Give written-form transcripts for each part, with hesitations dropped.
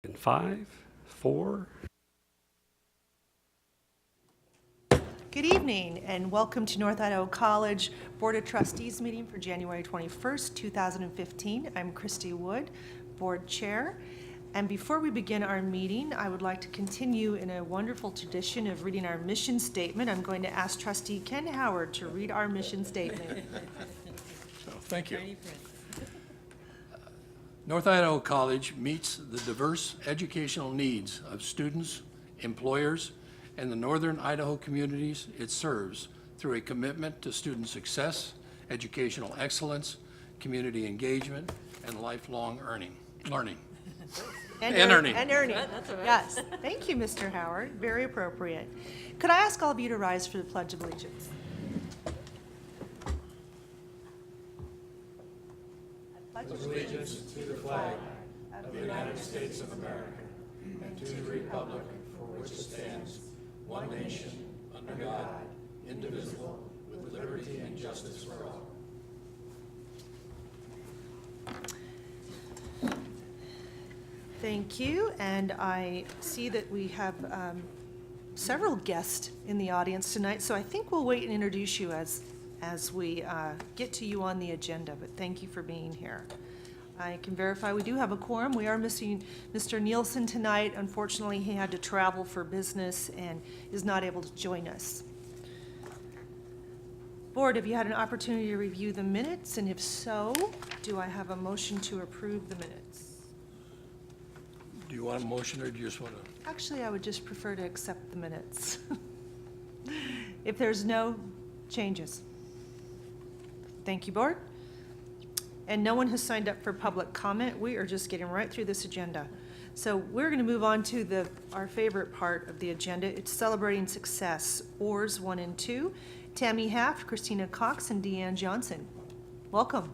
In 5, 4. Good evening and welcome to North Idaho College Board of Trustees meeting for January 21st, 2015. I'm Christy Wood, Board Chair. And before we begin our meeting, I would like to continue in a wonderful tradition of reading our mission statement. I'm going to ask Trustee Ken Howard to read our mission statement. Thank you. North Idaho College meets the diverse educational needs of students, employers, and the northern Idaho communities it serves through a commitment to student success, educational excellence, community engagement, and lifelong learning. And earning. That's right. Yes. Thank you, Mr. Howard. Very appropriate. Could I ask all of you to rise for the Pledge of Allegiance? Allegiance to the flag of the United States of America and to the republic for which it stands, one nation, under God, indivisible, with liberty and justice for all. Thank you, and I see that we have several guests in the audience tonight, so I think we'll wait and introduce you as we get to you on the agenda, but thank you for being here. I can verify we do have a quorum. We are missing Mr. Nielsen tonight. Unfortunately, he had to travel for business and is not able to join us. Board, have you had an opportunity to review the minutes? And if so, do I have a motion to approve the minutes? Do you want a motion or do you just want to? Actually, I would just prefer to accept the minutes. If there's no changes. Thank you, Board. And no one has signed up for public comment. We are just getting right through this agenda. So we're going to move on to our favorite part of the agenda. It's celebrating success, OARS 1 and 2. Tammy Haft, Christina Cox, and Deanne Johnson. Welcome.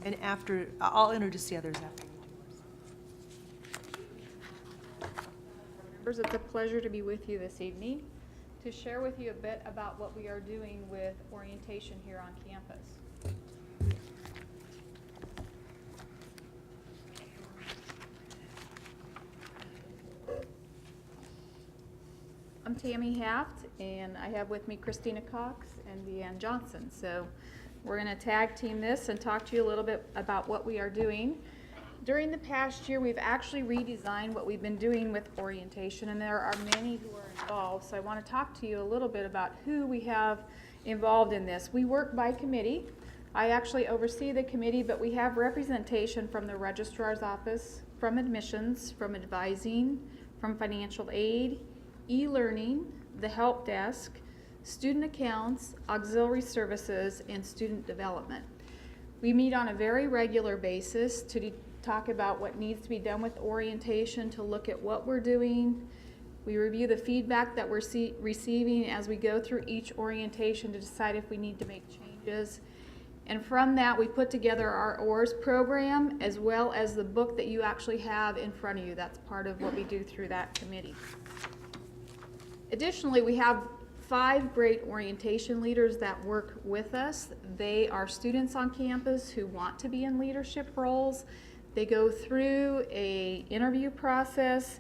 And after, I'll introduce the others after. Members, it's a pleasure to be with you this evening to share with you a bit about what we are doing with orientation here on campus. I'm Tammy Haft, and I have with me Christina Cox and Deanne Johnson. So we're going to tag team this and talk to you a little bit about what we are doing. During the past year, we've actually redesigned what we've been doing with orientation, and there are many who are involved. So I want to talk to you a little bit about who we have involved in this. We work by committee. I actually oversee the committee, but we have representation from the registrar's office, from admissions, from advising, from financial aid, e-learning, the help desk, student accounts, auxiliary services, and student development. We meet on a very regular basis to talk about what needs to be done with orientation, to look at what we're doing. We review the feedback that we're receiving as we go through each orientation to decide if we need to make changes. And from that, we put together our OARS program, as well as the book that you actually have in front of you. That's part of what we do through that committee. Additionally, we have 5 great orientation leaders that work with us. They are students on campus who want to be in leadership roles. They go through an interview process,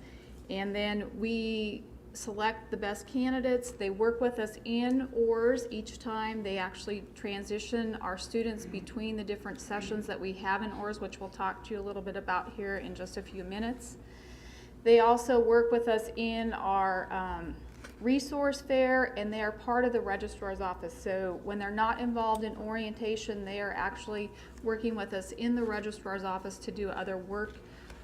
and then we select the best candidates. They work with us in OARS each time. They actually transition our students between the different sessions that we have in OARS, which we'll talk to you a little bit about here in just a few minutes. They also work with us in our resource fair, and they are part of the registrar's office. So when they're not involved in orientation, they are actually working with us in the registrar's office to do other work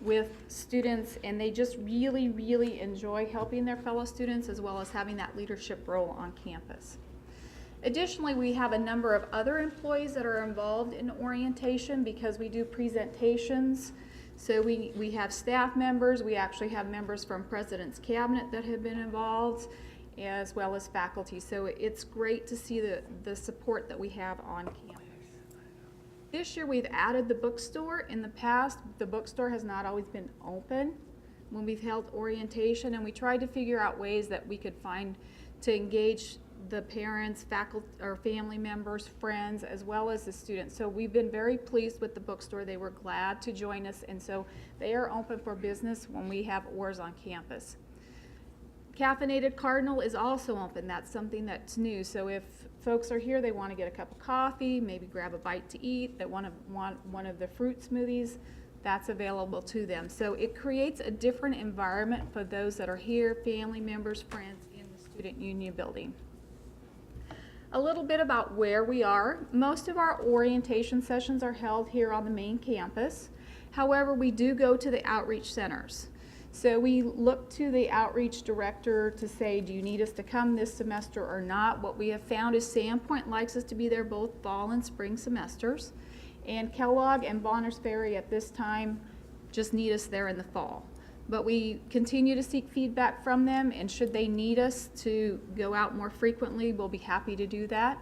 with students, and they just really, really enjoy helping their fellow students as well as having that leadership role on campus. Additionally, we have a number of other employees that are involved in orientation because we do presentations. So we have staff members. We actually have members from President's Cabinet that have been involved, as well as faculty. So it's great to see the support that we have on campus. This year we've added the bookstore. In the past, the bookstore has not always been open when we've held orientation, and we tried to figure out ways that we could find to engage the parents, faculty, or family members, friends, as well as the students. So we've been very pleased with the bookstore. They were glad to join us, and so they are open for business when we have OARS on campus. Caffeinated Cardinal is also open. That's something that's new. So if folks are here, they want to get a cup of coffee, maybe grab a bite to eat, they want one of the fruit smoothies, that's available to them. So it creates a different environment for those that are here, family members, friends in the Student Union building. A little bit about where we are. Most of our orientation sessions are held here on the main campus. However, we do go to the outreach centers. So we look to the outreach director to say, do you need us to come this semester or not? What we have found is Sandpoint likes us to be there both fall and spring semesters. And Kellogg and Bonners Ferry at this time just need us there in the fall. But we continue to seek feedback from them, and should they need us to go out more frequently, we'll be happy to do that.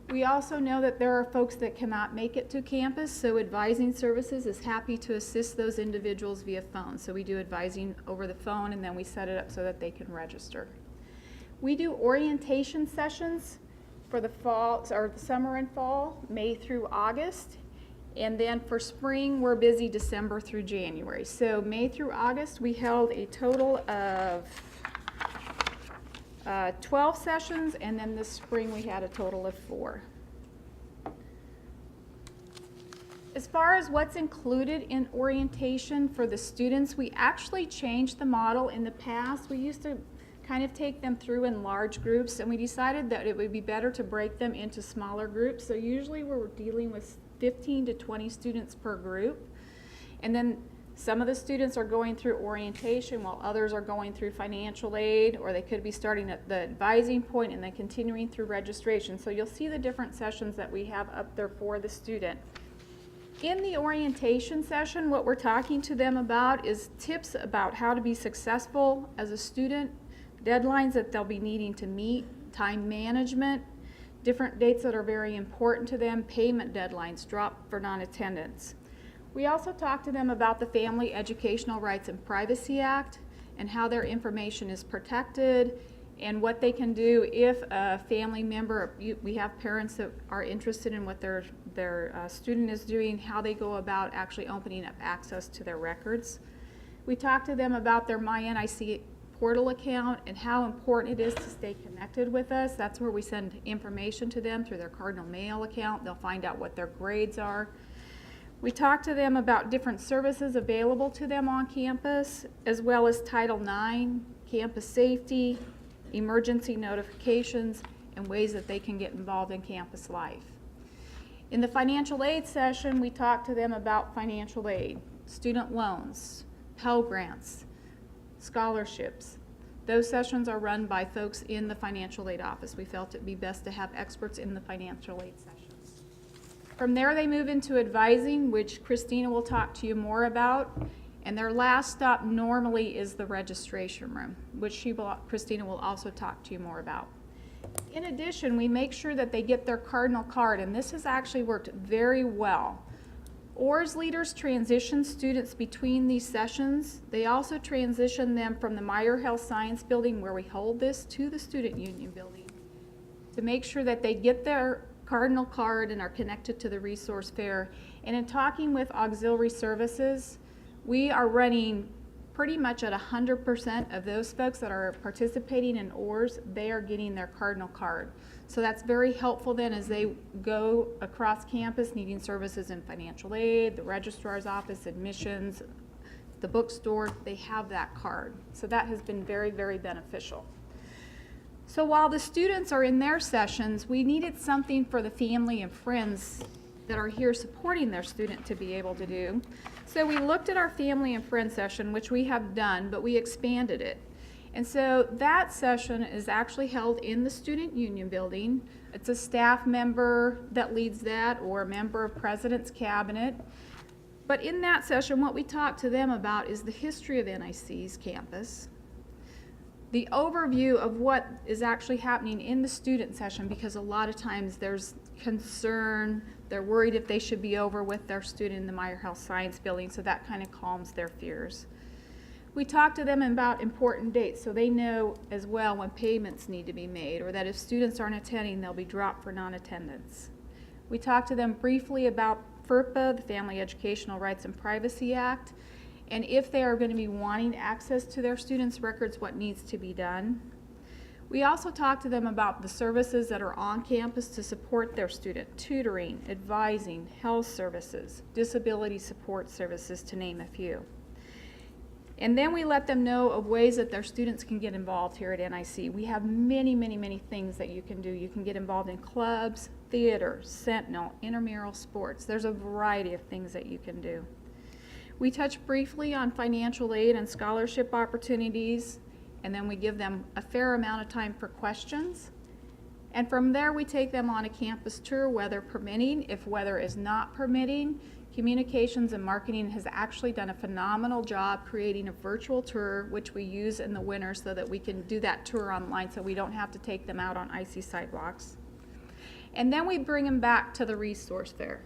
We also know that there are folks that cannot make it to campus, so Advising Services is happy to assist those individuals via phone. So we do advising over the phone, and then we set it up so that they can register. We do orientation sessions for the fall, or the summer and fall, May through August. And then for spring, we're busy December through January. So May through August, we held a total of 12 sessions, and then this spring we had a total of 4. As far as what's included in orientation for the students, we actually changed the model. In the past, we used to kind of take them through in large groups, and we decided that it would be better to break them into smaller groups. So usually we're dealing with 15 to 20 students per group, and then some of the students are going through orientation while others are going through financial aid, or they could be starting at the advising point and then continuing through registration. So you'll see the different sessions that we have up there for the student. In the orientation session, what we're talking to them about is tips about how to be successful as a student, deadlines that they'll be needing to meet, time management, different dates that are very important to them, payment deadlines, drop for non-attendance. We also talk to them about the Family Educational Rights and Privacy Act and how their information is protected and what they can do if a family member, we have parents that are interested in what their student is doing, how they go about actually opening up access to their records. We talk to them about their MyNIC portal account and how important it is to stay connected with us. That's where we send information to them through their Cardinal Mail account. They'll find out what their grades are. We talk to them about different services available to them on campus, as well as Title IX, campus safety, emergency notifications, and ways that they can get involved in campus life. In the financial aid session, we talk to them about financial aid, student loans, Pell Grants, scholarships. Those sessions are run by folks in the financial aid office. We felt it'd be best to have experts in the financial aid sessions. From there, they move into advising, which Christina will talk to you more about. And their last stop normally is the registration room, which Christina will also talk to you more about. In addition, we make sure that they get their Cardinal card, and this has actually worked very well. OARS leaders transition students between these sessions. They also transition them from the Meyer Health Science building where we hold this to the Student Union building to make sure that they get their Cardinal card and are connected to the resource fair. And in talking with auxiliary services, we are running pretty much at 100% of those folks that are participating in OARS, they are getting their Cardinal card. So that's very helpful then as they go across campus needing services in financial aid, the registrar's office, admissions, the bookstore, they have that card. So that has been very, very beneficial. So while the students are in their sessions, we needed something for the family and friends that are here supporting their student to be able to do. So we looked at our family and friend session, which we have done, but we expanded it. And so that session is actually held in the Student Union building. It's a staff member that leads that or a member of President's Cabinet. But in that session, what we talk to them about is the history of NIC's campus, the overview of what is actually happening in the student session, because a lot of times there's concern, they're worried if they should be over with their student in the Meyer Health Science building, so that kind of calms their fears. We talk to them about important dates so they know as well when payments need to be made, or that if students aren't attending, they'll be dropped for non-attendance. We talk to them briefly about FERPA, the Family Educational Rights and Privacy Act, and if they are going to be wanting access to their students' records, what needs to be done. We also talk to them about the services that are on campus to support their student: tutoring, advising, health services, disability support services, to name a few. And then we let them know of ways that their students can get involved here at NIC. We have many, many, many things that you can do. You can get involved in clubs, theater, Sentinel, intramural sports. There's a variety of things that you can do. We touch briefly on financial aid and scholarship opportunities, and then we give them a fair amount of time for questions. And from there, we take them on a campus tour, weather permitting. If weather is not permitting, Communications and Marketing has actually done a phenomenal job creating a virtual tour, which we use in the winter so that we can do that tour online so we don't have to take them out on icy sidewalks. And then we bring them back to the resource fair.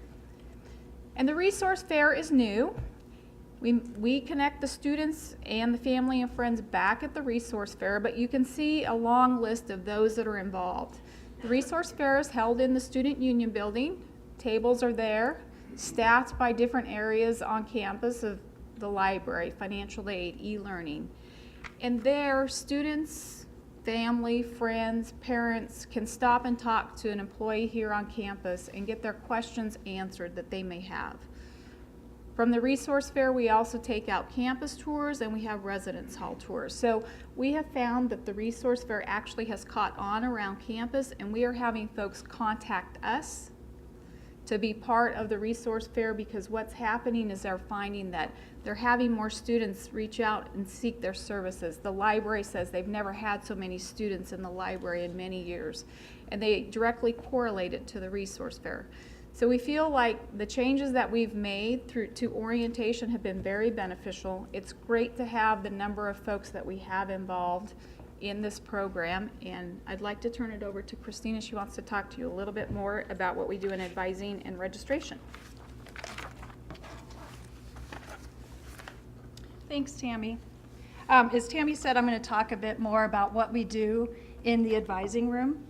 And the resource fair is new. We connect the students and the family and friends back at the resource fair, but you can see a long list of those that are involved. The resource fair is held in the Student Union building. Tables are there, staffed by different areas on campus of the library, financial aid, e-learning. And there, students, family, friends, parents can stop and talk to an employee here on campus and get their questions answered that they may have. From the resource fair, we also take out campus tours and we have residence hall tours. So we have found that the resource fair actually has caught on around campus, and we are having folks contact us to be part of the resource fair, because what's happening is they're finding that they're having more students reach out and seek their services. The library says they've never had so many students in the library in many years, and they directly correlate it to the resource fair. So we feel like the changes that we've made to orientation have been very beneficial. It's great to have the number of folks that we have involved in this program, and I'd like to turn it over to Christina. She wants to talk to you a little bit more about what we do in advising and registration. Thanks, Tammy. As Tammy said, I'm going to talk a bit more about what we do in the advising room.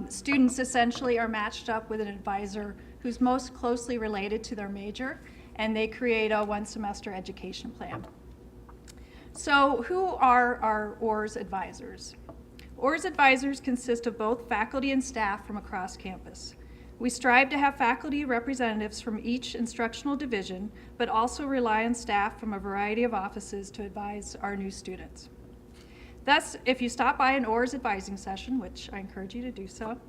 Students essentially are matched up with an advisor who's most closely related to their major, and they create a one-semester education plan. So who are our OARS advisors? OARS advisors consist of both faculty and staff from across campus. We strive to have faculty representatives from each instructional division, but also rely on staff from a variety of offices to advise our new students. Thus, if you stop by an OARS advising session, which I encourage you to do so,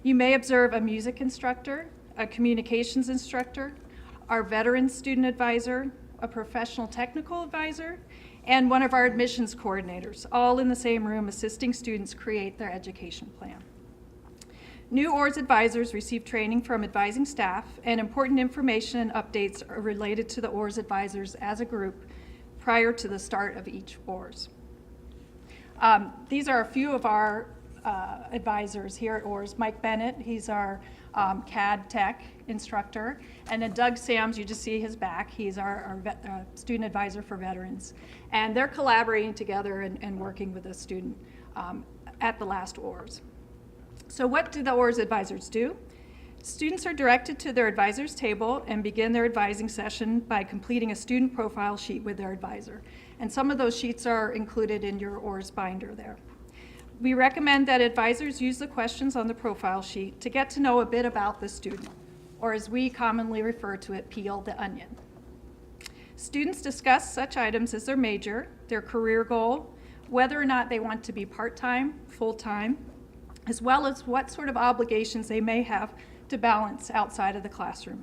you may observe a music instructor, a communications instructor, our veteran student advisor, a professional technical advisor, and one of our admissions coordinators, all in the same room assisting students create their education plan. New OARS advisors receive training from advising staff, and important information and updates are related to the OARS advisors as a group prior to the start of each OARS. These are a few of our advisors here at OARS. Mike Bennett, he's our CAD tech instructor, and then Doug Sams, you just see his back, he's our student advisor for veterans. And they're collaborating together and working with a student at the last OARS. So what do the OARS advisors do? Students are directed to their advisor's table and begin their advising session by completing a student profile sheet with their advisor. And some of those sheets are included in your OARS binder there. We recommend that advisors use the questions on the profile sheet to get to know a bit about the student, or as we commonly refer to it, peel the onion. Students discuss such items as their major, their career goal, whether or not they want to be part-time, full-time, as well as what sort of obligations they may have to balance outside of the classroom.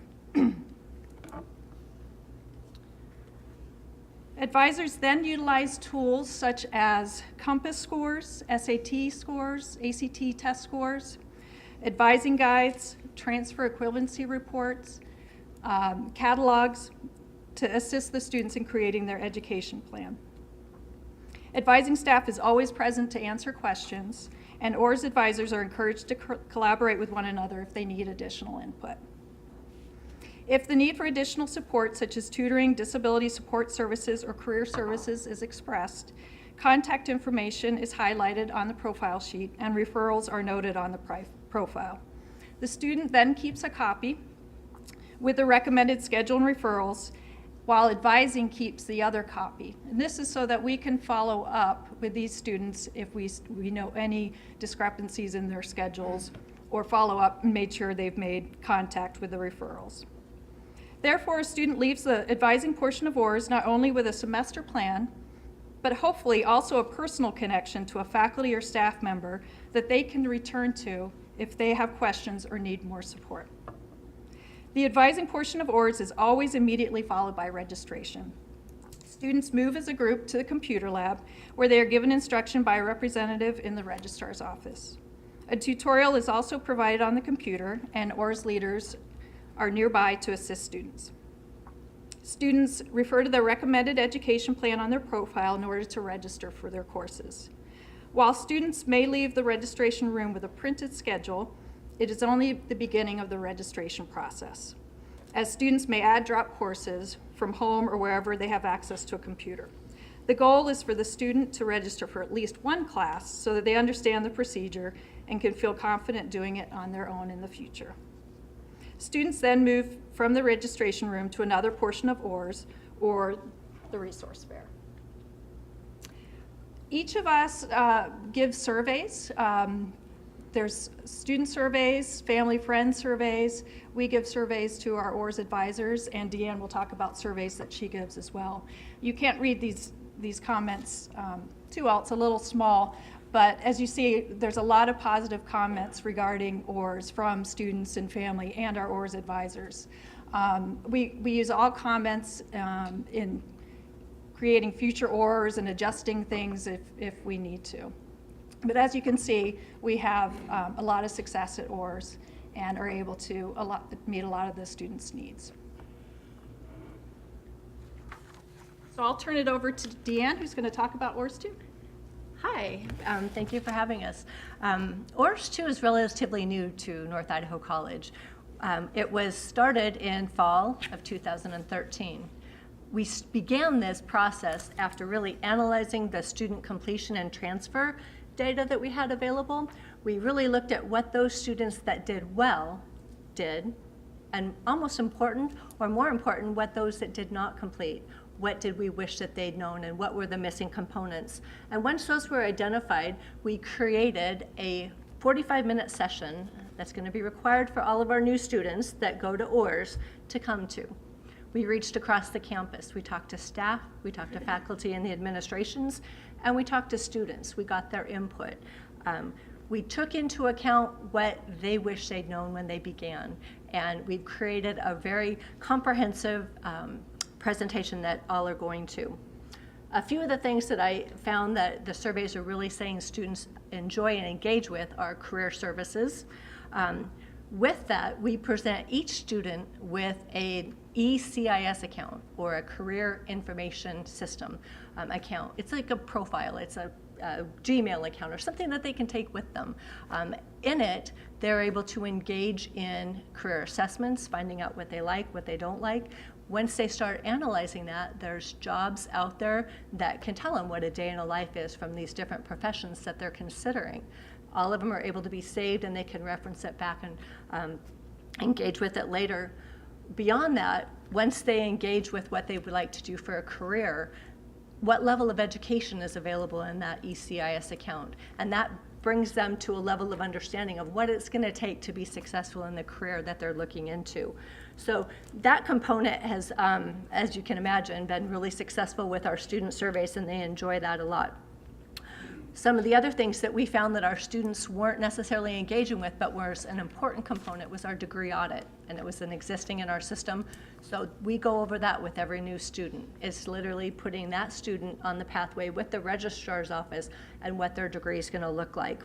Advisors then utilize tools such as Compass scores, SAT scores, ACT test scores, advising guides, transfer equivalency reports, catalogs to assist the students in creating their education plan. Advising staff is always present to answer questions, and OARS advisors are encouraged to collaborate with one another if they need additional input. If the need for additional support, such as tutoring, disability support services, or career services is expressed, contact information is highlighted on the profile sheet and referrals are noted on the profile. The student then keeps a copy with the recommended schedule and referrals, while advising keeps the other copy. And this is so that we can follow up with these students if we know any discrepancies in their schedules, or follow up and make sure they've made contact with the referrals. Therefore, a student leaves the advising portion of OARS not only with a semester plan, but hopefully also a personal connection to a faculty or staff member that they can return to if they have questions or need more support. The advising portion of OARS is always immediately followed by registration. Students move as a group to the computer lab, where they are given instruction by a representative in the registrar's office. A tutorial is also provided on the computer, and OARS leaders are nearby to assist students. Students refer to the recommended education plan on their profile in order to register for their courses. While students may leave the registration room with a printed schedule, it is only the beginning of the registration process, as students may add drop courses from home or wherever they have access to a computer. The goal is for the student to register for at least one class so that they understand the procedure and can feel confident doing it on their own in the future. Students then move from the registration room to another portion of OARS, or the resource fair. Each of us gives surveys. There's student surveys, family friend surveys. We give surveys to our OARS advisors, and Deanne will talk about surveys that she gives as well. You can't read these comments too well, it's a little small, but as you see, there's a lot of positive comments regarding OARS from students and family and our OARS advisors. We use all comments in creating future OARS and adjusting things if we need to. But as you can see, we have a lot of success at OARS and are able to meet a lot of the students' needs. So I'll turn it over to Deanne, who's going to talk about OARS 2. Hi, thank you for having us. OARS 2 is relatively new to North Idaho College. It was started in fall of 2013. We began this process after really analyzing the student completion and transfer data that we had available. We really looked at what those students that did well did, and almost important, or more important, what those that did not complete. What did we wish that they'd known, and what were the missing components? And once those were identified, we created a 45-minute session that's going to be required for all of our new students that go to OARS to come to. We reached across the campus. We talked to staff, we talked to faculty and the administrations, and we talked to students. We got their input. We took into account what they wish they'd known when they began, and we've created a very comprehensive presentation that all are going to. A few of the things that I found that the surveys are really saying students enjoy and engage with are career services. With that, we present each student with an ECIS account, or a Career Information System account. It's like a profile. It's a Gmail account or something that they can take with them. In it, they're able to engage in career assessments, finding out what they like, what they don't like. Once they start analyzing that, there's jobs out there that can tell them what a day in a life is from these different professions that they're considering. All of them are able to be saved, and they can reference it back and engage with it later. Beyond that, once they engage with what they would like to do for a career, what level of education is available in that ECIS account? And that brings them to a level of understanding of what it's going to take to be successful in the career that they're looking into. So that component has, as you can imagine, been really successful with our student surveys, and they enjoy that a lot. Some of the other things that we found that our students weren't necessarily engaging with, but was an important component, was our degree audit, and it was existing in our system. So we go over that with every new student. It's literally putting that student on the pathway with the registrar's office and what their degree is going to look like.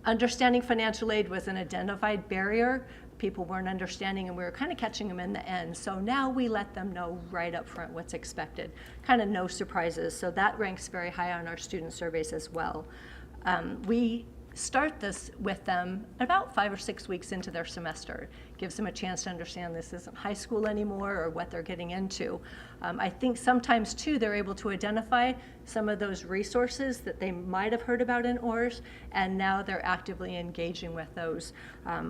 Understanding financial aid was an identified barrier. People weren't understanding, and we were kind of catching them in the end. So now we let them know right up front what's expected. Kind of no surprises. So that ranks very high on our student surveys as well. We start this with them about 5 or 6 weeks into their semester. Gives them a chance to understand this isn't high school anymore or what they're getting into. I think sometimes too they're able to identify some of those resources that they might have heard about in OARS, and now they're actively engaging with those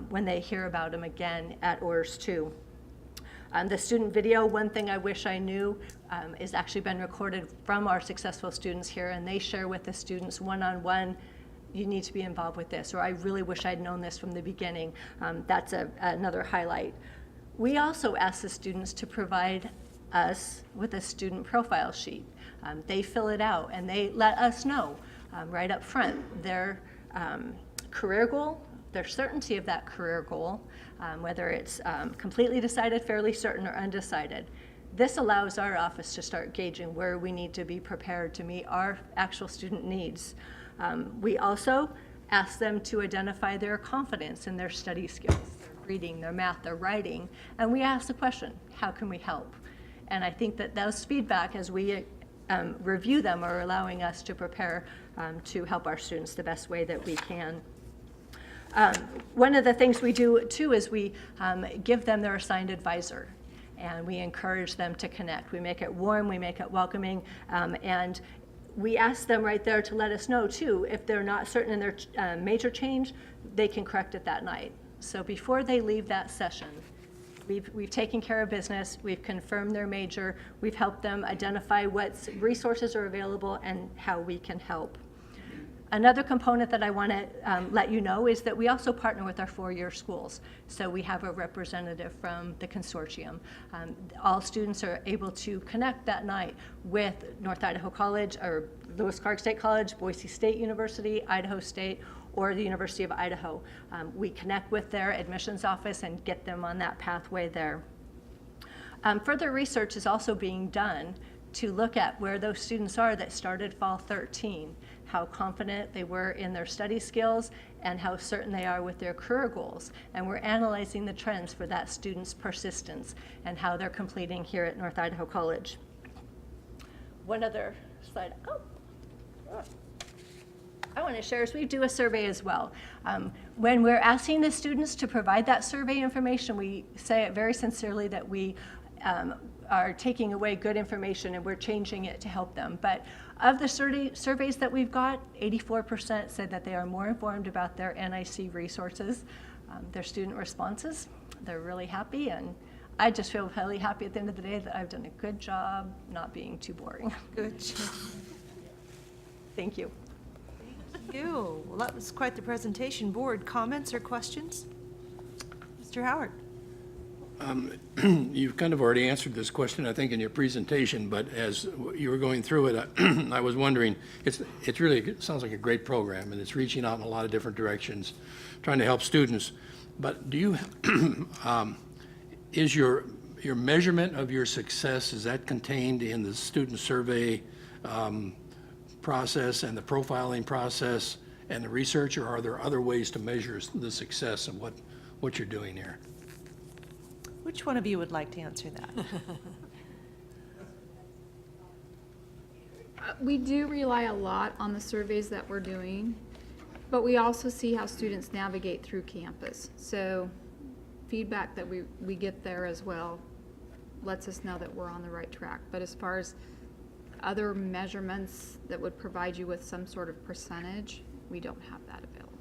when they hear about them again at OARS 2. The student video, one thing I wish I knew, is actually been recorded from our successful students here, and they share with the students one-on-one, you need to be involved with this, or I really wish I'd known this from the beginning. That's another highlight. We also ask the students to provide us with a student profile sheet. They fill it out and they let us know right up front their career goal, their certainty of that career goal, whether it's completely decided, fairly certain, or undecided. This allows our office to start gauging where we need to be prepared to meet our actual student needs. We also ask them to identify their confidence in their study skills, their reading, their math, their writing, and we ask the question, how can we help? And I think that those feedback as we review them are allowing us to prepare to help our students the best way that we can. One of the things we do too is we give them their assigned advisor, and we encourage them to connect. We make it warm, we make it welcoming, and we ask them right there to let us know too, if they're not certain in their major change, they can correct it that night. So before they leave that session, we've taken care of business, we've confirmed their major, we've helped them identify what resources are available and how we can help. Another component that I want to let you know is that we also partner with our four-year schools. So we have a representative from the consortium. All students are able to connect that night with North Idaho College or Lewis Clark State College, Boise State University, Idaho State, or the University of Idaho. We connect with their admissions office and get them on that pathway there. Further research is also being done to look at where those students are that started fall 13, how confident they were in their study skills, and how certain they are with their career goals. And we're analyzing the trends for that student's persistence and how they're completing here at North Idaho College. One other slide. I want to share is we do a survey as well. When we're asking the students to provide that survey information, we say it very sincerely that we are taking away good information and we're changing it to help them. But of the surveys that we've got, 84% said that they are more informed about their NIC resources, their student responses. They're really happy, and I just feel really happy at the end of the day that I've done a good job not being too boring. Good job. Thank you. Thank you. Well, that was quite the presentation. Board comments or questions? Mr. Howard. You've kind of already answered this question, I think, in your presentation, but as you were going through it, I was wondering, it really sounds like a great program, and it's reaching out in a lot of different directions, trying to help students. But do you, is your measurement of your success, is that contained in the student survey process and the profiling process and the research, or are there other ways to measure the success of what you're doing here? Which one of you would like to answer that? We do rely a lot on the surveys that we're doing, but we also see how students navigate through campus. So feedback that we get there as well lets us know that we're on the right track. But as far as other measurements that would provide you with some sort of percentage, we don't have that available.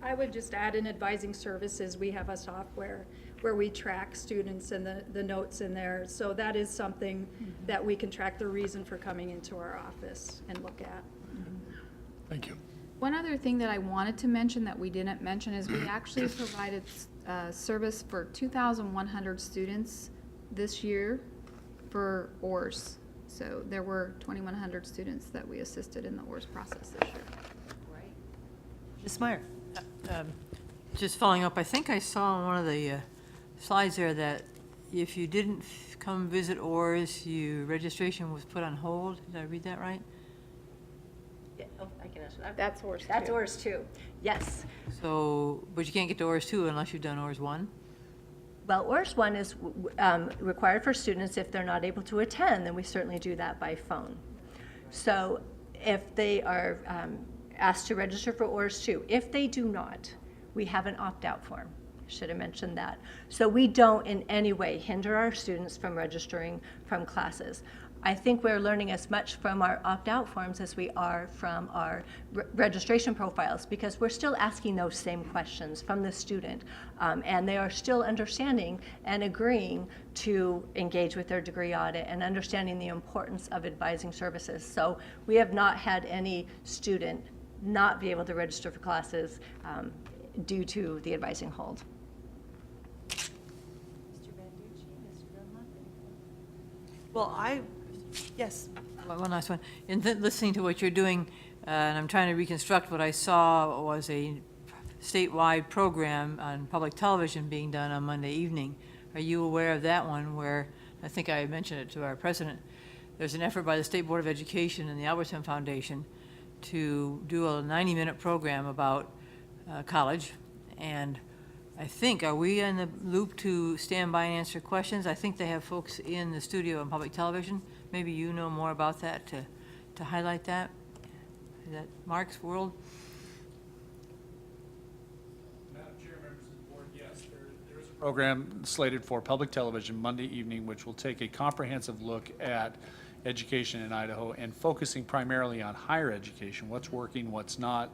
I would just add in advising services, we have a software where we track students and the notes in there. So that is something that we can track the reason for coming into our office and look at. Thank you. One other thing that I wanted to mention that we didn't mention is we actually provided service for 2,100 students this year for OARS. So there were 2,100 students that we assisted in the OARS process this year. Ms. Meyer. Just following up, I think I saw on one of the slides there that if you didn't come visit OARS, your registration was put on hold. Did I read that right? Yeah, I can answer that. That's OARS 2. That's OARS 2, yes. So, but you can't get to OARS 2 unless you've done OARS 1? Well, OARS 1 is required for students. If they're not able to attend, then we certainly do that by phone. So if they are asked to register for OARS 2. If they do not, we have an opt-out form. Should have mentioned that. So we don't in any way hinder our students from registering from classes. I think we're learning as much from our opt-out forms as we are from our registration profiles, because we're still asking those same questions from the student, and they are still understanding and agreeing to engage with their degree audit and understanding the importance of advising services. So we have not had any student not be able to register for classes due to the advising hold. Well, yes. One last one. In listening to what you're doing, and I'm trying to reconstruct what I saw was a statewide program on public television being done on Monday evening. Are you aware of that one where, I think I mentioned it to our president, there's an effort by the State Board of Education and the Albertson Foundation to do a 90-minute program about college, and I think, are we in the loop to stand by and answer questions? I think they have folks in the studio on public television. Maybe you know more about that to highlight that? Is that Mark's world? Madam Chair, members of the board, yes, there is a program slated for public television Monday evening, which will take a comprehensive look at education in Idaho and focusing primarily on higher education, what's working, what's not.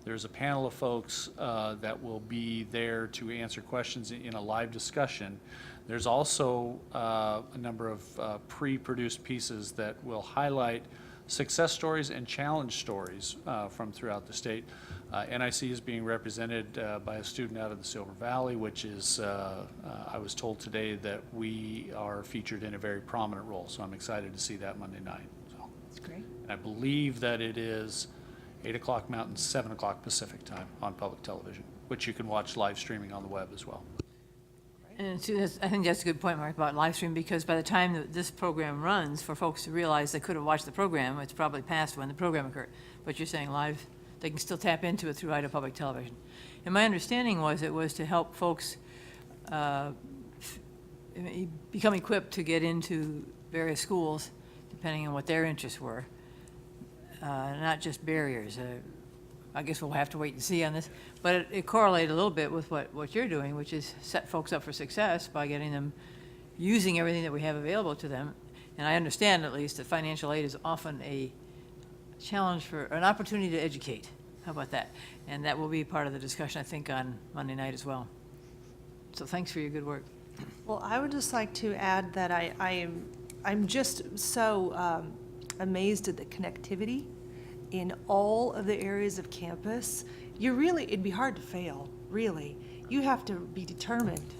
There's a panel of folks that will be there to answer questions in a live discussion. There's also a number of pre-produced pieces that will highlight success stories and challenge stories from throughout the state. NIC is being represented by a student out of the Silver Valley, which is, I was told today that we are featured in a very prominent role, so I'm excited to see that Monday night. So, That's great. and I believe that it is 8 o'clock Mountain, 7 o'clock Pacific time on public television, which you can watch live streaming on the web as well. And I think that's a good point, Mark, about live stream, because by the time that this program runs, for folks to realize they could have watched the program, it's probably past when the program occurred. But you're saying live, they can still tap into it through Idaho Public Television. And my understanding was it was to help folks become equipped to get into various schools, depending on what their interests were, not just barriers. I guess we'll have to wait and see on this, but it correlated a little bit with what you're doing, which is set folks up for success by getting them using everything that we have available to them. And I understand, at least, that financial aid is often a challenge for an opportunity to educate. How about that? And that will be part of the discussion, I think, on Monday night as well. So thanks for your good work. Well, I would just like to add that I'm just so amazed at the connectivity in all of the areas of campus. It'd be hard to fail, really. You have to be determined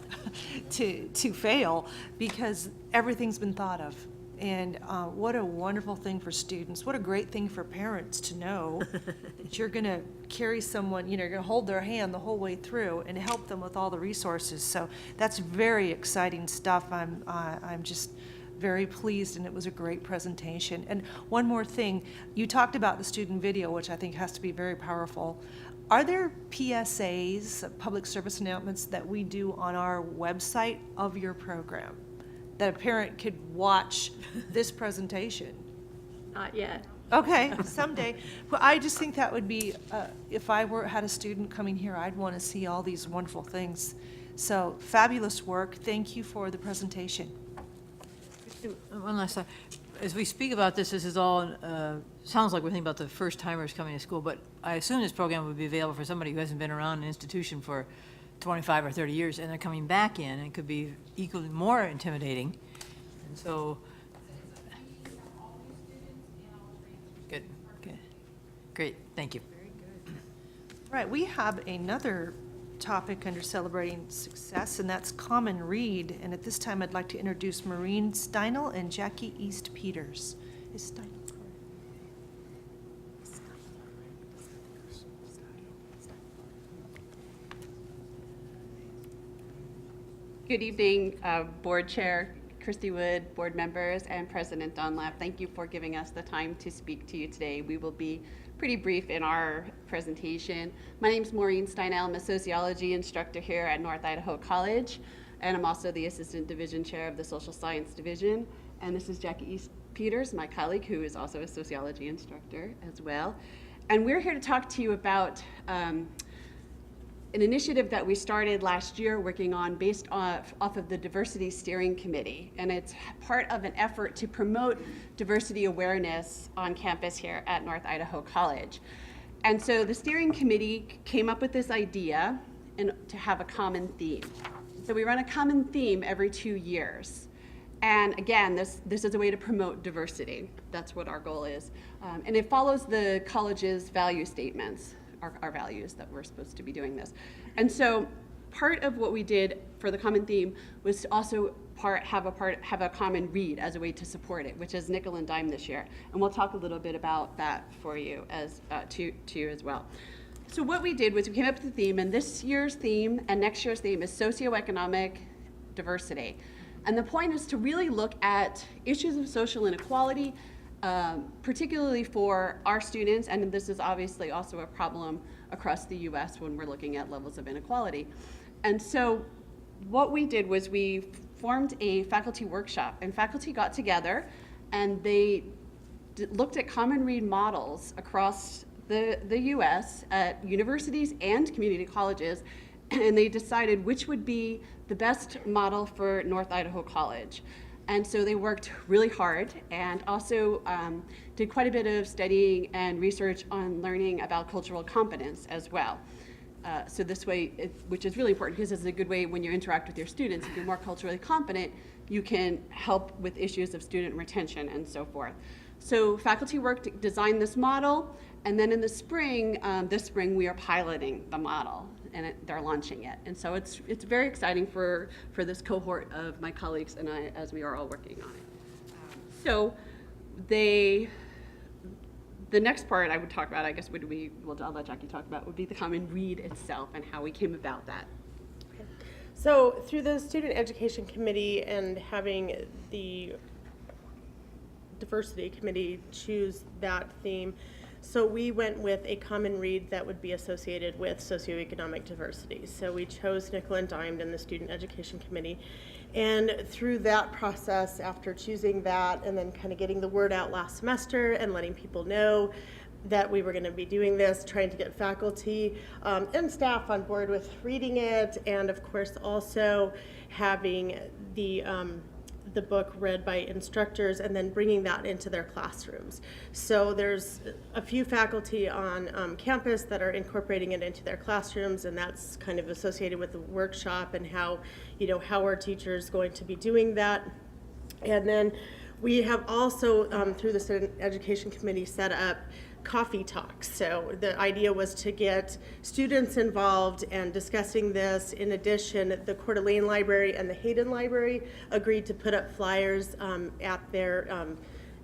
to fail because everything's been thought of. And what a wonderful thing for students. What a great thing for parents to know that you're going to carry someone, you're going to hold their hand the whole way through and help them with all the resources. So that's very exciting stuff. I'm just very pleased, and it was a great presentation. And one more thing, you talked about the student video, which I think has to be very powerful. Are there PSAs, public service announcements, that we do on our website of your program that a parent could watch this presentation? Not yet. Okay, someday. Well, I just think that would be, if I had a student coming here, I'd want to see all these wonderful things. So fabulous work. Thank you for the presentation. One last thought. As we speak about this is all, sounds like we're thinking about the first timers coming to school, but I assume this program would be available for somebody who hasn't been around an institution for 25 or 30 years, and they're coming back in, and it could be equally more intimidating. And so, good, great, thank you. All right, we have another topic under celebrating success, and that's Common Read. And at this time, I'd like to introduce Maureen Steinel and Jackie East Peters. Is Steinel correct? Good evening, Board Chair Christy Wood, board members, and President Dunlap. Thank you for giving us the time to speak to you today. We will be pretty brief in our presentation. My name is Maureen Steinel. I'm a sociology instructor here at North Idaho College, and I'm also the Assistant Division Chair of the Social Science Division. And this is Jackie East Peters, my colleague, who is also a sociology instructor as well. And we're here to talk to you about an initiative that we started last year working on based off of the Diversity Steering Committee. And it's part of an effort to promote diversity awareness on campus here at North Idaho College. And so the steering committee came up with this idea to have a common theme. So we run a common theme every 2 years. And again, this is a way to promote diversity. That's what our goal is. And it follows the college's value statements, our values that we're supposed to be doing this. And so part of what we did for the common theme was to also have a common read as a way to support it, which is nickel and dime this year. And we'll talk a little bit about that for you to you as well. So what we did was we came up with a theme, and this year's theme and next year's theme is socioeconomic diversity. And the point is to really look at issues of social inequality, particularly for our students, and this is obviously also a problem across the US when we're looking at levels of inequality. And so what we did was we formed a faculty workshop, and faculty got together and they looked at common read models across the US at universities and community colleges, and they decided which would be the best model for North Idaho College. And so they worked really hard and also did quite a bit of studying and research on learning about cultural competence as well. So this way, which is really important because it's a good way when you interact with your students. If you're more culturally competent, you can help with issues of student retention and so forth. So faculty worked to design this model, and then in the spring, this spring, we are piloting the model, and they're launching it. And so it's very exciting for this cohort of my colleagues and I as we are all working on it. So the next part I would talk about, I guess, I'll let Jackie talk about, would be the common read itself and how we came about that. So through the Student Education Committee and having the Diversity Committee choose that theme, so we went with a common read that would be associated with socioeconomic diversity. So we chose nickel and dimed in the Student Education Committee. And through that process, after choosing that and then kind of getting the word out last semester and letting people know that we were going to be doing this, trying to get faculty and staff on board with reading it, and of course also having the book read by instructors and then bringing that into their classrooms. So there's a few faculty on campus that are incorporating it into their classrooms, and that's kind of associated with the workshop and how our teachers going to be doing that. And then we have also, through the Student Education Committee, set up coffee talks. So the idea was to get students involved and discussing this. In addition, the Coeur d'Alene Library and the Hayden Library agreed to put up flyers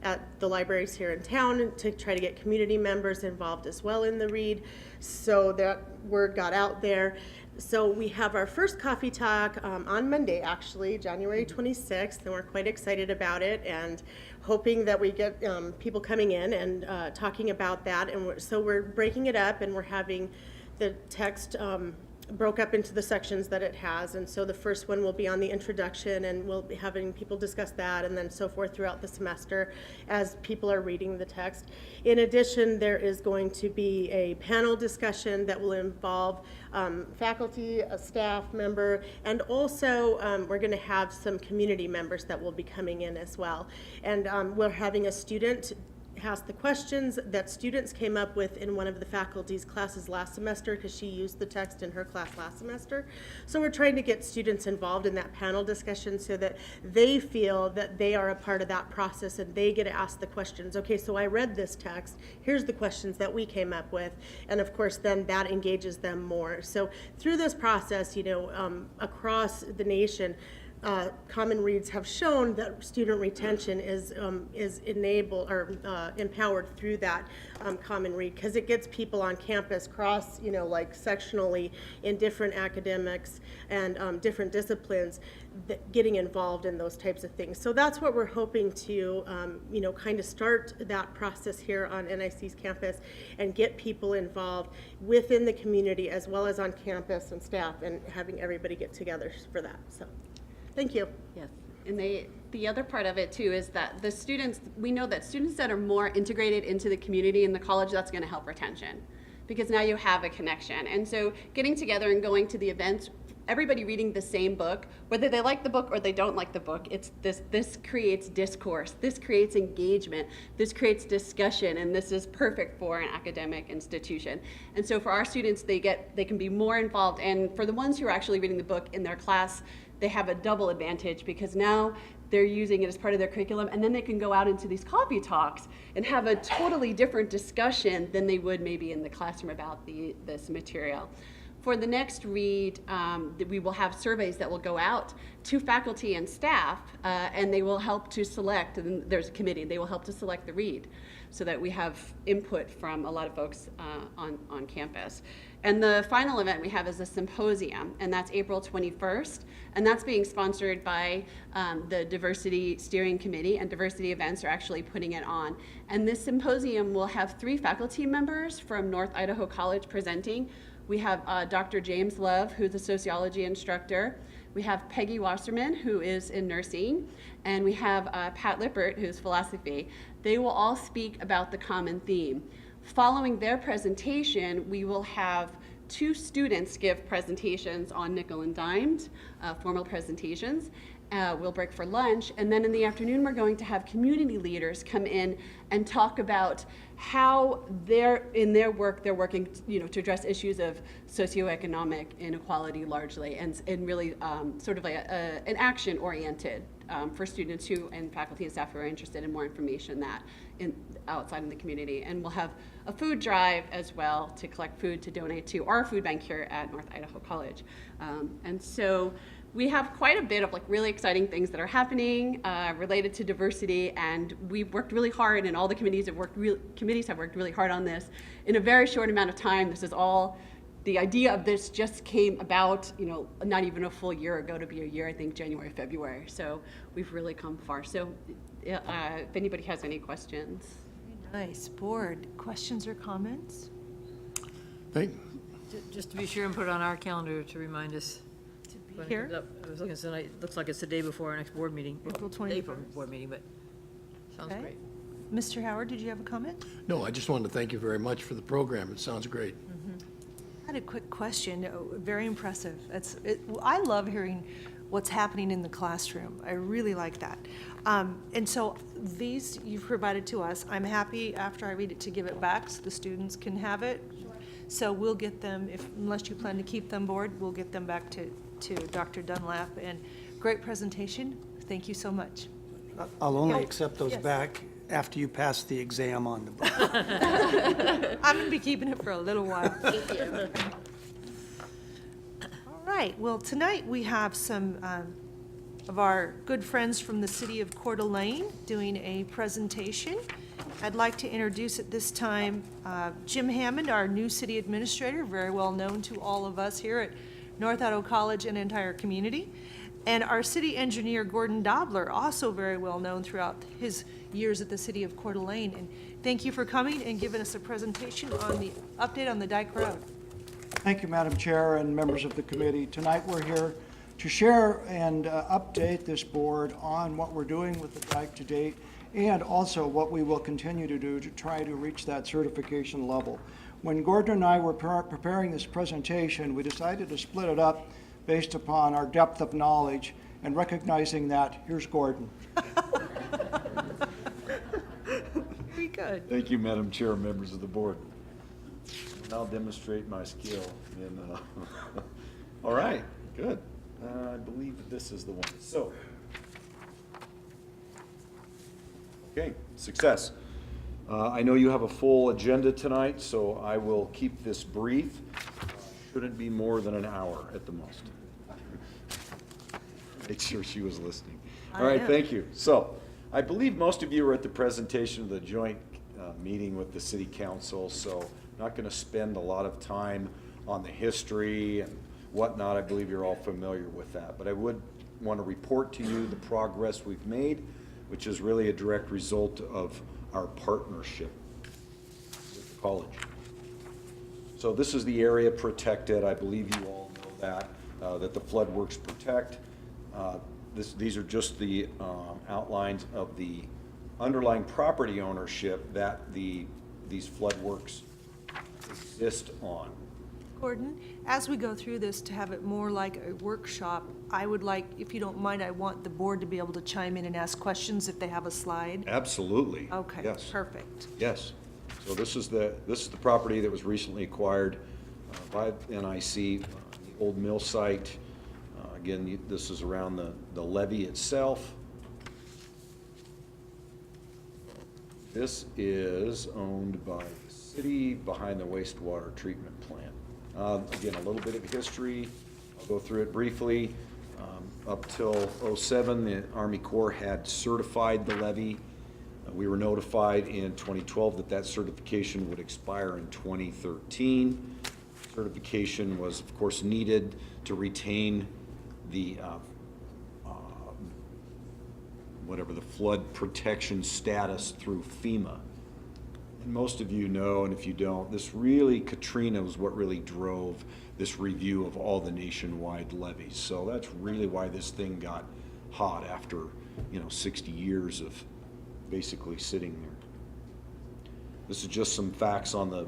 at the libraries here in town to try to get community members involved as well in the read. So that word got out there. So we have our first coffee talk on Monday, actually, January 26th, and we're quite excited about it and hoping that we get people coming in and talking about that. And so we're breaking it up, and we're having the text broke up into the sections that it has. And so the first one will be on the introduction, and we'll be having people discuss that and then so forth throughout the semester as people are reading the text. In addition, there is going to be a panel discussion that will involve faculty, a staff member, and also we're going to have some community members that will be coming in as well. And we're having a student ask the questions that students came up with in one of the faculty's classes last semester, because she used the text in her class last semester. So we're trying to get students involved in that panel discussion so that they feel that they are a part of that process and they get to ask the questions. Okay, so I read this text, here's the questions that we came up with, and of course then that engages them more. So through this process, across the nation, common reads have shown that student retention is enabled or empowered through that common read, because it gets people on campus cross, like sectionally in different academics and different disciplines, getting involved in those types of things. So that's what we're hoping to, kind of start that process here on NIC's campus and get people involved within the community as well as on campus and staff, and having everybody get together for that. So. Thank you. Yes. And the other part of it too is that the students, we know that students that are more integrated into the community and the college, that's going to help retention, because now you have a connection. And so getting together and going to the events, everybody reading the same book, whether they like the book or they don't like the book, it's this creates discourse, this creates engagement, this creates discussion, and this is perfect for an academic institution. And so for our students, they can be more involved, and for the ones who are actually reading the book in their class, they have a double advantage, because now they're using it as part of their curriculum, and then they can go out into these coffee talks and have a totally different discussion than they would maybe in the classroom about this material. For the next read, we will have surveys that will go out to faculty and staff, and they will help to select, and there's a committee, they will help to select the read so that we have input from a lot of folks on campus. And the final event we have is a symposium, and that's April 21st, and that's being sponsored by the Diversity Steering Committee, and Diversity Events are actually putting it on. And this symposium will have 3 faculty members from North Idaho College presenting. We have Dr. James Love, who's a sociology instructor. We have Peggy Wasserman, who is in nursing. And we have Pat Lippert, who's philosophy. They will all speak about the common theme. Following their presentation, we will have 2 students give presentations on nickel and dimed, formal presentations. We'll break for lunch, and then in the afternoon we're going to have community leaders come in and talk about how in their work they're working, to address issues of socioeconomic inequality largely, and really sort of like an action-oriented for students and faculty and staff who are interested in more information outside in the community. And we'll have a food drive as well to collect food to donate to our food bank here at North Idaho College. And so we have quite a bit of really exciting things that are happening related to diversity, and we've worked really hard, and all the committees have worked really hard on this in a very short amount of time. This is all, the idea of this just came about, not even a full year ago, to be a year, I think January, February. So we've really come far. So if anybody has any questions. Nice. Board, questions or comments? Just to be sure and put it on our calendar to remind us. When it Here? comes up. I was looking tonight, looks like it's the day before our next board meeting. April Well, day before 21st. board meeting, but sounds Okay. great. Mr. Howard, did you have a comment? No, I just wanted to thank you very much for the program. It sounds great. I had a quick question. Very impressive. I love hearing what's happening in the classroom. I really like that. And so these you've provided to us. I'm happy after I read it to give it back so the students can have it. So we'll get them, unless you plan to keep them, board, we'll get them back to Dr. Dunlap. And great presentation. Thank you so much. I'll only accept those Yes. back after you pass the exam on the book. I'm going to be keeping it for a little while. Thank you. All right, well, tonight we have some of our good friends from the city of Coeur d'Alene doing a presentation. I'd like to introduce at this time Jim Hammond, our new city administrator, very well known to all of us here at North Idaho College and entire community. And our city engineer, Gordon Dobler, also very well known throughout his years at the city of Coeur d'Alene. And thank you for coming and giving us a presentation on the update on the Dyke Road. Thank you, Madam Chair and members of the committee. Tonight, we're here to share and update this board on what we're doing with the dike to date, and also what we will continue to do to try to reach that certification level. When Gordon and I were preparing this presentation, we decided to split it up based upon our depth of knowledge and recognizing that, here's Gordon. Very good. Thank you, Madam Chair, members of the board. I'll demonstrate my skill in, all right, good. I believe that this is the one. So, okay, success. I know you have a full agenda tonight, so I will keep this brief. Shouldn't be more than an hour at the most. Make sure she was listening. All right, thank you. So, I believe most of you were at the presentation of the joint meeting with the City Council, so I'm not going to spend a lot of time on the history and whatnot. I believe you're all familiar with that. But I would want to report to you the progress we've made, which is really a direct result of our partnership with the college. So this is the area protected. I believe you all know that, that the flood works protect. these are just the outlines of the underlying property ownership that these flood works exist on. Gordon, as we go through this, to have it more like a workshop, I would like, if you don't mind, I want the board to be able to chime in and ask questions if they have a slide. Absolutely. Okay, Yes. perfect. Yes. So this is the property that was recently acquired by NIC, the old mill site. Again, this is around the levee itself. This is owned by the city behind the wastewater treatment plant. Again, a little bit of history. I'll go through it briefly. Up till '07, the Army Corps had certified the levee. We were notified in 2012 that that certification would expire in 2013. Certification was, of course, needed to retain the whatever the flood protection status through FEMA. And most of you know, and if you don't, Katrina was what really drove this review of all the nationwide levees. So that's really why this thing got hot after, 60 years of basically sitting there. This is just some facts on the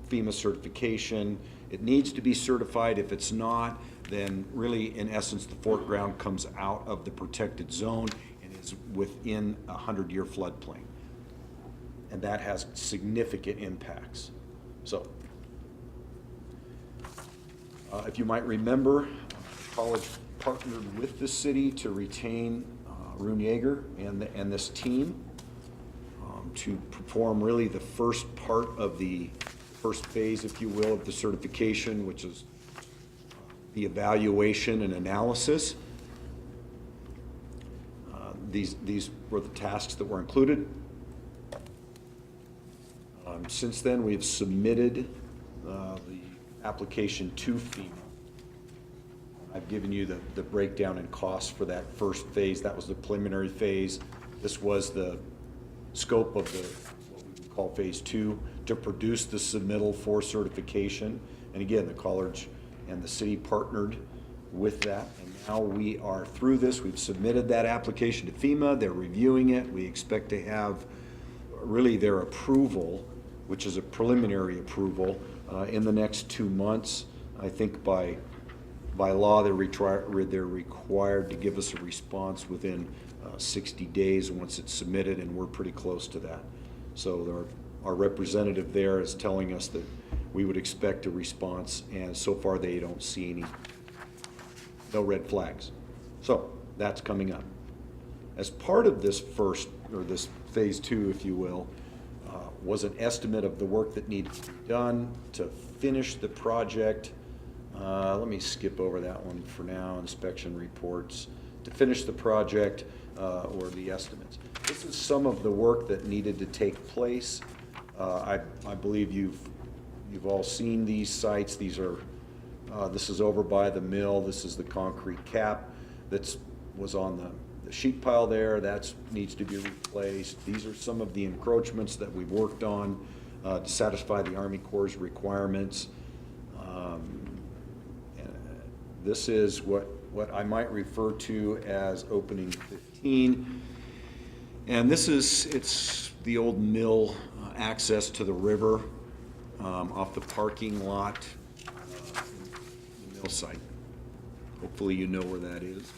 FEMA certification. It needs to be certified. If it's not, then really, in essence, the foreground comes out of the protected zone and is within a 100-year floodplain. And that has significant impacts. So, if you might remember, the college partnered with the city to retain Roon Yeager and this team to perform really the first part of the first phase, if you will, of the certification, which is the evaluation and analysis. These were the tasks that were included. Since then, we've submitted the application to FEMA. I've given you the breakdown in costs for that first phase. That was the preliminary phase. This was the scope of what we would call phase 2, to produce the submittal for certification. And again, the college and the city partnered with that. And now we are through this. We've submitted that application to FEMA. They're reviewing it. We expect to have really their approval, which is a preliminary approval, in the next 2 months. I think by law, they're required to give us a response within 60 days once it's submitted, and we're pretty close to that. So our representative there is telling us that we would expect a response, and so far they don't see no red flags. So that's coming up. As part of this this phase 2, if you will, was an estimate of the work that needed to be done to finish the project. Let me skip over that one for now, inspection reports. To finish the project, or the estimates. This is some of the work that needed to take place. I believe you've all seen these sites. These are, this is over by the mill. This is the concrete cap that was on the sheet pile there. That needs to be replaced. These are some of the encroachments that we've worked on to satisfy the Army Corps' requirements. This is what I might refer to as opening 15. And it's the old mill access to the river off the parking lot, the mill site. Hopefully you know where that is.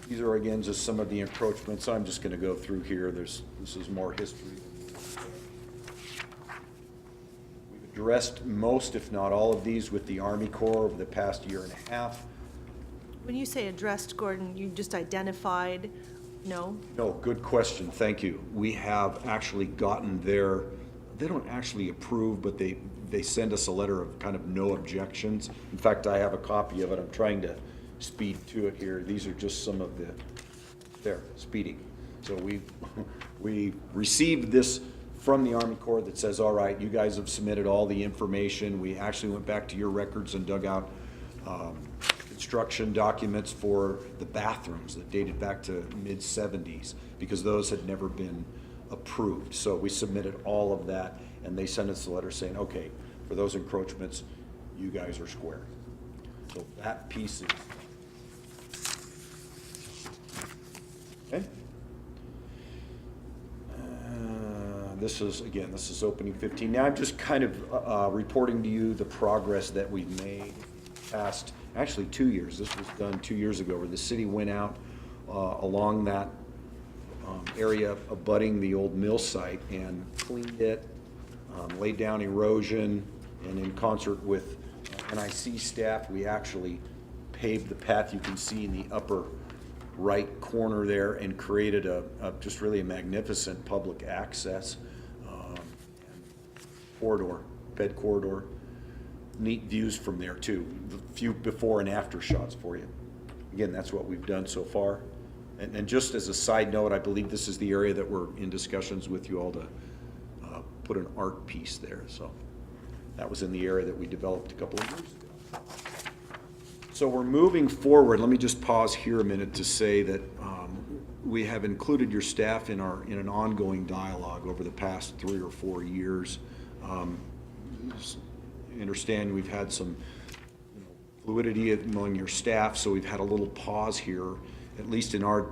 These are, again, just some of the encroachments. I'm just going to go through here. This is more history. We've addressed most, if not all, of these with the Army Corps over the past year and a half. When you say addressed, Gordon, you just identified, no? No, good question. Thank you. We have actually gotten there. They don't actually approve, but they send us a letter of kind of no objections. In fact, I have a copy of it. I'm trying to speed to it here. These are just some of speeding. So we received this from the Army Corps that says, all right, you guys have submitted all the information. We actually went back to your records and dug out construction documents for the bathrooms that dated back to mid-70s, because those had never been approved. So we submitted all of that, and they sent us a letter saying, okay, for those encroachments, you guys are square. So that piece is Okay. This is opening 15. Now I'm just kind of reporting to you the progress that we've made past, actually 2 years. This was done 2 years ago, where the city went out along that area abutting the old mill site and cleaned it, laid down erosion, and in concert with NIC staff, we actually paved the path you can see in the upper right corner there and created just really a magnificent public access corridor, bed corridor. Neat views from there too. A few before and after shots for you. Again, that's what we've done so far. And just as a side note, I believe this is the area that we're in discussions with you all to put an art piece there. So that was in the area that we developed a couple of years ago. So we're moving forward. Let me just pause here a minute to say that we have included your staff in an ongoing dialogue over the past 3 or 4 years. Understand we've had some fluidity among your staff, so we've had a little pause here, at least in our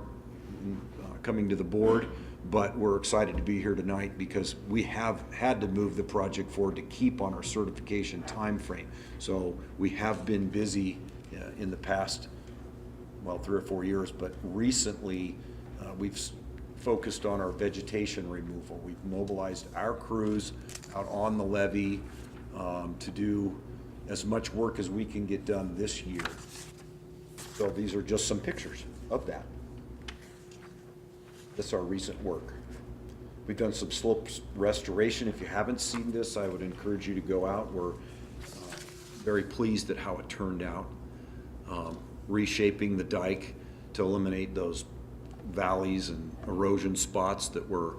coming to the board, but we're excited to be here tonight because we have had to move the project forward to keep on our certification time frame. So we have been busy in the past, well, 3 or 4 years, but recently we've focused on our vegetation removal. We've mobilized our crews out on the levee to do as much work as we can get done this year. So these are just some pictures of that. That's our recent work. We've done some slope restoration. If you haven't seen this, I would encourage you to go out. We're very pleased at how it turned out. Reshaping the dike to eliminate those valleys and erosion spots that were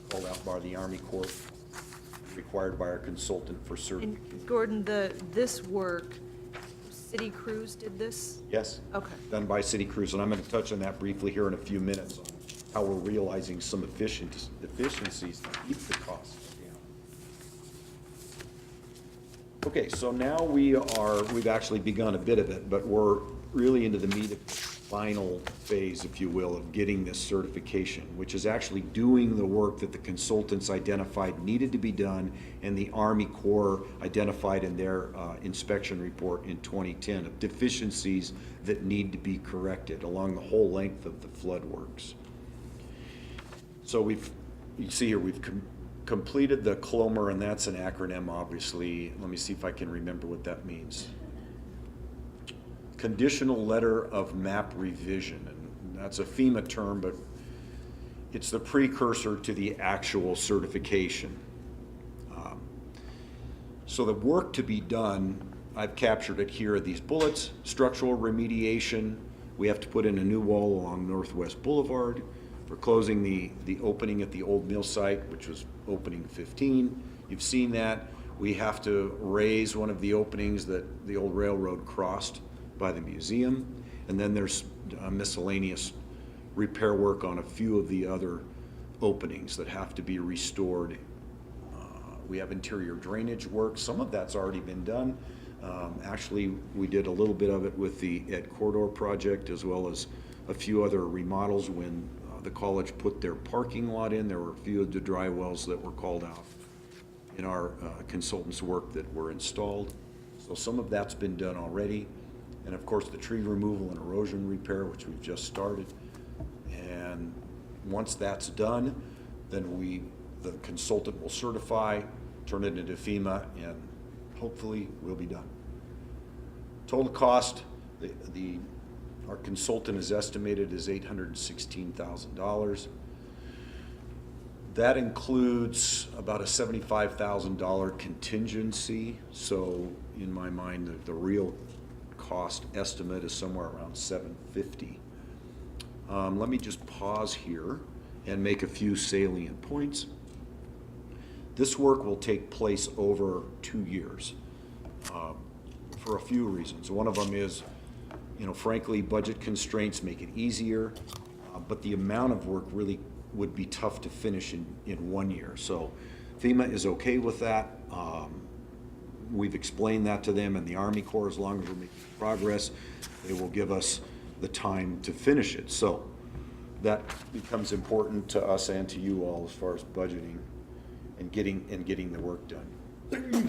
called out by the Army Corps, required by our consultant for certification. And Gordon, this work, city crews did this? Yes. Okay. Done by city crews, and I'm going to touch on that briefly here in a few minutes, on how we're realizing some efficiencies to keep the costs down. Okay, so now we've actually begun a bit of it, but we're really into the meat of the final phase, if you will, of getting this certification, which is actually doing the work that the consultants identified needed to be done and the Army Corps identified in their inspection report in 2010 of deficiencies that need to be corrected along the whole length of the flood works. So you see here, we've completed the CLOMER, and that's an acronym, obviously. Let me see if I can remember what that means. Conditional Letter of Map Revision, and that's a FEMA term, but it's the precursor to the actual certification. So the work to be done, I've captured it here, these bullets: structural remediation. We have to put in a new wall along Northwest Boulevard. We're closing the opening at the old mill site, which was opening 15. You've seen that. We have to raise one of the openings that the old railroad crossed by the museum. And then there's miscellaneous repair work on a few of the other openings that have to be restored. We have interior drainage work. Some of that's already been done. Actually, we did a little bit of it with the Ed Corridor project, as well as a few other remodels when the college put their parking lot in. There were a few of the dry wells that were called out in our consultants' work that were installed. So some of that's been done already. And of course, the tree removal and erosion repair, which we've just started. And once that's done, then the consultant will certify, turn it into FEMA, and hopefully we'll be done. Total cost, our consultant is estimated as $816,000. That includes about a $75,000 contingency. So in my mind, the real cost estimate is somewhere around $750,000. Let me just pause here and make a few salient points. This work will take place over 2 years for a few reasons. One of them is, frankly, budget constraints make it easier, but the amount of work really would be tough to finish in 1 year. So FEMA is okay with that. We've explained that to them, and the Army Corps, as long as we're making progress, they will give us the time to finish it. So that becomes important to us and to you all as far as budgeting and getting the work done.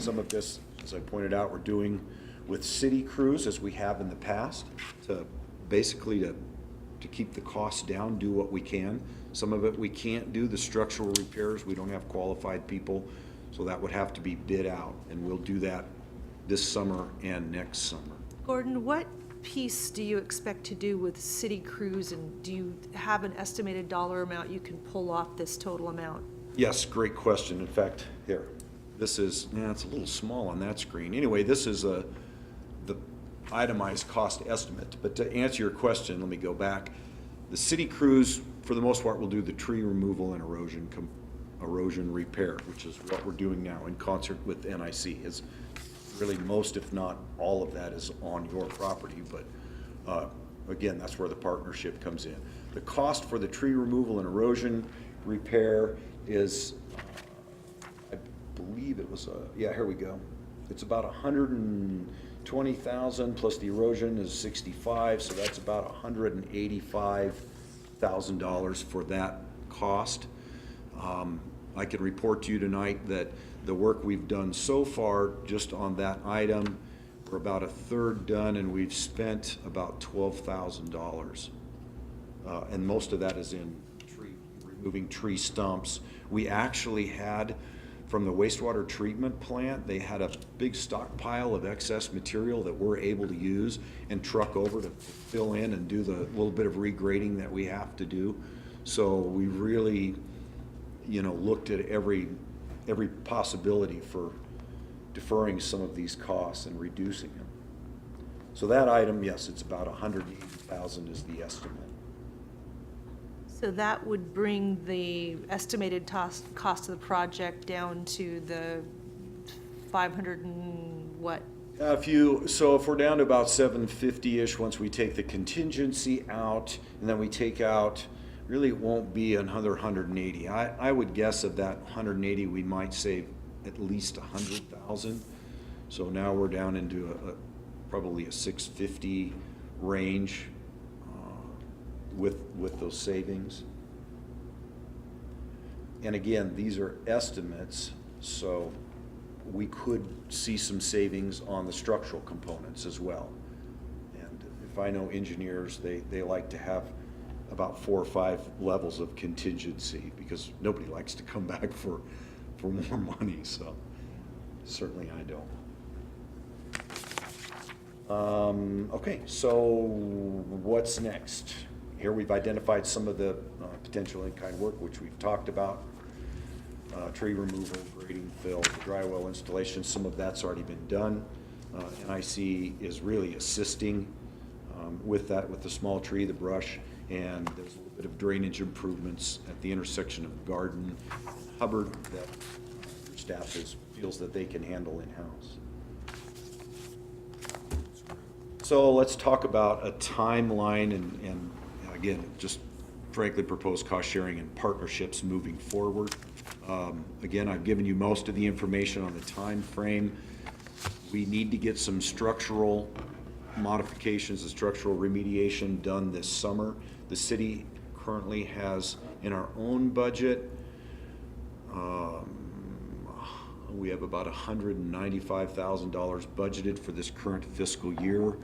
Some of this, as I pointed out, we're doing with city crews as we have in the past to basically to keep the costs down, do what we can. Some of it we can't do, the structural repairs, we don't have qualified people, so that would have to be bid out, and we'll do that this summer and next summer. Gordon, what piece do you expect to do with city crews, and do you have an estimated dollar amount you can pull off this total amount? Yes, great question. In fact, here, this is, it's a little small on that screen. Anyway, this is the itemized cost estimate. But to answer your question, let me go back. The city crews, for the most part, will do the tree removal and erosion repair, which is what we're doing now in concert with NIC. Is really most, if not all of that, is on your property, but again, that's where the partnership comes in. The cost for the tree removal and erosion repair is, I believe it was, yeah, here we go. It's about 120,000 plus the erosion is 65, so that's about $185,000 for that cost. I can report to you tonight that the work we've done so far just on that item, we're about a third done, and we've spent about $12,000. And most of that is in removing tree stumps. We actually had, from the wastewater treatment plant, they had a big stockpile of excess material that we're able to use and truck over to fill in and do the little bit of regrading that we have to do. So we really, looked at every possibility for deferring some of these costs and reducing them. So that item, yes, it's about $180,000 is the estimate. So that would bring the estimated cost of the project down to the 500 and what? If we're down to about 750-ish once we take the contingency out, and then we take out, really it won't be another 180. I would guess of that 180 we might save at least 100,000. So now we're down into probably a 650 range with those savings. And again, these are estimates, so we could see some savings on the structural components as well. And if I know engineers, they like to have about 4 or 5 levels of contingency, because nobody likes to come back for more money, so certainly I don't. Okay, so what's next? Here we've identified some of the potential in-kind work, which we've talked about. Tree removal, grading, fill, the dry well installation, some of that's already been done. NIC is really assisting with that, with the small tree, the brush, and there's a little bit of drainage improvements at the intersection of Garden and Hubbard that staff feels that they can handle in-house. So let's talk about a timeline and again, just frankly propose cost sharing and partnerships moving forward. Again, I've given you most of the information on the time frame. We need to get some structural modifications and structural remediation done this summer. The city currently has in our own budget, we have about $195,000 budgeted for this current fiscal year.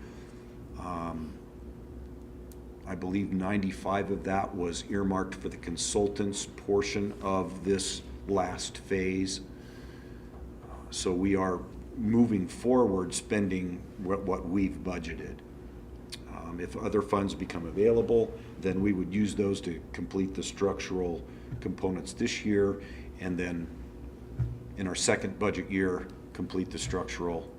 I believe 95 of that was earmarked for the consultants portion of this last phase. So we are moving forward spending what we've budgeted. If other funds become available, then we would use those to complete the structural components this year, and then in our second budget year, complete the structural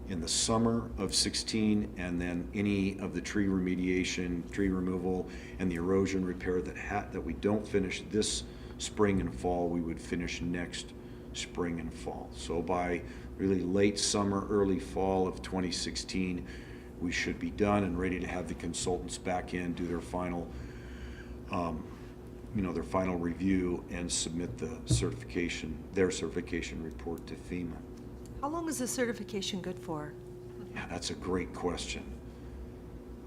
in the summer of 16, and then any of the tree remediation, tree removal, and the erosion repair that we don't finish this spring and fall, we would finish next spring and fall. So by really late summer, early fall of 2016, we should be done and ready to have the consultants back in, do their final, their final review, and submit their certification report to FEMA. How long is the certification good for? Yeah, that's a great question.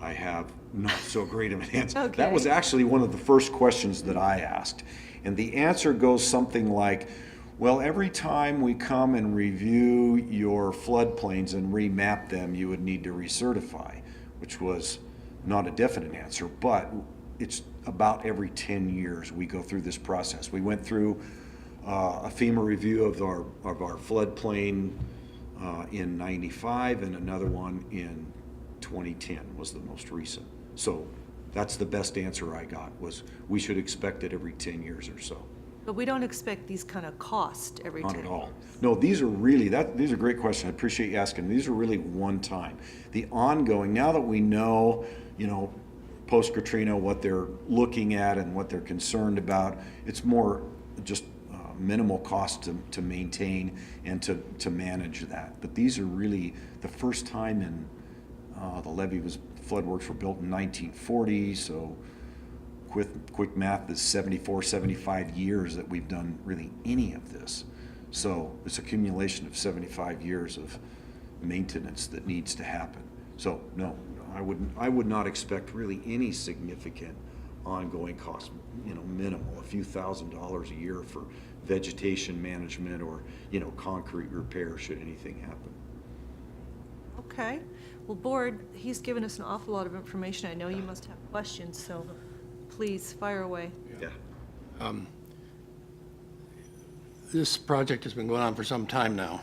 I have not so great of an answer. Okay. That was actually one of the first questions that I asked. And the answer goes something like, well, every time we come and review your floodplains and remap them, you would need to recertify, which was not a definite answer, but it's about every 10 years we go through this process. We went through a FEMA review of our floodplain in 95, and another one in 2010 was the most recent. So that's the best answer I got, was we should expect it every 10 years or so. But we don't expect these kind of costs every Not 10 at years. all. No, these are really, these are great questions. I appreciate you asking. These are really one time. The ongoing, now that we know, post-Katrina, what they're looking at and what they're concerned about, it's more just minimal cost to maintain and to manage that. But these are really the first time in, the levee floodworks were built in 1940, so quick math is 74, 75 years that we've done really any of this. So it's accumulation of 75 years of maintenance that needs to happen. So no, I would not expect really any significant ongoing cost, minimal, a few $1,000s a year for vegetation management or, concrete repair should anything happen. Okay. Well, Board, he's given us an awful lot of information. I know you must have questions, so please fire away. Yeah. This project has been going on for some time now.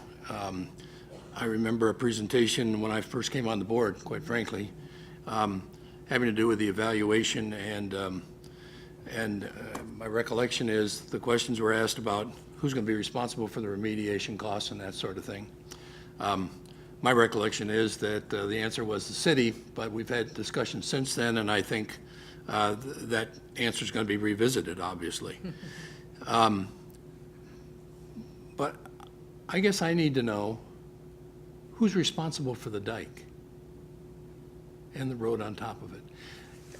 I remember a presentation when I first came on the board, quite frankly, having to do with the evaluation, and my recollection is the questions were asked about who's going to be responsible for the remediation costs and that sort of thing. My recollection is that the answer was the city, but we've had discussions since then, and I think that answer is going to be revisited, obviously. But I guess I need to know who's responsible for the dike and the road on top of it.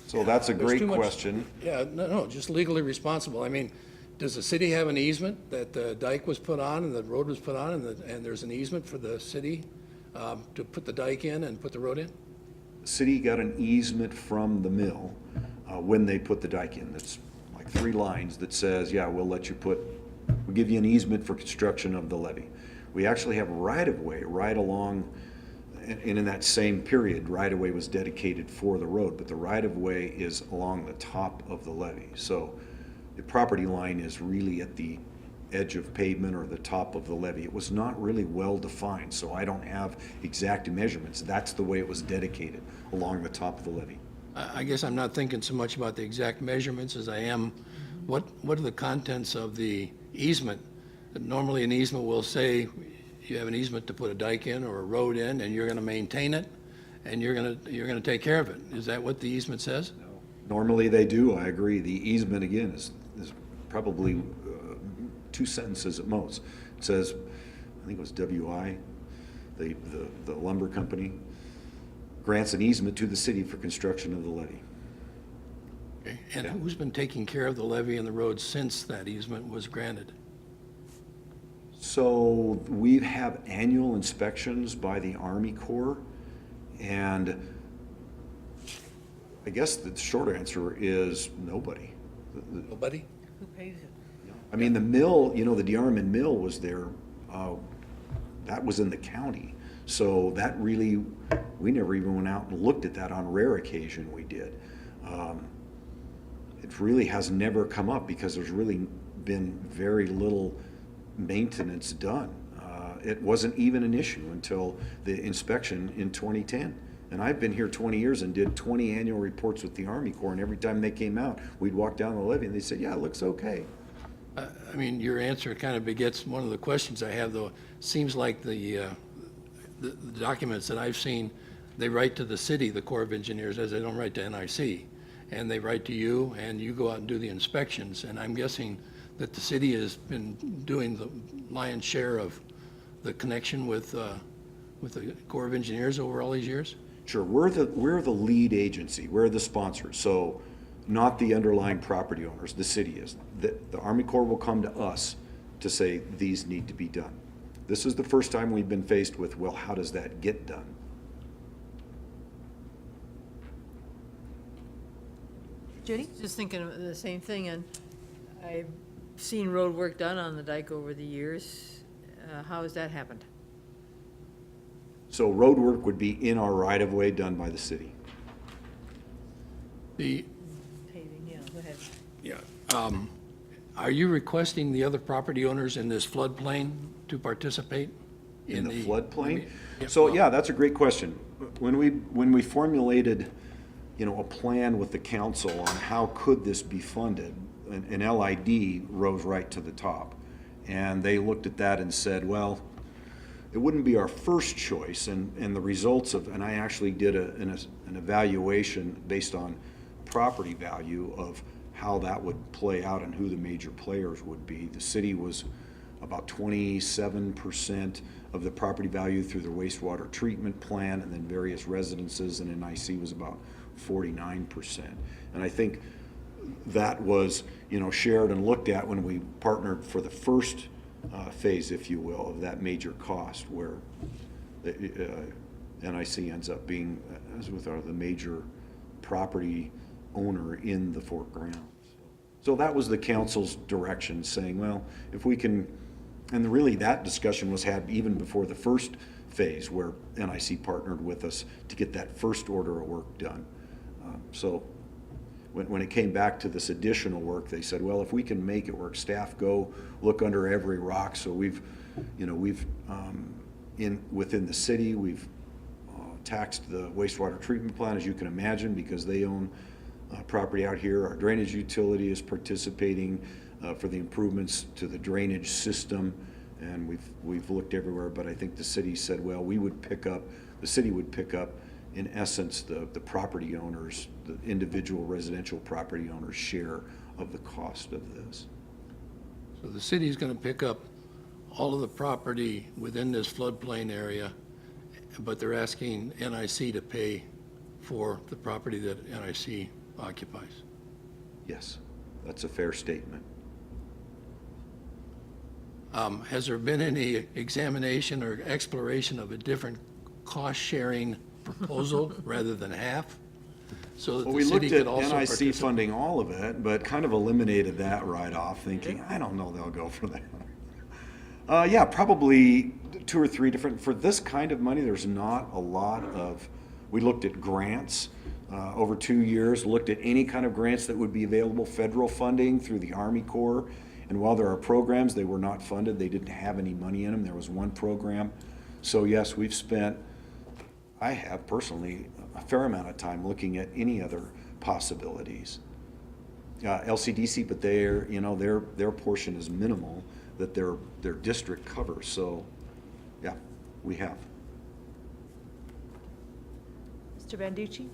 So that's a There's great too much- question. Yeah, no, just legally responsible. I mean, does the city have an easement that the dike was put on and the road was put on, and there's an easement for the city to put the dike in and put the road in? The city got an easement from the mill when they put the dike in. That's like 3 lines that says, yeah, we'll give you an easement for construction of the levee. We actually have right-of-way right along, and in that same period, right-of-way was dedicated for the road, but the right-of-way is along the top of the levee. So the property line is really at the edge of pavement or the top of the levee. It was not really well defined, so I don't have exact measurements. That's the way it was dedicated, along the top of the levee. I guess I'm not thinking so much about the exact measurements as I am, what are the contents of the easement? Normally an easement will say you have an easement to put a dike in or a road in, and you're going to maintain it, and you're going to take care of it. Is that what the easement says? Normally they do, I agree. The easement, again, is probably 2 sentences at most. It says, I think it was WI, the lumber company, grants an easement to the city for construction of the levee. Okay. And who's been taking care of the levee and the road since that easement was granted? So we have annual inspections by the Army Corps, and I guess the short answer is nobody. Nobody? Who pays it? I mean, the mill, the dearmament mill was there, that was in the county. So that really, we never even went out and looked at that. On rare occasion we did. It really has never come up because there's really been very little maintenance done. It wasn't even an issue until the inspection in 2010. And I've been here 20 years and did 20 annual reports with the Army Corps, and every time they came out, we'd walk down the levee and they said, yeah, it looks okay. I mean, your answer kind of begets one of the questions I have, though. Seems like the documents that I've seen, they write to the city, the Corps of Engineers, as they don't write to NIC. And they write to you, and you go out and do the inspections. And I'm guessing that the city has been doing the lion's share of the connection with the Corps of Engineers over all these years? Sure, we're the lead agency, we're the sponsors, so not the underlying property owners, the city is. The Army Corps will come to us to say these need to be done. This is the first time we've been faced with, well, how does that get done? Judy? Just thinking of the same thing, and I've seen road work done on the dike over the years. How has that happened? So road work would be in our right-of-way done by the city. The, Paving, yeah, go ahead. yeah, are you requesting the other property owners in this floodplain to participate? In the floodplain? Yeah, So, well- yeah, that's a great question. When we formulated, you know, a plan with the council on how could this be funded, an LID rose right to the top. And they looked at that and said, well, it wouldn't be our first choice, and the results of, and I actually did an evaluation based on property value of how that would play out and who the major players would be. The city was about 27% of the property value through the wastewater treatment plant, and then various residences, and NIC was about 49%. And I think that was, you know, shared and looked at when we partnered for the first phase, if you will, of that major cost, where the, NIC ends up being, as with the major property owner in the foreground. So that was the council's direction, saying, well, if we can, and really that discussion was had even before the first phase, where NIC partnered with us to get that first order of work done. So when it came back to this additional work, they said, well, if we can make it work, staff go look under every rock. So we've, you know, within the city, we've taxed the wastewater treatment plant, as you can imagine, because they own property out here. Our drainage utility is participating for the improvements to the drainage system, and we've looked everywhere. But I think the city said, well, the city would pick up, in essence, the property owners, the individual residential property owners' share of the cost of this. So the city's gonna pick up all of the property within this floodplain area, but they're asking NIC to pay for the property that NIC occupies. Yes, that's a fair statement. Has there been any examination or exploration of a different cost-sharing proposal rather than half? So that Well, the we city looked could at also NIC participate? funding all of it, but kind of eliminated that right off, thinking, I don't know they'll go for that. Yeah, probably 2 or 3 different, for this kind of money, there's not a lot of, we looked at grants over 2 years, looked at any kind of grants that would be available, federal funding through the Army Corps. And while there are programs, they were not funded, they didn't have any money in them. There was one program. So yes, we've spent, I have personally, a fair amount of time looking at any other possibilities. LCDC, but their portion is minimal that their district covers. So yeah, we have. Mr. Banducci?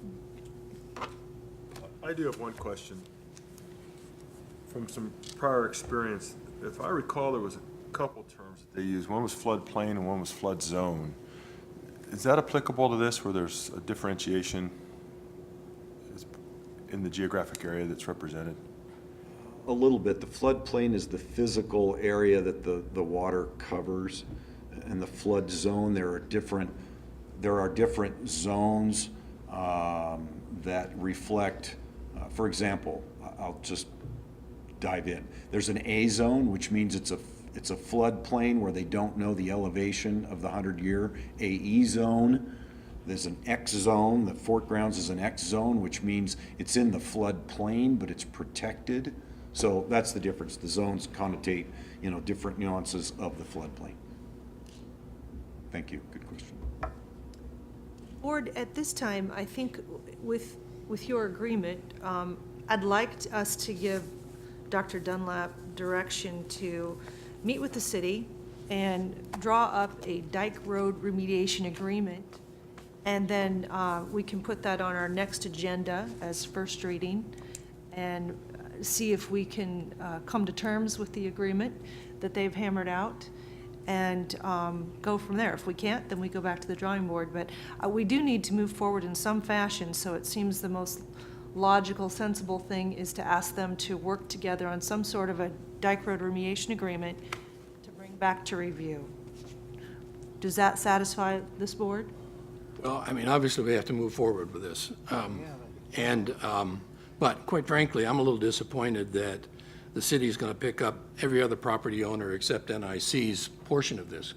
I do have one question. From some prior experience, if I recall, there was a couple terms that they used. One was floodplain and one was flood zone. Is that applicable to this, where there's a differentiation in the geographic area that's represented? A little bit. The floodplain is the physical area that the water covers, and the flood zone, there are different zones that reflect, for example, I'll just dive in. There's an A zone, which means it's a floodplain where they don't know the elevation of the 100-year. AE zone, there's an X zone. The Fort Grounds is an X zone, which means it's in the floodplain, but it's protected. So that's the difference. The zones connotate, different nuances of the floodplain. Thank you. Good question. Board, at this time, I think with your agreement, I'd like us to give Dr. Dunlap direction to meet with the city and draw up a dike road remediation agreement. And then we can put that on our next agenda as first reading and see if we can come to terms with the agreement that they've hammered out and go from there. If we can't, then we go back to the drawing board. But we do need to move forward in some fashion, so it seems the most logical, sensible thing is to ask them to work together on some sort of a dike road remediation agreement to bring back to review. Does that satisfy this board? Well, I mean, obviously, we have to move forward with this. But quite frankly, I'm a little disappointed that the city is going to pick up every other property owner except NIC's portion of this.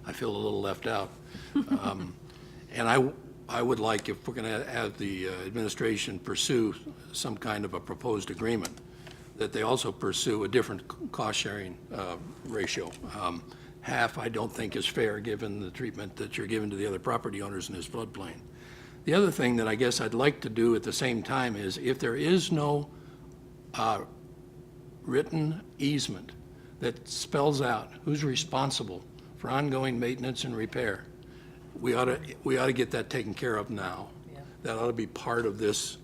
I feel a little left out. And I would like, if we're going to have the administration pursue some kind of a proposed agreement, that they also pursue a different cost-sharing ratio. Half, I don't think, is fair, given the treatment that you're giving to the other property owners in this floodplain. The other thing that I guess I'd like to do at the same time is, if there is no written easement that spells out who's responsible for ongoing maintenance and repair, we ought to get that taken care of now. That ought to be part of this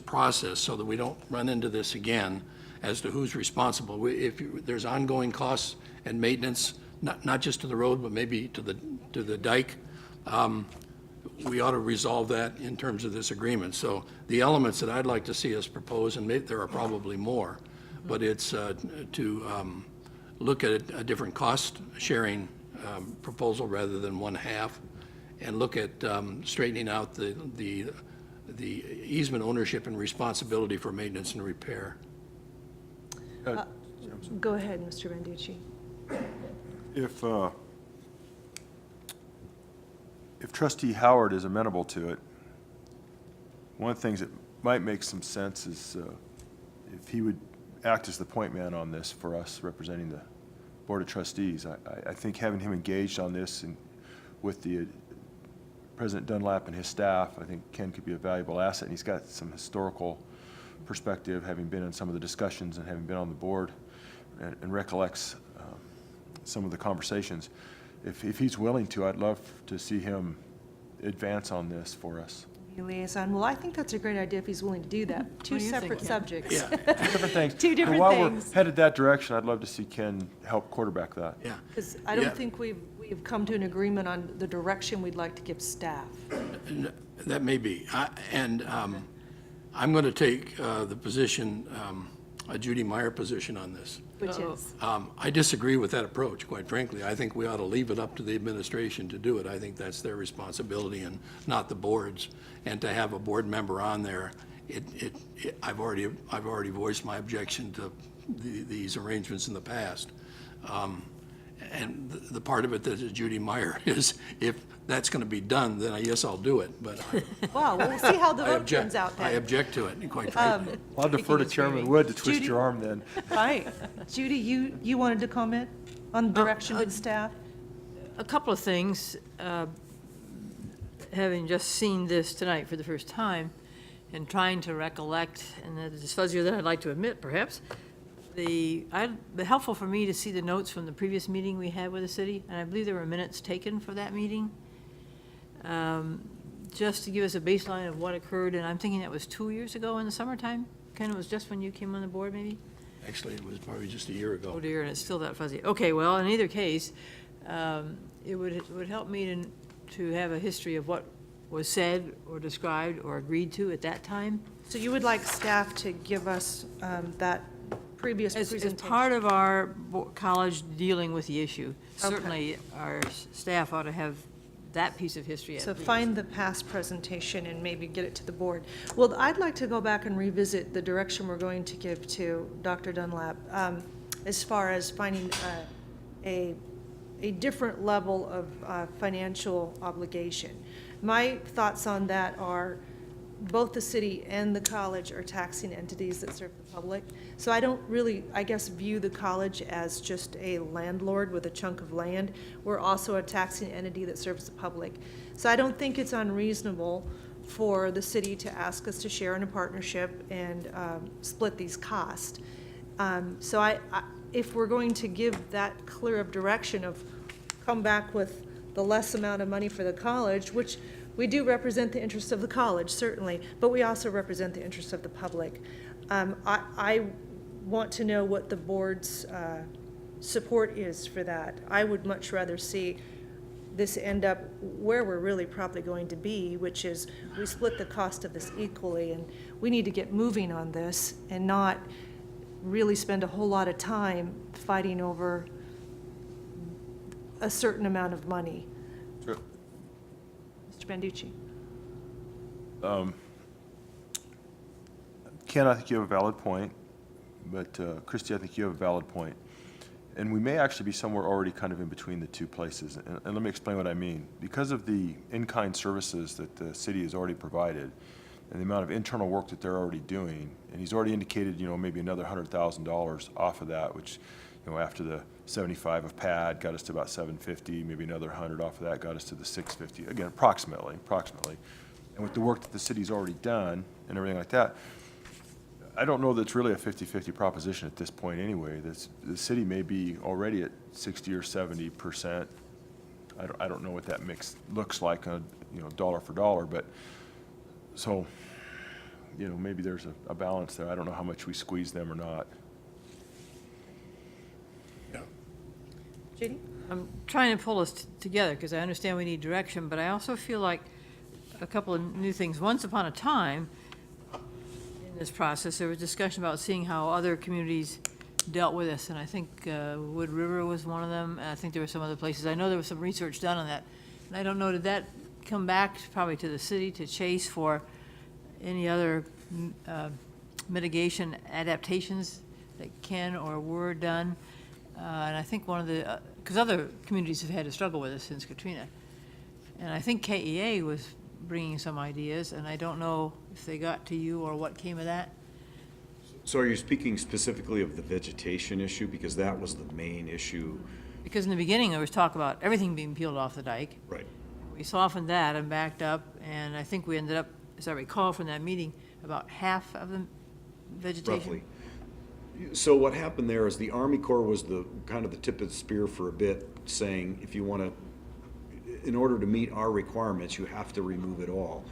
process, so that we don't run into this again as to who's responsible. If there's ongoing costs and maintenance, not just to the road, but maybe to the dike, we ought to resolve that in terms of this agreement. So the elements that I'd like to see us propose, and there are probably more, but it's to look at a different cost-sharing proposal rather than one half, and look at straightening out the easement ownership and responsibility for maintenance and repair. Go ahead, Mr. Banducci. If Trustee Howard is amenable to it, one of the things that might make some sense is if he would act as the point man on this for us, representing the Board of Trustees. I think having him engaged on this and with the President Dunlap and his staff, I think Ken could be a valuable asset, and he's got some historical perspective, having been in some of the discussions and having been on the board, and recollects some of the conversations. If he's willing to, I'd love to see him advance on this for us. Liaison, well, I think that's a great idea if he's willing to do that. Two do you think, separate Ken? subjects. Yeah. Two different things. Two different And while things. we're headed that direction, I'd love to see Ken help quarterback that. Yeah. Because I Yeah. don't think we've come to an agreement on the direction we'd like to give staff. That may be. I'm going to take the position, a Judy Meyer position on this. Which is, I disagree with that approach, quite frankly. I think we ought to leave it up to the administration to do it. I think that's their responsibility and not the board's. And to have a board member on there, I've already voiced my objection to these arrangements in the past. And the part of it that is Judy Meyer is, if that's going to be done, then I guess I'll do it. But well, we'll see how the I vote object. turns out I then. object to it, quite frankly. I'll defer to Chairman Wood to twist Judy- your arm then. Right. Judy, you wanted to comment on direction with staff? A couple of things, having just seen this tonight for the first time and trying to recollect, and it's fuzzier than I'd like to admit, perhaps, it'd be helpful for me to see the notes from the previous meeting we had with the city, and I believe there were minutes taken for that meeting, just to give us a baseline of what occurred, and I'm thinking that was 2 years ago in the summertime. Ken, it was just when you came on the board, maybe? Actually, it was probably just a year ago. Oh dear, and it's still that fuzzy. Okay, well, in either case, it would help me to have a history of what was said or described or agreed to at that time. So you would like staff to give us that previous As presentation? part of our college dealing with the issue, certainly our staff ought to have that piece of history. So find the past presentation and maybe get it to the board. Well, I'd like to go back and revisit the direction we're going to give to Dr. Dunlap as far as finding a different level of financial obligation. My thoughts on that are both the city and the college are taxing entities that serve the public. So I don't really, I guess, view the college as just a landlord with a chunk of land. We're also a taxing entity that serves the public. So I don't think it's unreasonable for the city to ask us to share in a partnership and split these costs. So if we're going to give that clear of direction of come back with the less amount of money for the college, which we do represent the interests of the college, certainly, but we also represent the interests of the public. I want to know what the board's support is for that. I would much rather see this end up where we're really probably going to be, which is we split the cost of this equally, and we need to get moving on this and not really spend a whole lot of time fighting over a certain amount of money. True. Mr. Banducci. Ken, I think you have a valid point, but Christie, I think you have a valid point. And we may actually be somewhere already kind of in between the two places. And let me explain what I mean. Because of the in-kind services that the city has already provided and the amount of internal work that they're already doing, and he's already indicated, maybe another $100,000 off of that, which, after the 75 of pad got us to about 750, maybe another 100 off of that got us to the 650, again, approximately. And with the work that the city's already done and everything like that, I don't know that it's really a 50-50 proposition at this point anyway. The city may be already at 60 or 70%. I don't know what that mix looks like on, dollar for dollar, but so, maybe there's a balance there. I don't know how much we squeeze them or not. Judy? I'm trying to pull us together because I understand we need direction, but I also feel like a couple of new things. Once upon a time, in this process, there was discussion about seeing how other communities dealt with this, and I think Wood River was one of them, and I think there were some other places. I know there was some research done on that, and I don't know, did that come back probably to the city to chase for any other mitigation adaptations that can or were done? And I think one of the, because other communities have had to struggle with this since Katrina, and I think KEA was bringing some ideas, and I don't know if they got to you or what came of that. So are you speaking specifically of the vegetation issue? Because that was the main issue. Because in the beginning, there was talk about everything being peeled off the dike. Right. We softened that and backed up, and I think we ended up, as I recall from that meeting, about half of the vegetation. Roughly. So what happened there is the Army Corps was the kind of the tip of the spear for a bit, saying if you want to, in order to meet our requirements, you have to remove it all.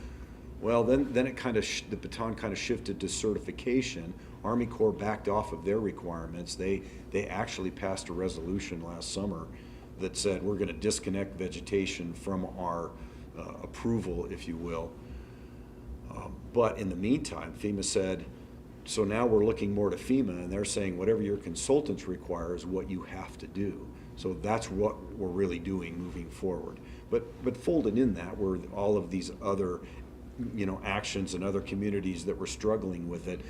Well, then it kind of the baton kind of shifted to certification. Army Corps backed off of their requirements. They actually passed a resolution last summer that said we're going to disconnect vegetation from our approval, if you will. But in the meantime, FEMA said, so now we're looking more to FEMA, and they're saying whatever your consultants require is what you have to do. So that's what we're really doing moving forward. But folded in that were all of these other, actions in other communities that were struggling with it.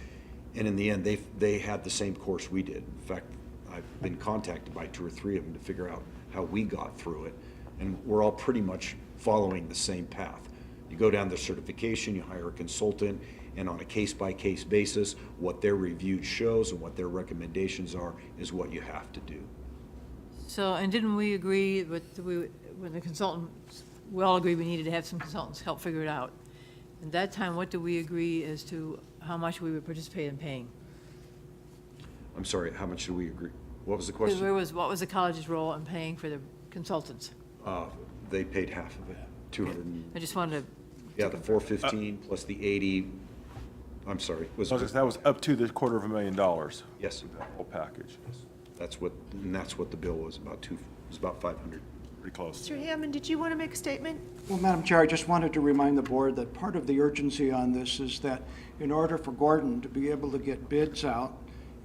And in the end, they had the same course we did. In fact, I've been contacted by 2 or 3 of them to figure out how we got through it. And we're all pretty much following the same path. You go down the certification, you hire a consultant, and on a case-by-case basis, what their review shows and what their recommendations are is what you have to do. So, and didn't we agree when the consultants, we all agreed we needed to have some consultants help figure it out? At that time, what did we agree as to how much we would participate in paying? I'm sorry, how much do we agree? What was the Because question? what was the college's role in paying for the consultants? They paid half of it, 200. I just wanted Yeah, the 415 plus the 80. I'm sorry. That was up to the $250,000. Yes. That whole package. That's what the bill was about. It was about 500. Pretty close. Mr. Hammond, did you want to make a statement? Well, Madam Chair, I just wanted to remind the board that part of the urgency on this is that in order for Gordon to be able to get bids out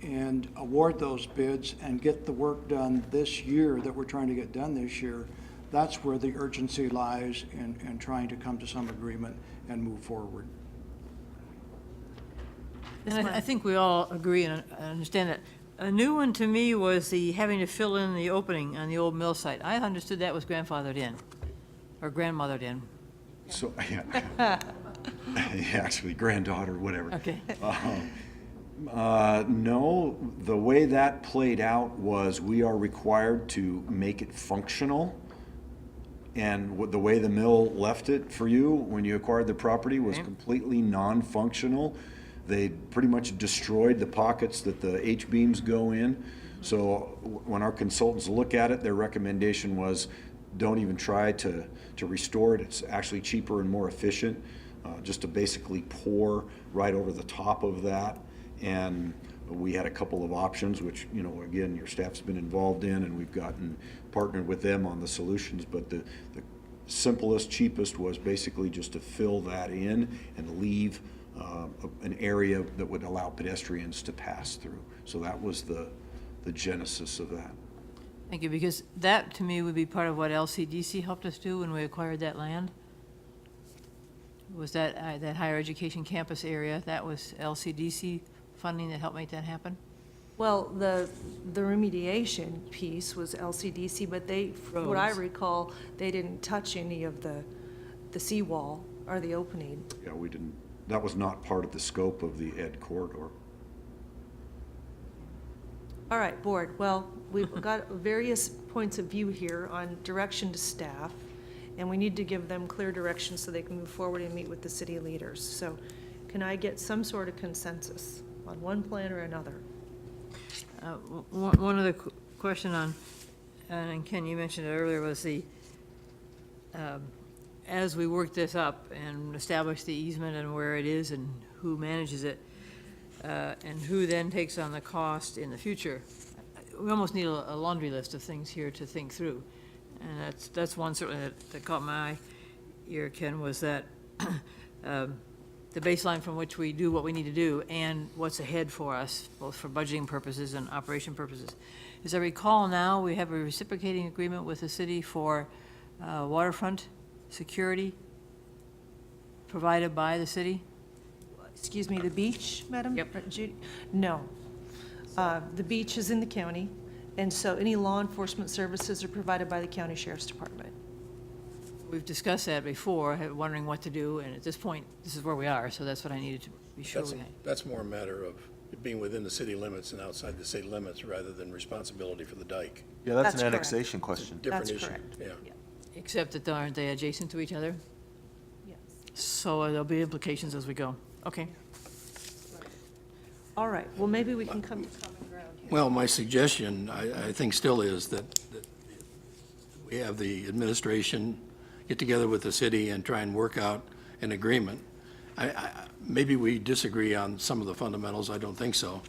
and award those bids and get the work done this year that we're trying to get done this year, that's where the urgency lies in trying to come to some agreement and move forward. And I think we all agree and understand that. A new one to me was the having to fill in the opening on the old mill site. I understood that was grandfathered in, or grandmothered in. So, yeah. Actually, granddaughter, whatever. Okay. No, the way that played out was we are required to make it functional. And the way the mill left it for you when you acquired the property was completely non-functional. They pretty much destroyed the pockets that the H-beams go in. So when our consultants look at it, their recommendation was don't even try to restore it. It's actually cheaper and more efficient just to basically pour right over the top of that. And we had a couple of options, which, again, your staff's been involved in, and we've partnered with them on the solutions. But the simplest, cheapest was basically just to fill that in and leave an area that would allow pedestrians to pass through. So that was the genesis of that. Thank you, because that, to me, would be part of what LCDC helped us do when we acquired that land. Was that, that higher education campus area, that was LCDC funding that helped make that happen? Well, the remediation piece was LCDC, but they, from what I Roads. recall, they didn't touch any of the seawall or the opening. Yeah, we didn't, that was not part of the scope of the ed corridor. All right, board, well, we've got various points of view here on direction to staff, and we need to give them clear direction so they can move forward and meet with the city leaders. So can I get some sort of consensus on one plan or another? One other question on, and Ken, you mentioned it earlier, was the, as we work this up and establish the easement and where it is and who manages it, and who then takes on the cost in the future, we almost need a laundry list of things here to think through. And that's one certainly that caught my ear, Ken, was that the baseline from which we do what we need to do and what's ahead for us, both for budgeting purposes and operation purposes. As I recall now, we have a reciprocating agreement with the city for waterfront security provided by the city. Excuse me, the beach, Madam? Yep. Judy? No. The beach is in the county, and so any law enforcement services are provided by the county sheriff's department. We've discussed that before, wondering what to do, and at this point, this is where we are, so that's what I needed to be sure we had. That's more a matter of it being within the city limits and outside the city limits rather than responsibility for the dike. Yeah, that's That's an correct. annexation question. Different That's issue, correct. yeah. Except that aren't they adjacent to each other? Yes. So there'll be implications as we go. Okay. All right, well, maybe we can come to common ground here. Well, my suggestion, I think still is that we have the administration get together with the city and try and work out an agreement. Maybe we disagree on some of the fundamentals, I don't think so,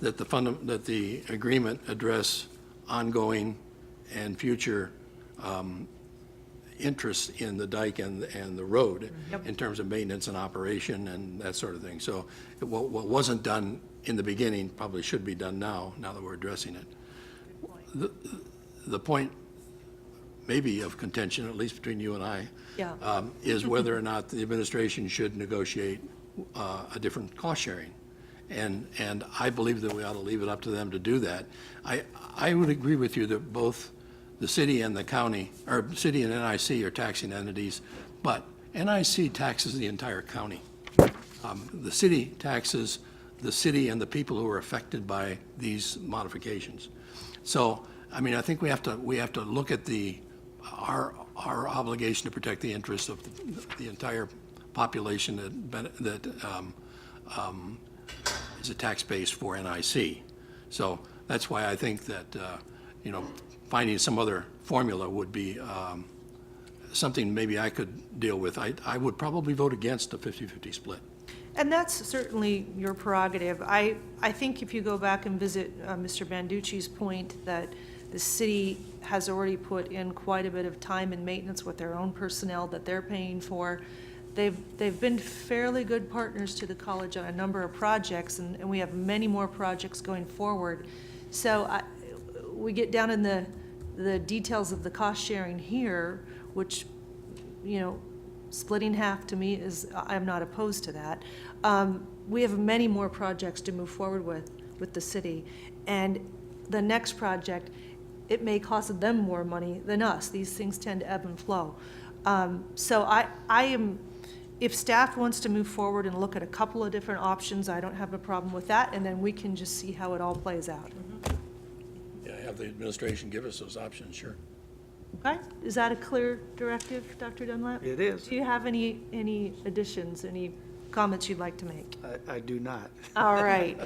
that the agreement address ongoing and future interest in the dike and the road in terms of maintenance and operation and that sort of thing. So what wasn't done in the beginning probably should be done now that we're addressing it. The point maybe of contention, at least between you and I, Yeah. is whether or not the administration should negotiate a different cost sharing. And I believe that we ought to leave it up to them to do that. I would agree with you that both the city and the county, or city and NIC are taxing entities, but NIC taxes the entire county. The city taxes the city and the people who are affected by these modifications. So, I mean, I think we have to look at our obligation to protect the interests of the entire population that is a tax base for NIC. So that's why I think that, finding some other formula would be something maybe I could deal with. I would probably vote against a 50-50 split. And that's certainly your prerogative. I think if you go back and visit Mr. Banducci's point that the city has already put in quite a bit of time and maintenance with their own personnel that they're paying for. They've been fairly good partners to the college on a number of projects, and we have many more projects going forward. So we get down in the details of the cost sharing here, which, splitting half to me I'm not opposed to that. We have many more projects to move forward with the city. And the next project, it may cost them more money than us. These things tend to ebb and flow. So I am, if staff wants to move forward and look at a couple of different options, I don't have a problem with that, and then we can just see how it all plays out. Yeah, have the administration give us those options, sure. Okay, is that a clear directive, Dr. Dunlap? It is. Do you have any additions, any comments you'd like to make? I do not. All right.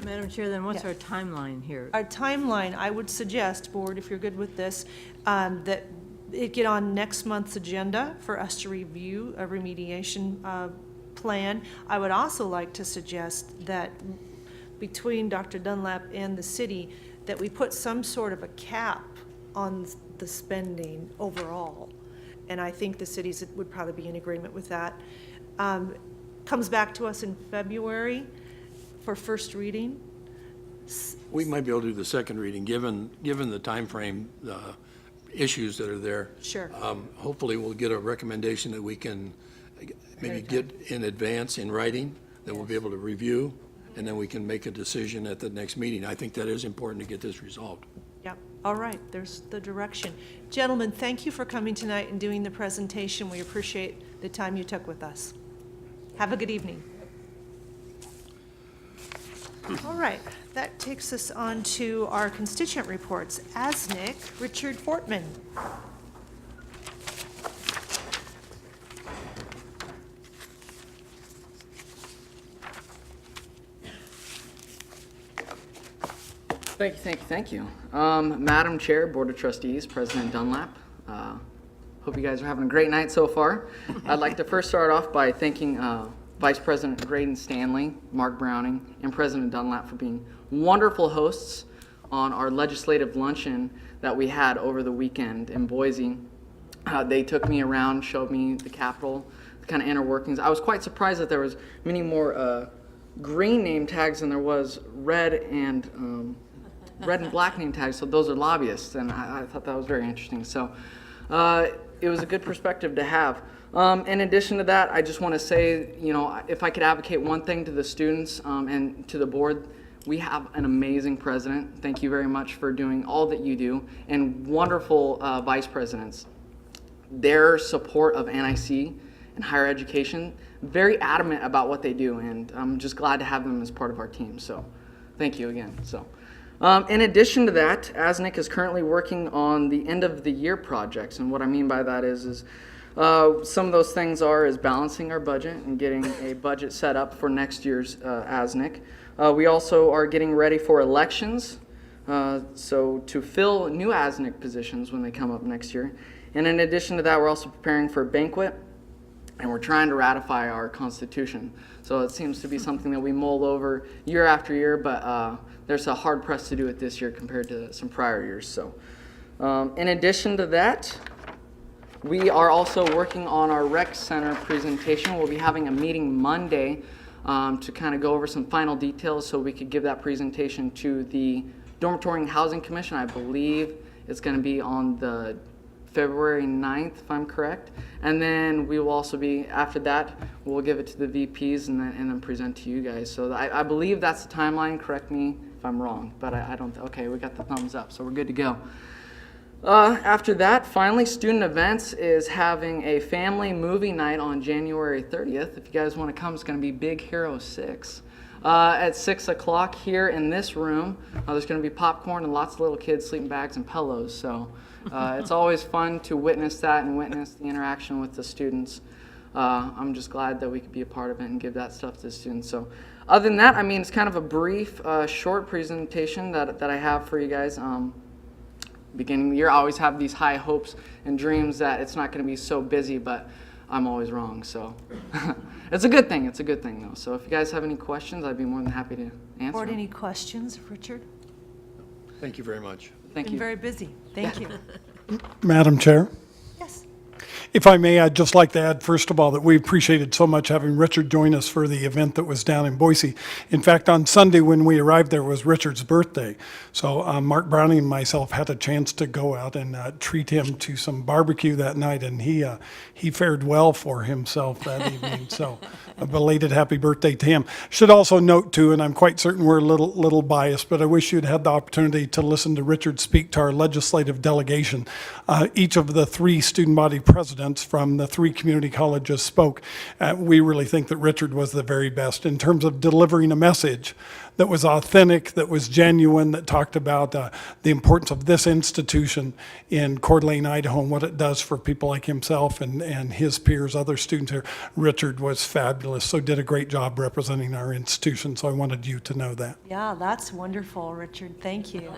Madam Chair, then what's Yeah. our timeline here? Our timeline, I would suggest, board, if you're good with this, that it get on next month's agenda for us to review a remediation plan. I would also like to suggest that between Dr. Dunlap and the city, that we put some sort of a cap on the spending overall. And I think the cities would probably be in agreement with that. Comes back to us in February for first reading. We might be able to do the second reading, given the timeframe, issues that are there. Sure. Hopefully, we'll get a recommendation that we can maybe get in advance in writing that we'll be able to review, and then we can make a decision at the next meeting. I think that is important to get this resolved. Yeah, all right, there's the direction. Gentlemen, thank you for coming tonight and doing the presentation. We appreciate the time you took with us. Have a good evening. All right, that takes us on to our constituent reports. ASNIC, Richard Fortman. Thank you. Madam Chair, Board of Trustees, President Dunlap, hope you guys are having a great night so far. I'd like to first start off by thanking Vice President Graydon Stanley, Mark Browning, and President Dunlap for being wonderful hosts on our legislative luncheon that we had over the weekend in Boise. They took me around, showed me the Capitol, the kind of inner workings. I was quite surprised that there was many more green name tags than there was red and black name tags, so those are lobbyists, and I thought that was very interesting. So it was a good perspective to have. In addition to that, I just want to say, if I could advocate one thing to the students and to the board, we have an amazing president. Thank you very much for doing all that you do, and wonderful vice presidents. Their support of NIC and higher education, very adamant about what they do, and I'm just glad to have them as part of our team. So thank you again. So. In addition to that, ASNIC is currently working on the end of the year projects, and what I mean by that is some of those things is balancing our budget and getting a budget set up for next year's ASNIC. We also are getting ready for elections, so to fill new ASNIC positions when they come up next year. And in addition to that, we're also preparing for a banquet, and we're trying to ratify our Constitution. So it seems to be something that we mull over year after year, but there's a hard press to do it this year compared to some prior years. So in addition to that, we are also working on our rec center presentation. We'll be having a meeting Monday to kind of go over some final details so we could give that presentation to the Dormitory and Housing Commission. I believe it's going to be on the February 9th, if I'm correct. And then we will also be, after that, we'll give it to the VPs and then present to you guys. So I believe that's the timeline. Correct me if I'm wrong, but I don't. Okay, we got the thumbs up, so we're good to go. After that, finally, Student Events is having a family movie night on January 30th. If you guys want to come, it's going to be Big Hero 6. At 6 o'clock here in this room. There's going to be popcorn and lots of little kids, sleeping bags, and pillows. So it's always fun to witness that and witness the interaction with the students. I'm just glad that we could be a part of it and give that stuff to the students. So other than that, I mean, it's kind of a brief, short presentation that I have for you guys. Beginning of the year, I always have these high hopes and dreams that it's not going to be so busy, but I'm always wrong. So it's a good thing. It's a good thing, though. So if you guys have any questions, I'd be more than happy to answer. Board, any questions, Richard? Thank you very much. Thank Been you. very busy. Thank you. Madam Chair, Yes. if I may, I'd just like to add, first of all, that we appreciated so much having Richard join us for the event that was down in Boise. In fact, on Sunday when we arrived there was Richard's birthday. So Mark Browning and myself had a chance to go out and treat him to some barbecue that night, and he fared well for himself that evening. So a belated happy birthday to him. Should also note too, and I'm quite certain we're a little biased, but I wish you'd had the opportunity to listen to Richard speak to our legislative delegation. Each of the three student body presidents from the three community colleges spoke. We really think that Richard was the very best in terms of delivering a message that was authentic, that was genuine, that talked about the importance of this institution in Coeur d'Alene, Idaho, and what it does for people like himself and his peers, other students here. Richard was fabulous, so did a great job representing our institution, so I wanted you to know that. Yeah, that's wonderful, Richard. Thank you.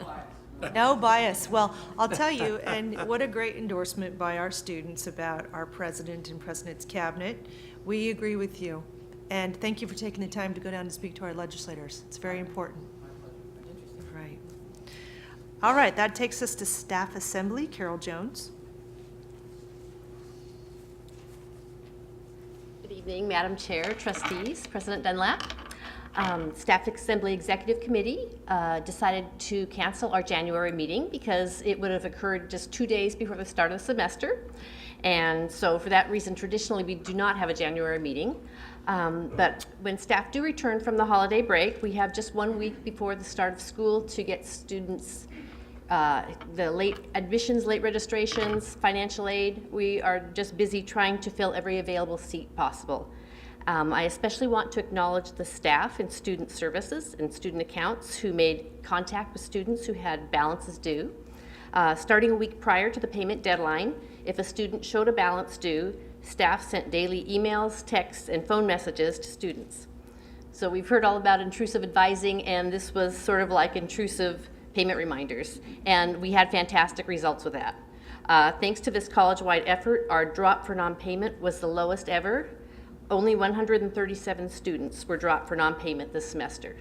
No bias. Well, I'll tell you, and what a great endorsement by our students about our president and president's cabinet. We agree with you. And thank you for taking the time to go down and speak to our legislators. It's very important. Right. All right, that takes us to Staff Assembly. Carol Jones. Good evening, Madam Chair, Trustees, President Dunlap. Staff Assembly Executive Committee decided to cancel our January meeting because it would have occurred just 2 days before the start of the semester. And so for that reason, traditionally, we do not have a January meeting. But when staff do return from the holiday break, we have just 1 week before the start of school to get students the late admissions, late registrations, financial aid. We are just busy trying to fill every available seat possible. I especially want to acknowledge the staff in student services and student accounts who made contact with students who had balances due. Starting a week prior to the payment deadline, if a student showed a balance due, staff sent daily emails, texts, and phone messages to students. So we've heard all about intrusive advising, and this was sort of like intrusive payment reminders, and we had fantastic results with that. Thanks to this college-wide effort, our drop for non-payment was the lowest ever. Only 137 students were dropped for non-payment this semester.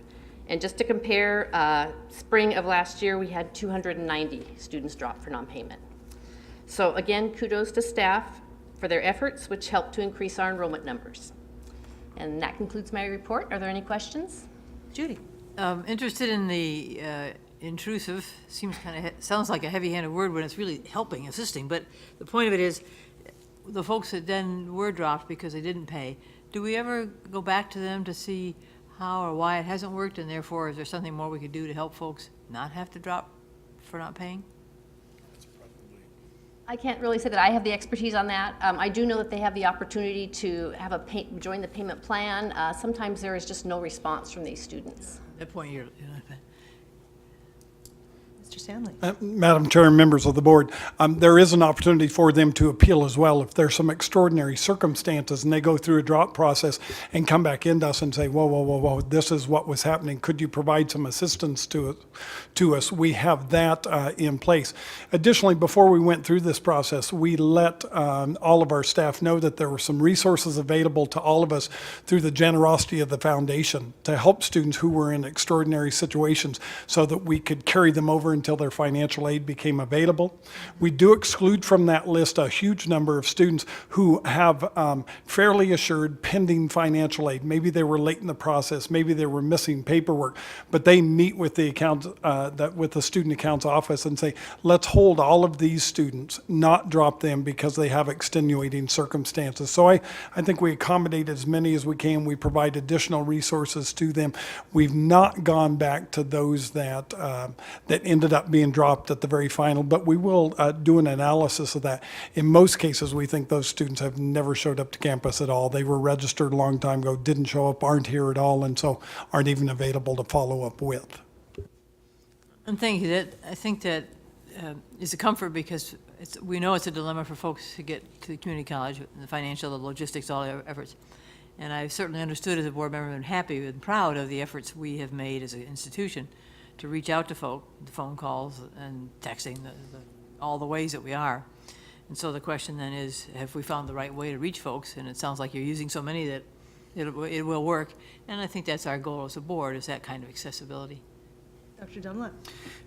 And just to compare, spring of last year, we had 290 students drop for non-payment. So again, kudos to staff for their efforts, which helped to increase our enrollment numbers. And that concludes my report. Are there any questions? Judy? Interested in the intrusive, sounds like a heavy-handed word when it's really helping, assisting, but the point of it is, the folks that then were dropped because they didn't pay, do we ever go back to them to see how or why it hasn't worked, and therefore is there something more we could do to help folks not have to drop for not paying? I can't really say that I have the expertise on that. I do know that they have the opportunity to have join the payment plan. Sometimes there is just no response from these students. At that point, Mr. Stanley? Madam Chair and members of the board, there is an opportunity for them to appeal as well if there's some extraordinary circumstances and they go through a drop process and come back into us and say, whoa, this is what was happening. Could you provide some assistance to us? We have that in place. Additionally, before we went through this process, we let all of our staff know that there were some resources available to all of us through the generosity of the foundation to help students who were in extraordinary situations so that we could carry them over until their financial aid became available. We do exclude from that list a huge number of students who have fairly assured pending financial aid. Maybe they were late in the process, maybe they were missing paperwork, but they meet with the with the student accounts office and say, let's hold all of these students, not drop them because they have extenuating circumstances. So I think we accommodate as many as we can. We provide additional resources to them. We've not gone back to those that ended up being dropped at the very final, but we will do an analysis of that. In most cases, we think those students have never showed up to campus at all. They were registered a long time ago, didn't show up, aren't here at all, and so aren't even available to follow up with. And thank you. I think that is a comfort because we know it's a dilemma for folks to get to the community college, the financial, the logistics, all the efforts. And I've certainly understood as a board member and happy and proud of the efforts we have made as an institution to reach out to folk, the phone calls and texting, all the ways that we are. And so the question then is, have we found the right way to reach folks? And it sounds like you're using so many that it will work. And I think that's our goal as a board, is that kind of accessibility. Dr. Dunlap?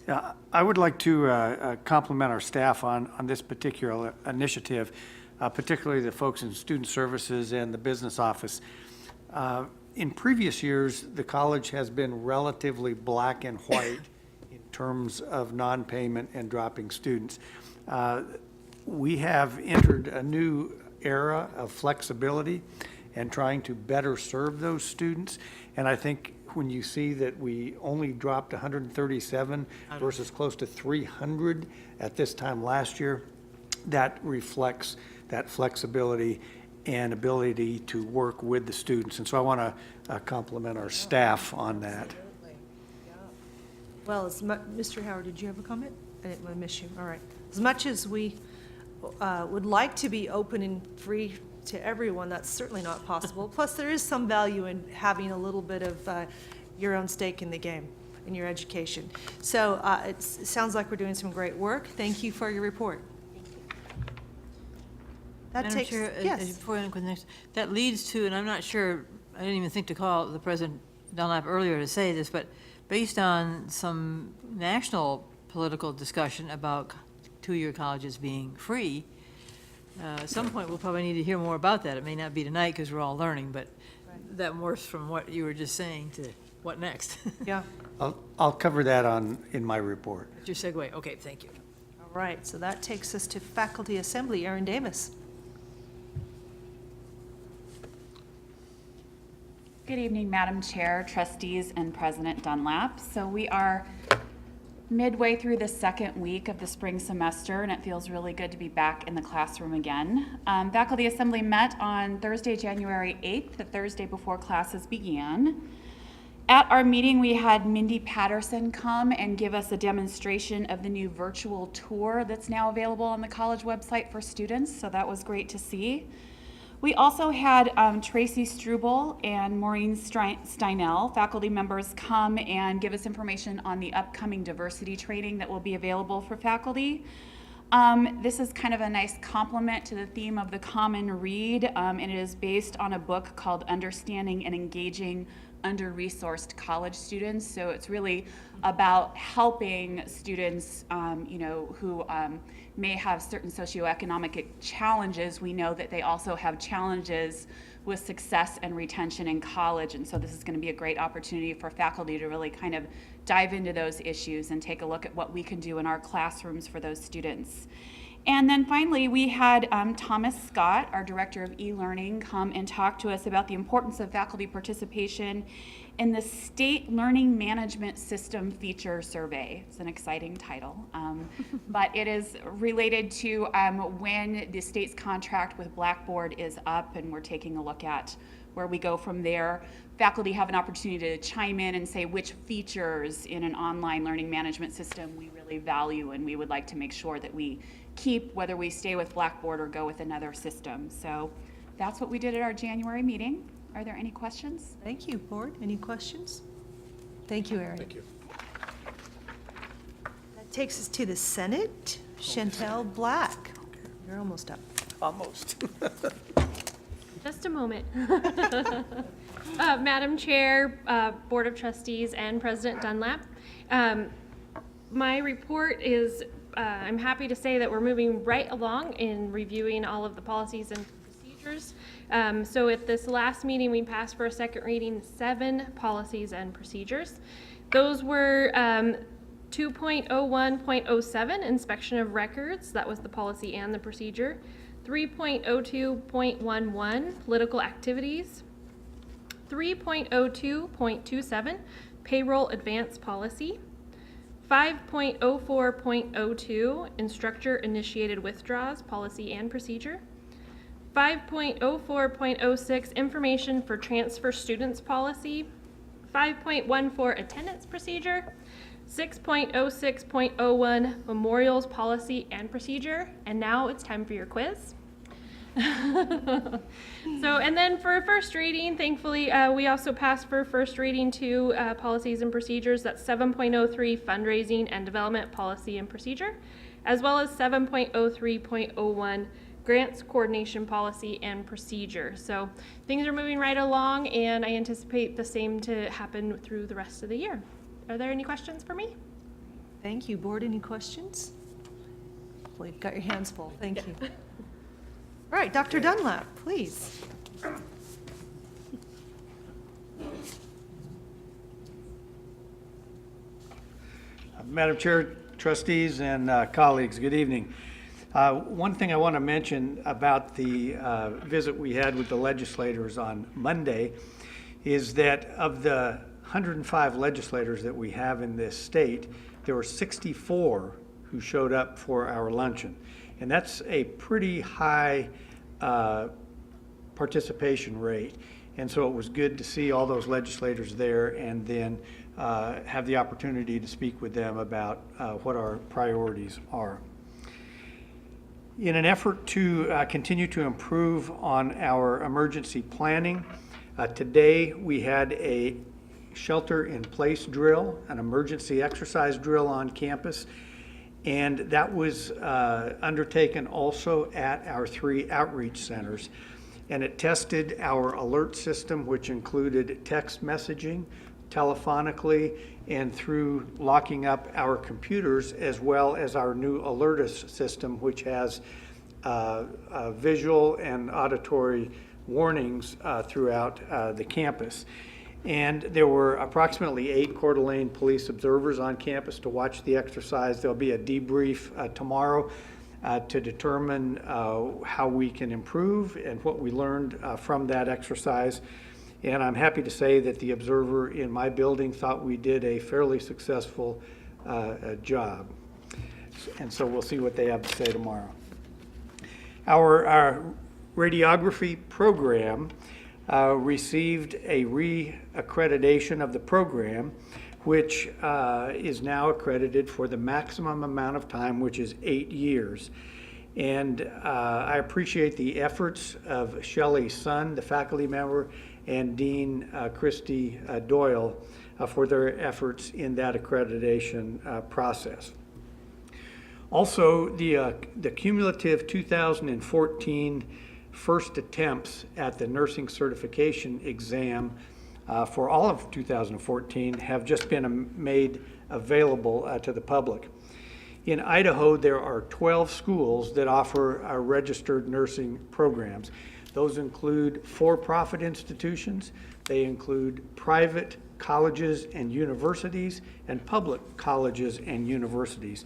Yeah, I would like to compliment our staff on this particular initiative, particularly the folks in student services and the business office. In previous years, the college has been relatively black and white in terms of non-payment and dropping students. We have entered a new era of flexibility and trying to better serve those students. And I think when you see that we only dropped 137 versus close to 300 at this time last year, that reflects that flexibility and ability to work with the students. And so I want to compliment our staff on that. Absolutely. Yeah. Well, Mr. Howard, did you have a comment? I didn't want to miss you. All right. As much as we would like to be open and free to everyone, that's certainly not possible. Plus, there is some value in having a little bit of your own stake in the game, in your education. So it sounds like we're doing some great work. Thank you for your report. That Madam takes, Chair, yes. before I go next, that leads to, and I'm not sure, I didn't even think to call the President Dunlap earlier to say this, but based on some national political discussion about two-year colleges being free, at some point we'll probably need to hear more about that. It may not be tonight because we're all learning, but that morphs from what you were just saying to what next? Yeah. I'll cover that in my report. That's your segue. Okay, thank you. All right. So that takes us to Faculty Assembly. Aaron Davis. Good evening, Madam Chair, Trustees, and President Dunlap. So we are midway through the second week of the spring semester, and it feels really good to be back in the classroom again. Faculty Assembly met on Thursday, January 8th, the Thursday before classes began. At our meeting, we had Mindy Patterson come and give us a demonstration of the new virtual tour that's now available on the college website for students, so that was great to see. We also had Tracy Struble and Maureen Steinell, faculty members, come and give us information on the upcoming diversity training that will be available for faculty. This is kind of a nice complement to the theme of the Common Read, and it is based on a book called Understanding and Engaging Under-Resourced College Students. So it's really about helping students, who may have certain socioeconomic challenges. We know that they also have challenges with success and retention in college, and so this is going to be a great opportunity for faculty to really kind of dive into those issues and take a look at what we can do in our classrooms for those students. And then finally, we had Thomas Scott, our Director of E-Learning, come and talk to us about the importance of faculty participation in the State Learning Management System Feature Survey. It's an exciting title, but it is related to when the state's contract with Blackboard is up, and we're taking a look at where we go from there. Faculty have an opportunity to chime in and say which features in an online learning management system we really value and we would like to make sure that we keep, whether we stay with Blackboard or go with another system. So that's what we did at our January meeting. Are there any questions? Thank you, Board. Any questions? Thank you, Erin. Thank you. That takes us to the Senate. Chantel Black. You're almost up. Almost. Just a moment. Madam Chair, Board of Trustees, and President Dunlap. My report is, I'm happy to say that we're moving right along in reviewing all of the policies and procedures. So at this last meeting, we passed for a second reading 7 policies and procedures. Those were 2.01.07, inspection of records. That was the policy and the procedure. 3.02.11, political activities. 3.02.27, payroll advance policy. 5.04.02, instructor initiated withdrawals, policy and procedure. 5.04.06, information for transfer students policy. 5.14, attendance procedure. 6.06.01, memorials policy and procedure. And now it's time for your quiz. And then for first reading, thankfully, we also passed for first reading 2 policies and procedures. That's 7.03, fundraising and development policy and procedure, as well as 7.03.01, grants coordination policy and procedure. So things are moving right along, and I anticipate the same to happen through the rest of the year. Are there any questions for me? Thank you, Board. Any questions? Hopefully you've got your hands full. Thank you. All right, Dr. Dunlap, please. Madam Chair, trustees, and colleagues, good evening. One thing I want to mention about the visit we had with the legislators on Monday is that of the 105 legislators that we have in this state, there were 64 who showed up for our luncheon. And that's a pretty high participation rate. And so it was good to see all those legislators there and then have the opportunity to speak with them about what our priorities are. In an effort to continue to improve on our emergency planning, today we had a shelter-in-place drill, an emergency exercise drill on campus, and that was undertaken also at our 3 outreach centers. And it tested our alert system, which included text messaging, telephonically, and through locking up our computers, as well as our new Alertus system, which has visual and auditory warnings throughout the campus. And there were approximately 8 Coeur d'Alene police observers on campus to watch the exercise. There'll be a debrief tomorrow to determine how we can improve and what we learned from that exercise. And I'm happy to say that the observer in my building thought we did a fairly successful job. And so we'll see what they have to say tomorrow. Our radiography program received a re-accreditation of the program, which is now accredited for the maximum amount of time, which is 8 years. And I appreciate the efforts of Shelley Sun, the faculty member, and Dean Christy Doyle for their efforts in that accreditation process. Also, the cumulative 2014 first attempts at the nursing certification exam for all of 2014 have just been made available to the public. In Idaho, there are 12 schools that offer registered nursing programs. Those include for-profit institutions, they include private colleges and universities, and public colleges and universities.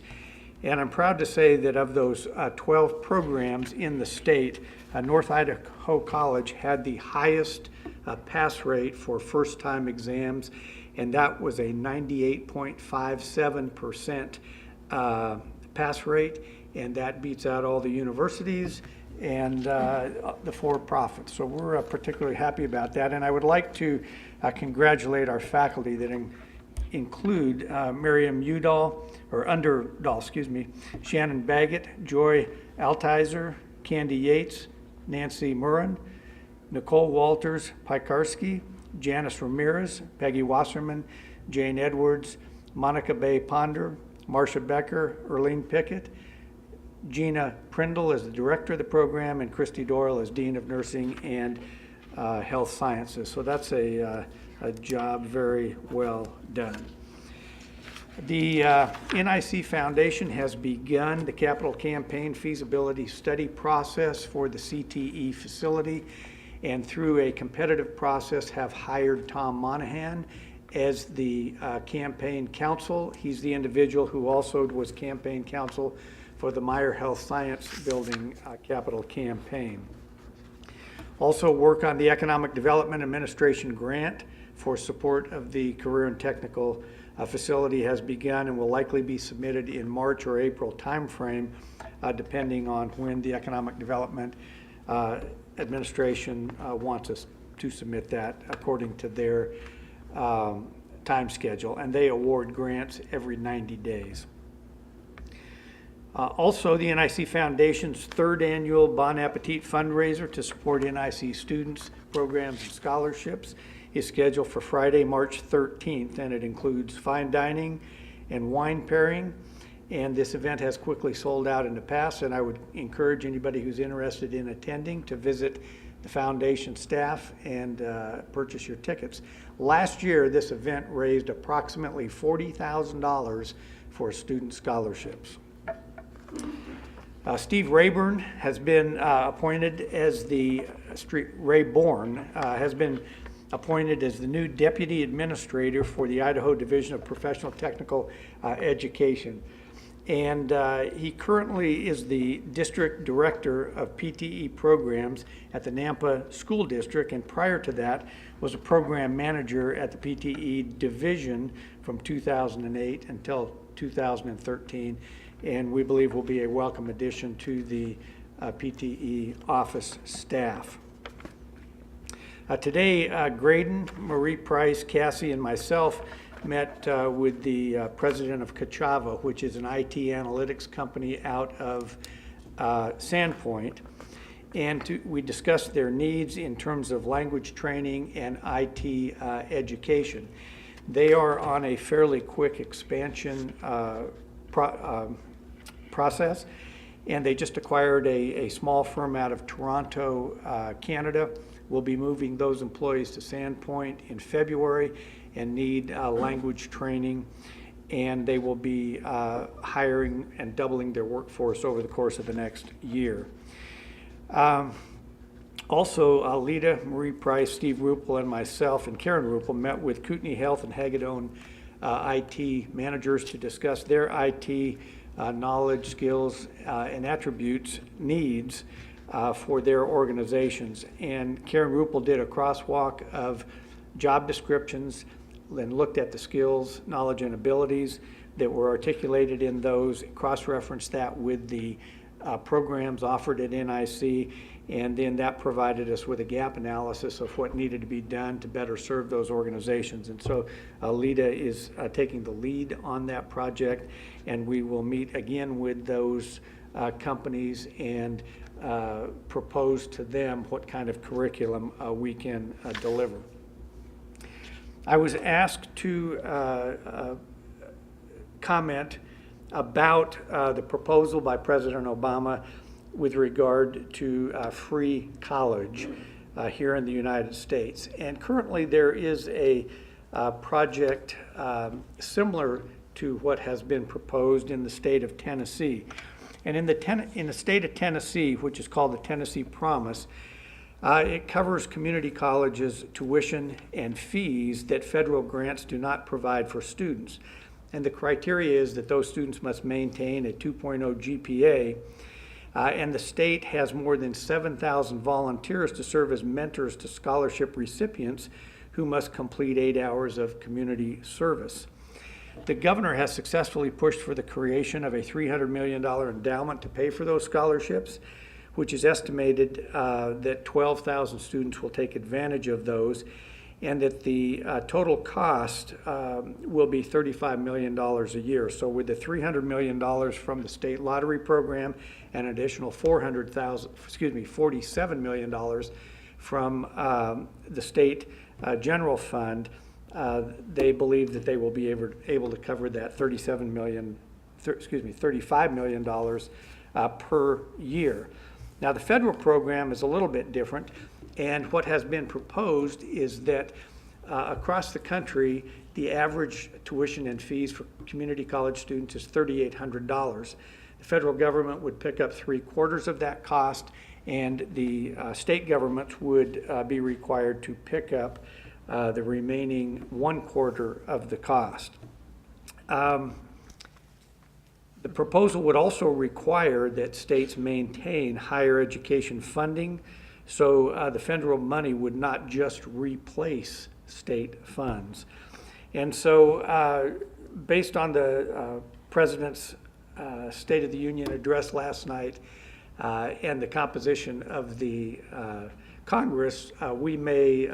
And I'm proud to say that of those 12 programs in the state, North Idaho College had the highest pass rate for first-time exams, and that was a 98.57% pass rate, and that beats out all the universities and the for-profits. So we're particularly happy about that, and I would like to congratulate our faculty that include Miriam Underdahl, Shannon Baggett, Joy Altizer, Candy Yates, Nancy Murren, Nicole Walters Pikarski, Janice Ramirez, Peggy Wasserman, Jane Edwards, Monica Bay Ponder, Marcia Becker, Erlene Pickett, Gina Prindle as the director of the program, and Christy Doyle as Dean of Nursing and Health Sciences. So that's a job very well done. The NIC Foundation has begun the capital campaign feasibility study process for the CTE facility, and through a competitive process have hired Tom Monahan as the campaign counsel. He's the individual who also was campaign counsel for the Meyer Health Science Building capital campaign. Also work on the Economic Development Administration grant for support of the Career and Technical facility has begun and will likely be submitted in March or April timeframe, depending on when the Economic Development Administration wants us to submit that according to their time schedule, and they award grants every 90 days. Also, the NIC Foundation's third annual Bon Appetit fundraiser to support NIC students, programs, and scholarships is scheduled for Friday, March 13th, and it includes fine dining and wine pairing. And this event has quickly sold out in the past, and I would encourage anybody who's interested in attending to visit the foundation staff and purchase your tickets. Last year, this event raised approximately $40,000 for student scholarships. Steve Rayburn has been appointed as the has been appointed as the new Deputy Administrator for the Idaho Division of Professional Technical Education. And he currently is the District Director of PTE Programs at the Nampa School District, and prior to that was a Program Manager at the PTE Division from 2008 until 2013, and we believe will be a welcome addition to the PTE office staff. Today, Graydon, Marie Price, Cassie, and myself met with the president of Kachava, which is an IT analytics company out of Sandpoint, and we discussed their needs in terms of language training and IT education. They are on a fairly quick expansion process, and they just acquired a small firm out of Toronto, Canada. We'll be moving those employees to Sandpoint in February and need language training, and they will be hiring and doubling their workforce over the course of the next year. Also, Lita, Marie Price, Steve Ruppel, and myself and Karen Ruppel met with Kootenai Health and Hagedorn IT managers to discuss their IT knowledge, skills, and attributes needs for their organizations. And Karen Ruppel did a crosswalk of job descriptions and looked at the skills, knowledge, and abilities that were articulated in those, cross-referenced that with the programs offered at NIC, and then that provided us with a gap analysis of what needed to be done to better serve those organizations. And so LEDA is taking the lead on that project, and we will meet again with those companies and propose to them what kind of curriculum we can deliver. I was asked to comment about the proposal by President Obama with regard to free college here in the United States. And currently there is a project similar to what has been proposed in the state of Tennessee. And in the state of Tennessee, which is called the Tennessee Promise, it covers community colleges' tuition and fees that federal grants do not provide for students. And the criteria is that those students must maintain a 2.0 GPA, and the state has more than 7,000 volunteers to serve as mentors to scholarship recipients who must complete 8 hours of community service. The governor has successfully pushed for the creation of a $300 million endowment to pay for those scholarships, which is estimated that 12,000 students will take advantage of those, and that the total cost will be $35 million a year. So with the $300 million from the state lottery program and an additional $47 million from the state general fund, they believe that they will be able to cover that $35 million per year. Now, the federal program is a little bit different, and what has been proposed is that across the country, the average tuition and fees for community college students is $3,800. The federal government would pick up 3/4 of that cost, and the state governments would be required to pick up the remaining 1/4 of the cost. The proposal would also require that states maintain higher education funding, so the federal money would not just replace state funds. And so based on the President's State of the Union address last night and the composition of the Congress, we may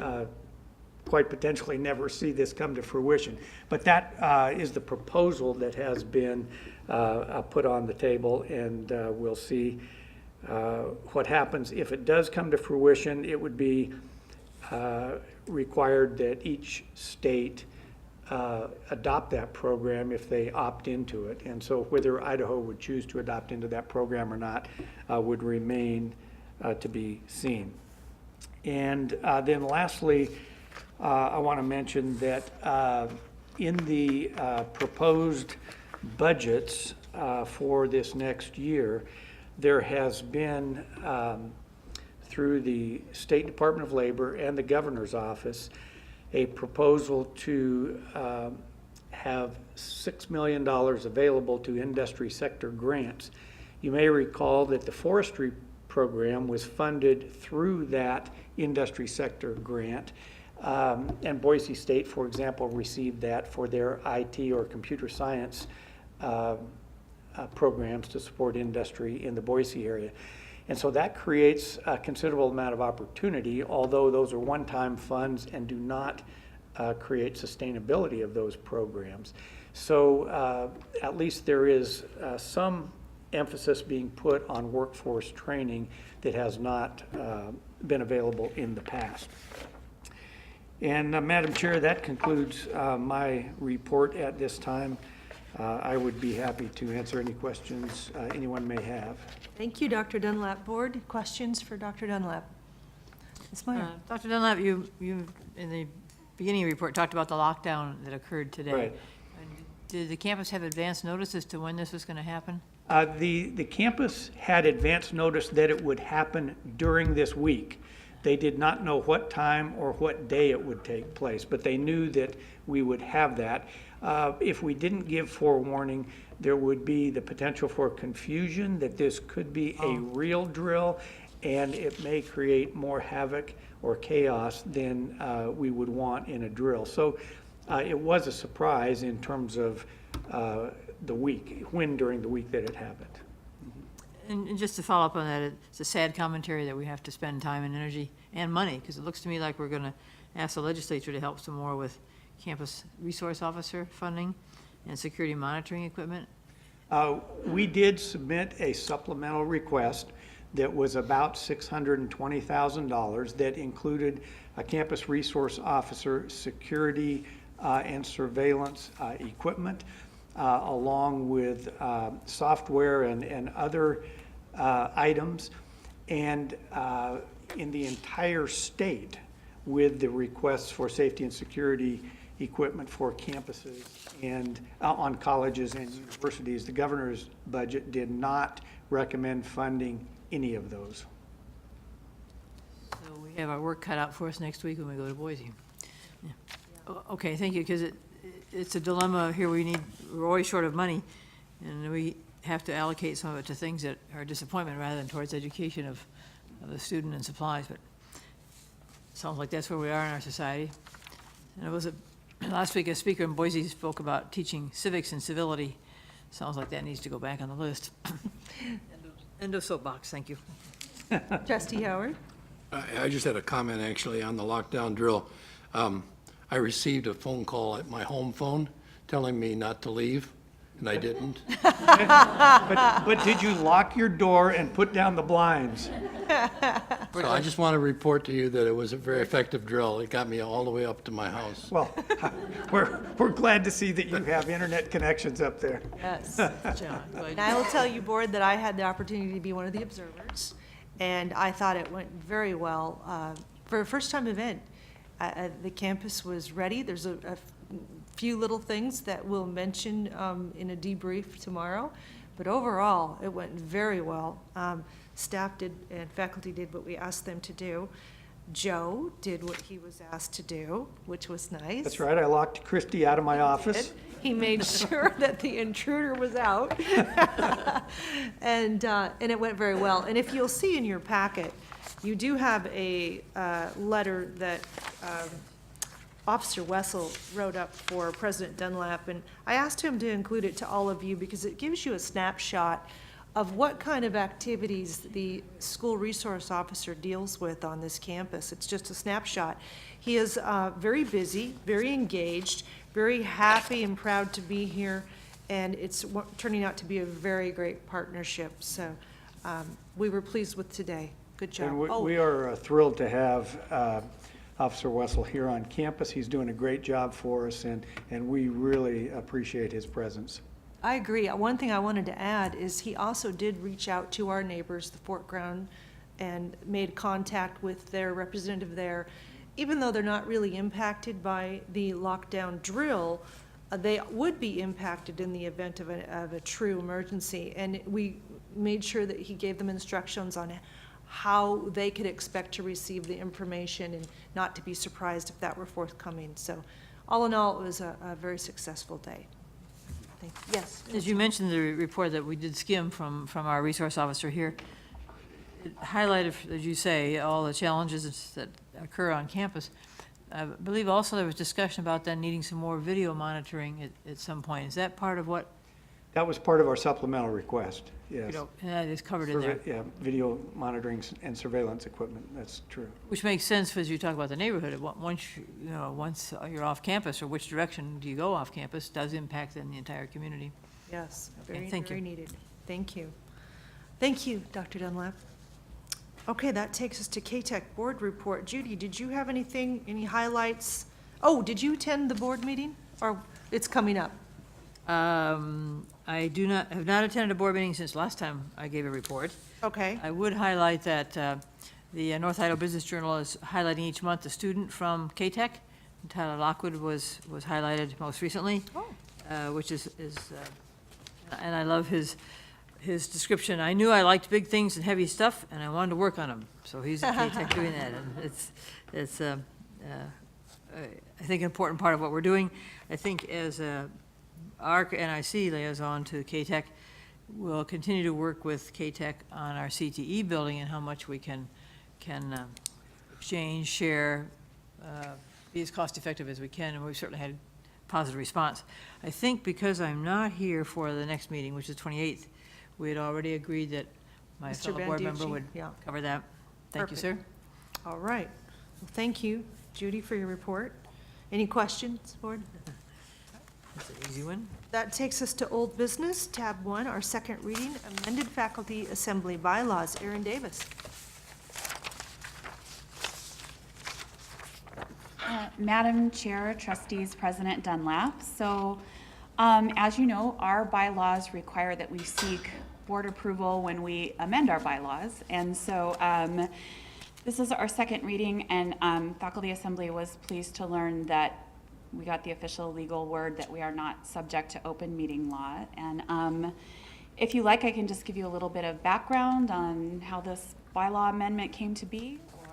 quite potentially never see this come to fruition. But that is the proposal that has been put on the table, and we'll see what happens. If it does come to fruition, it would be required that each state adopt that program if they opt into it. And so whether Idaho would choose to adopt into that program or not would remain to be seen. And then lastly, I want to mention that in the proposed budgets for this next year, there has been, through the State Department of Labor and the Governor's Office, a proposal to have $6 million available to industry sector grants. You may recall that the forestry program was funded through that industry sector grant. And Boise State, for example, received that for their IT or computer science programs to support industry in the Boise area. And so that creates a considerable amount of opportunity, although those are one-time funds and do not create sustainability of those programs. So at least there is some emphasis being put on workforce training that has not been available in the past. And Madam Chair, that concludes my report at this time. I would be happy to answer any questions anyone may have. Thank you, Dr. Dunlap. Board, questions for Dr. Dunlap? Ms. Meyer. Dr. Dunlap, you in the beginning of your report talked about the lockdown that occurred today. Right. Did the campus have advance notice as to when this was going to happen? The campus had advance notice that it would happen during this week. They did not know what time or what day it would take place, but they knew that we would have that. If we didn't give forewarning, there would be the potential for confusion that this could be a real drill, and it may create more havoc or chaos than we would want in a drill. So it was a surprise in terms of the week, when during the week that it happened. And just to follow up on that, it's a sad commentary that we have to spend time and energy and money, because it looks to me like we're going to ask the legislature to help some more with campus resource officer funding and security monitoring equipment. We did submit a supplemental request that was about $620,000 that included a campus resource officer, security and surveillance equipment, along with software and other items, and in the entire state with the requests for safety and security equipment for campuses and on colleges and universities. The governor's budget did not recommend funding any of those. So we have our work cut out for us next week when we go to Boise. Yeah. Okay, thank you, because it's a dilemma here. We're always short of money, and we have to allocate some of it to things that are a disappointment rather than towards education of the student and supplies, but it sounds like that's where we are in our society. And it was last week a speaker in Boise spoke about teaching civics and civility. Sounds like that needs to go back on the list. End of soapbox, thank you. Trustee Howard? I just had a comment actually on the lockdown drill. I received a phone call at my home phone telling me not to leave, and I didn't. But did you lock your door and put down the blinds? So I just want to report to you that it was a very effective drill. It got me all the way up to my house. Well, we're glad to see that you have internet connections up there. Yes, John. And I will tell you, Board, that I had the opportunity to be one of the observers, and I thought it went very well. For a first-time event, the campus was ready. There's a few little things that we'll mention in a debrief tomorrow, but overall, it went very well. Staff did and faculty did what we asked them to do. Joe did what he was asked to do, which was nice. That's right, I locked Christy out of my office. He made sure that the intruder was out. And it went very well. And if you'll see in your packet, you do have a letter that Officer Wessel wrote up for President Dunlap, and I asked him to include it to all of you because it gives you a snapshot of what kind of activities the school resource officer deals with on this campus. It's just a snapshot. He is very busy, very engaged, very happy and proud to be here, and it's turning out to be a very great partnership. So we were pleased with today. Good job. And we are thrilled to have Officer Wessel here on campus. He's doing a great job for us, and we really appreciate his presence. I agree. One thing I wanted to add is he also did reach out to our neighbors, the Fort Ground, and made contact with their representative there. Even though they're not really impacted by the lockdown drill, they would be impacted in the event of a true emergency. And we made sure that he gave them instructions on how they could expect to receive the information and not to be surprised if that were forthcoming. So all in all, it was a very successful day. Yes. As you mentioned, the report that we did skim from our resource officer here, it highlighted, as you say, all the challenges that occur on campus. I believe also there was discussion about then needing some more video monitoring at some point. Is that part of what? That was part of our supplemental request, yes. And that is covered in there. Yeah, video monitoring and surveillance equipment, that's true. Which makes sense as you talk about the neighborhood. Once you're off campus, or which direction do you go off campus, does impact then the entire community. Yes, Okay, very needed. Thank you. Thank you, Dr. Dunlap. Okay, that takes us to K-Tech board report. Judy, did you have anything, any highlights? Oh, did you attend the board meeting, or it's coming up? I have not attended a board meeting since last time I gave a report. Okay. I would highlight that the North Idaho Business Journal is highlighting each month a student from K-Tech. Tyler Lockwood was highlighted most recently, which is and I love his description. I knew I liked big things and heavy stuff, and I wanted to work on them. So he's at K-Tech doing that, and it's I think an important part of what we're doing. I think as ARC NIC liaison to K-Tech, we'll continue to work with K-Tech on our CTE building and how much we can exchange, share, be as cost-effective as we can, and we've certainly had positive response. I think because I'm not here for the next meeting, which is 28th, we had already agreed that my Mr. fellow board member Banducci, would yeah. cover that. Thank you, sir. Perfect. All right. Well, thank you, Judy, for your report. Any questions, board? That's an easy one. That takes us to old business, tab 1, our second reading, amended faculty assembly bylaws. Aaron Davis. Madam Chair, Trustees, President Dunlap. So, as you know, our bylaws require that we seek board approval when we amend our bylaws. And so this is our second reading, and Faculty Assembly was pleased to learn that we got the official legal word that we are not subject to open meeting law. And if you like, I can just give you a little bit of background on how this bylaw amendment came to be, or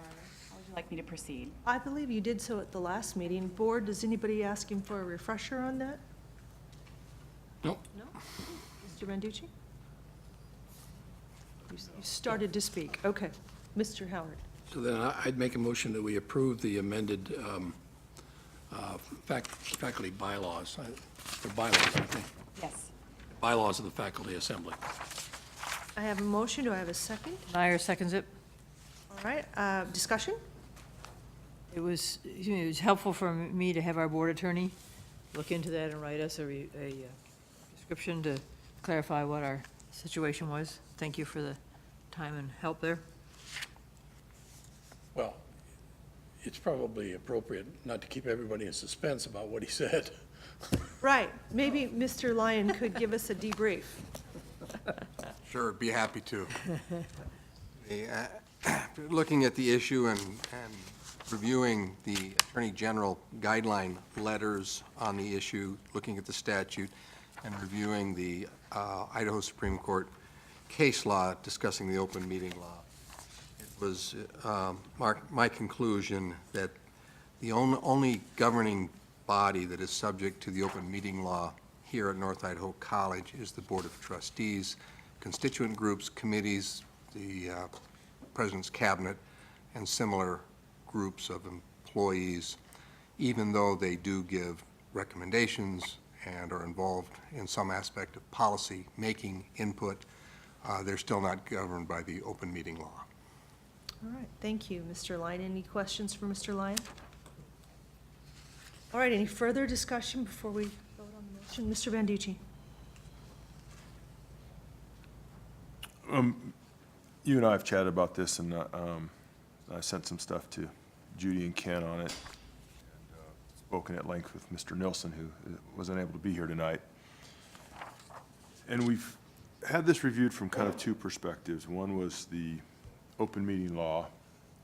how would you like me to proceed? I believe you did so at the last meeting. Board, does anybody ask him for a refresher on that? Nope. No? Mr. Banducci? You started to speak. Okay. Mr. Howard. So then I'd make a motion that we approve the amended faculty bylaws. They're bylaws, aren't they? Yes. Bylaws of the Faculty Assembly. I have a motion. Do I have a second? Meyer seconds it. All right. Discussion? It was helpful for me to have our board attorney look into that and write us a description to clarify what our situation was. Thank you for the time and help there. Well, it's probably appropriate not to keep everybody in suspense about what he said. Right. Maybe Mr. Lyon could give us a debrief. Sure, be happy to. Looking at the issue and reviewing the Attorney General guideline letters on the issue, looking at the statute, and reviewing the Idaho Supreme Court case law discussing the open meeting law, it was my conclusion that the only governing body that is subject to the open meeting law here at North Idaho College is the Board of Trustees, constituent groups, committees, the President's Cabinet, and similar groups of employees, even though they do give recommendations and are involved in some aspect of policy making input, they're still not governed by the open meeting law. All right. Thank you, Mr. Lyon. Any questions for Mr. Lyon? All right. Any further discussion before we vote on the motion? Mr. Banducci. You and I have chatted about this, and I sent some stuff to Judy and Ken on it, and spoken at length with Mr. Nilsson, who was unable to be here tonight. And we've had this reviewed from kind of two perspectives. One was the open meeting law,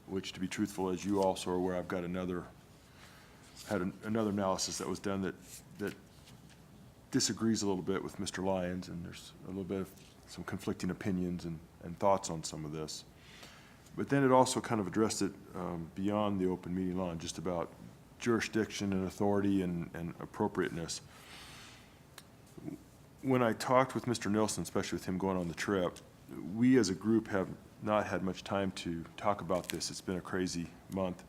which, to be truthful, as you also are aware, I've got another analysis that was done that disagrees a little bit with Mr. Lyons, and there's a little bit of some conflicting opinions and thoughts on some of this. But then it also kind of addressed it beyond the open meeting law and just about jurisdiction and authority and appropriateness. When I talked with Mr. Nilsson, especially with him going on the trip, we as a group have not had much time to talk about this. It's been a crazy month,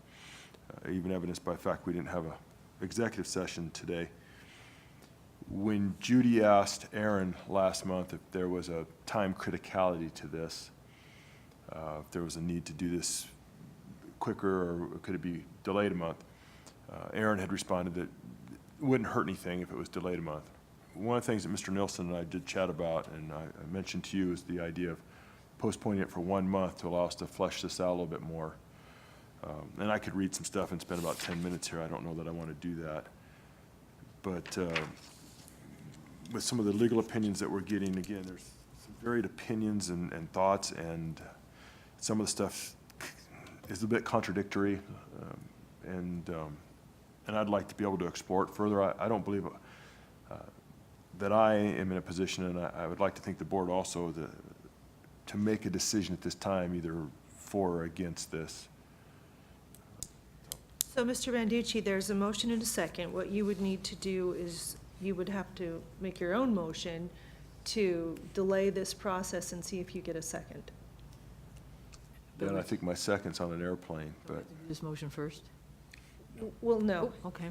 even evidenced by the fact we didn't have an executive session today. When Judy asked Aaron last month if there was a time criticality to this, if there was a need to do this quicker or could it be delayed a month, Aaron had responded that it wouldn't hurt anything if it was delayed a month. One of the things that Mr. Nilsson and I did chat about, and I mentioned to you, is the idea of postponing it for 1 month to allow us to flesh this out a little bit more. And I could read some stuff and spend about 10 minutes here. I don't know that I want to do that. But with some of the legal opinions that we're getting, again, there's some varied opinions and thoughts, and some of the stuff is a bit contradictory, and I'd like to be able to explore it further. I don't believe that I am in a position, and I would like to think the board also, to make a decision at this time, either for or against this. So, Mr. Banducci, there's a motion and a second. What you would need to do is you would have to make your own motion to delay this process and see if you get a second. And I think my second's on an airplane, but. This motion first? Well, no. Okay.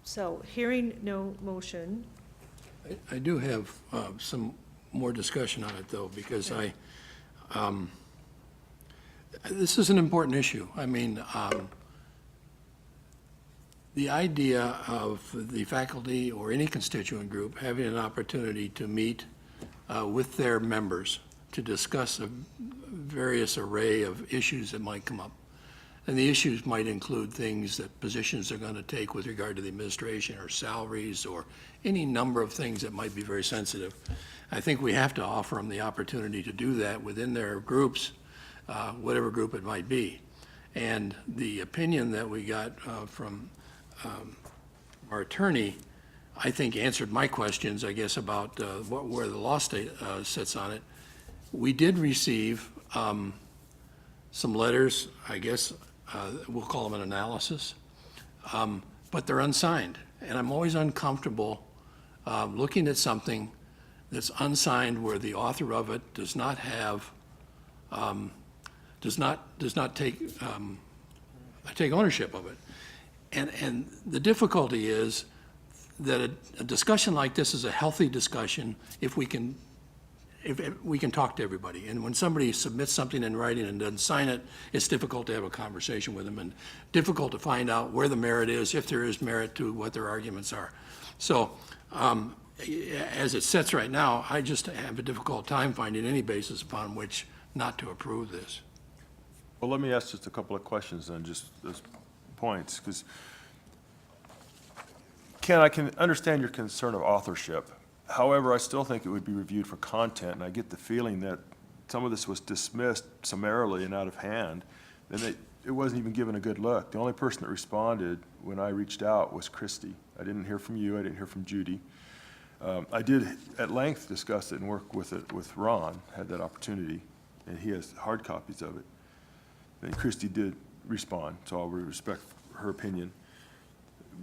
So hearing no motion, I do have some more discussion on it, though, because this is an important issue. I mean, the idea of the faculty or any constituent group having an opportunity to meet with their members to discuss a various array of issues that might come up. And the issues might include things that positions they're going to take with regard to the administration or salaries or any number of things that might be very sensitive. I think we have to offer them the opportunity to do that within their groups, whatever group it might be. And the opinion that we got from our attorney, I think, answered my questions, I guess, about where the law sits on it. We did receive some letters, I guess, we'll call them an analysis, but they're unsigned. And I'm always uncomfortable looking at something that's unsigned where the author of it does not have, does not take ownership of it. And the difficulty is that a discussion like this is a healthy discussion if we can talk to everybody. And when somebody submits something in writing and doesn't sign it, it's difficult to have a conversation with them and difficult to find out where the merit is, if there is merit to what their arguments are. So as it sits right now, I just have a difficult time finding any basis upon which not to approve this. Well, let me ask just a couple of questions then, just those points, because Ken, I can understand your concern of authorship. However, I still think it would be reviewed for content, and I get the feeling that some of this was dismissed summarily and out of hand, and it wasn't even given a good look. The only person that responded when I reached out was Christy. I didn't hear from you, I didn't hear from Judy. I did at length discuss it and work with it with Ron, had that opportunity, and he has hard copies of it. And Christy did respond, so I'll respect her opinion.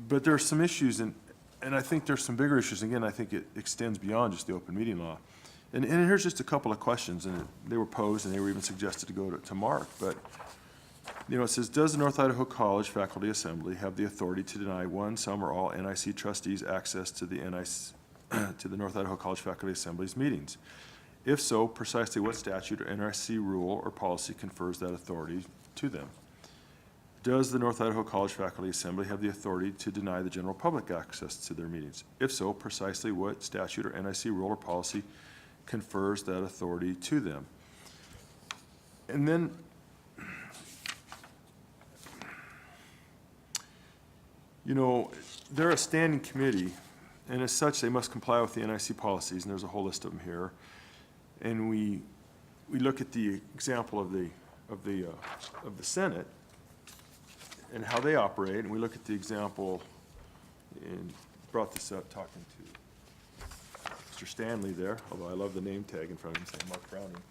But there are some issues, and I think there's some bigger issues. Again, I think it extends beyond just the open meeting law. And here's just a couple of questions, and they were posed, and they were even suggested to go to Mark. But, you know, it says, does the North Idaho College Faculty Assembly have the authority to deny one, some, or all NIC trustees access to the North Idaho College Faculty Assembly's meetings? If so, precisely what statute or NRC rule or policy confers that authority to them? Does the North Idaho College Faculty Assembly have the authority to deny the general public access to their meetings? If so, precisely what statute or NIC rule or policy confers that authority to them? And then, you know, they're a standing committee, and as such, they must comply with the NIC policies, and there's a whole list of them here. And we look at the example of the Senate and how they operate, and we look at the example, and brought this up talking to Mr. Stanley there, although I love the name tag in front of him saying Mark Browning.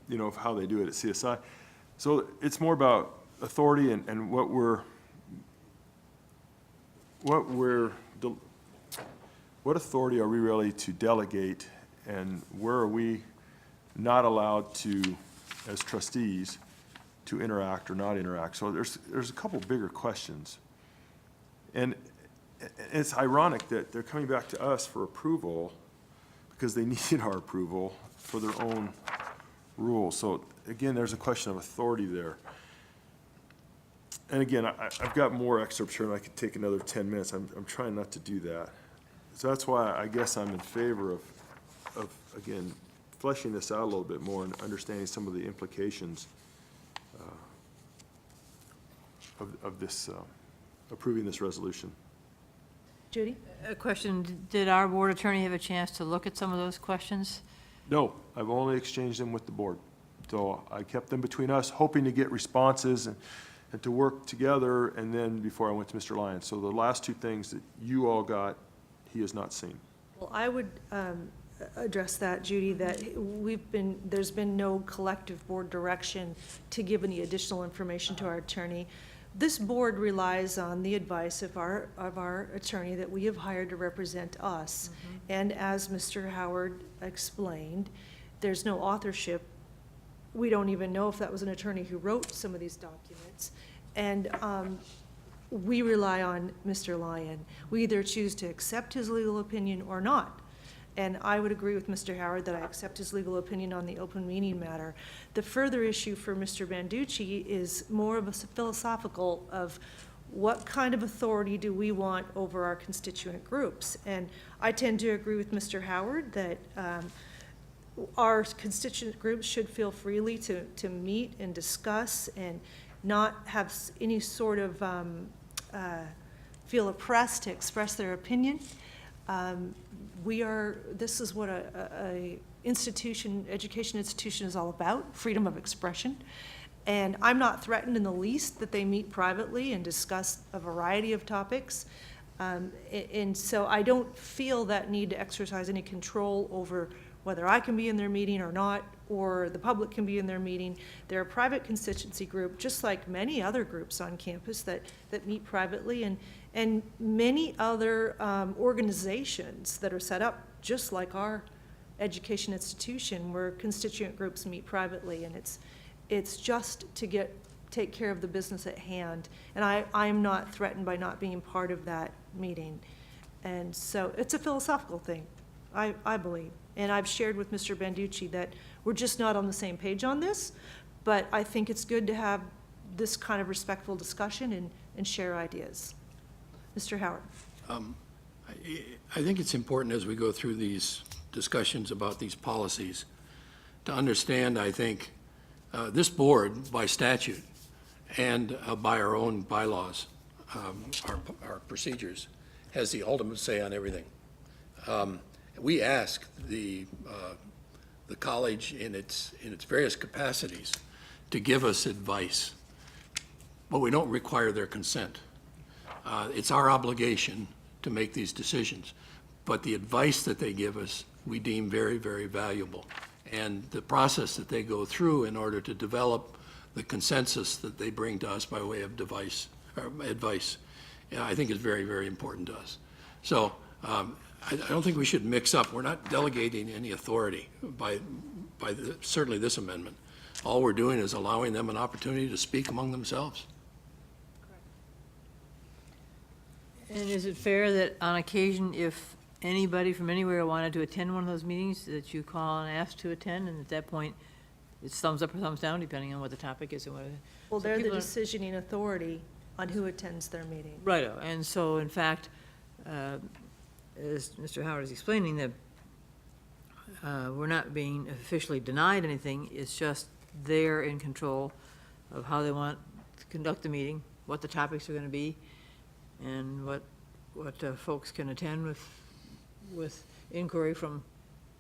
You know, of how they do it at CSI. So it's more about authority and what authority are we really to delegate, and where are we not allowed to, as trustees, to interact or not interact? So there's a couple bigger questions. And it's ironic that they're coming back to us for approval because they needed our approval for their own rules. So again, there's a question of authority there. And again, I've got more excerpts here, and I could take another 10 minutes. I'm trying not to do that. So that's why I guess I'm in favor of again, fleshing this out a little bit more and understanding some of the implications of this, approving this resolution. Judy? A question, did our board attorney have a chance to look at some of those questions? No, I've only exchanged them with the board. So I kept them between us, hoping to get responses and to work together, and then before I went to Mr. Lyons. So the last two things that you all got, he has not seen. Well, I would address that, Judy, that there's been no collective board direction to give any additional information to our attorney. this board relies on the advice of our attorney that we have hired to represent us. And as Mr. Howard explained, there's no authorship. We don't even know if that was an attorney who wrote some of these documents. And we rely on Mr. Lyon. We either choose to accept his legal opinion or not. And I would agree with Mr. Howard that I accept his legal opinion on the open meeting matter. The further issue for Mr. Banducci is more of a philosophical of what kind of authority do we want over our constituent groups? And I tend to agree with Mr. Howard that our constituent groups should feel freely to meet and discuss and not have any sort of feel oppressed to express their opinion. This is what a institution, education institution is all about, freedom of expression. And I'm not threatened in the least that they meet privately and discuss a variety of topics. And so I don't feel that need to exercise any control over whether I can be in their meeting or not, or the public can be in their meeting. They're a private constituency group, just like many other groups on campus that meet privately, and many other organizations that are set up just like our education institution, where constituent groups meet privately, and it's just to take care of the business at hand. And I'm not threatened by not being part of that meeting. And so it's a philosophical thing, I believe. And I've shared with Mr. Banducci that we're just not on the same page on this, but I think it's good to have this kind of respectful discussion and share ideas. Mr. Howard. I think it's important as we go through these discussions about these policies to understand, I think, this board, by statute and by our own bylaws, our procedures, has the ultimate say on everything. We ask the college in its various capacities to give us advice, but we don't require their consent. It's our obligation to make these decisions, but the advice that they give us, we deem very, very valuable. And the process that they go through in order to develop the consensus that they bring to us by way of advice, I think is very, very important to us. So I don't think we should mix up. We're not delegating any authority by certainly this amendment. All we're doing is allowing them an opportunity to speak among themselves. And is it fair that on occasion, if anybody from anywhere wanted to attend one of those meetings, that you call and ask to attend, and at that point, it's thumbs up or thumbs down, depending on what the topic is and what? Well, so they're the people decisioning authority on who attends their meeting. Right, and so in fact, as Mr. Howard is explaining, that we're not being officially denied anything, it's just they're in control of how they want to conduct the meeting, what the topics are going to be, and what folks can attend with inquiry from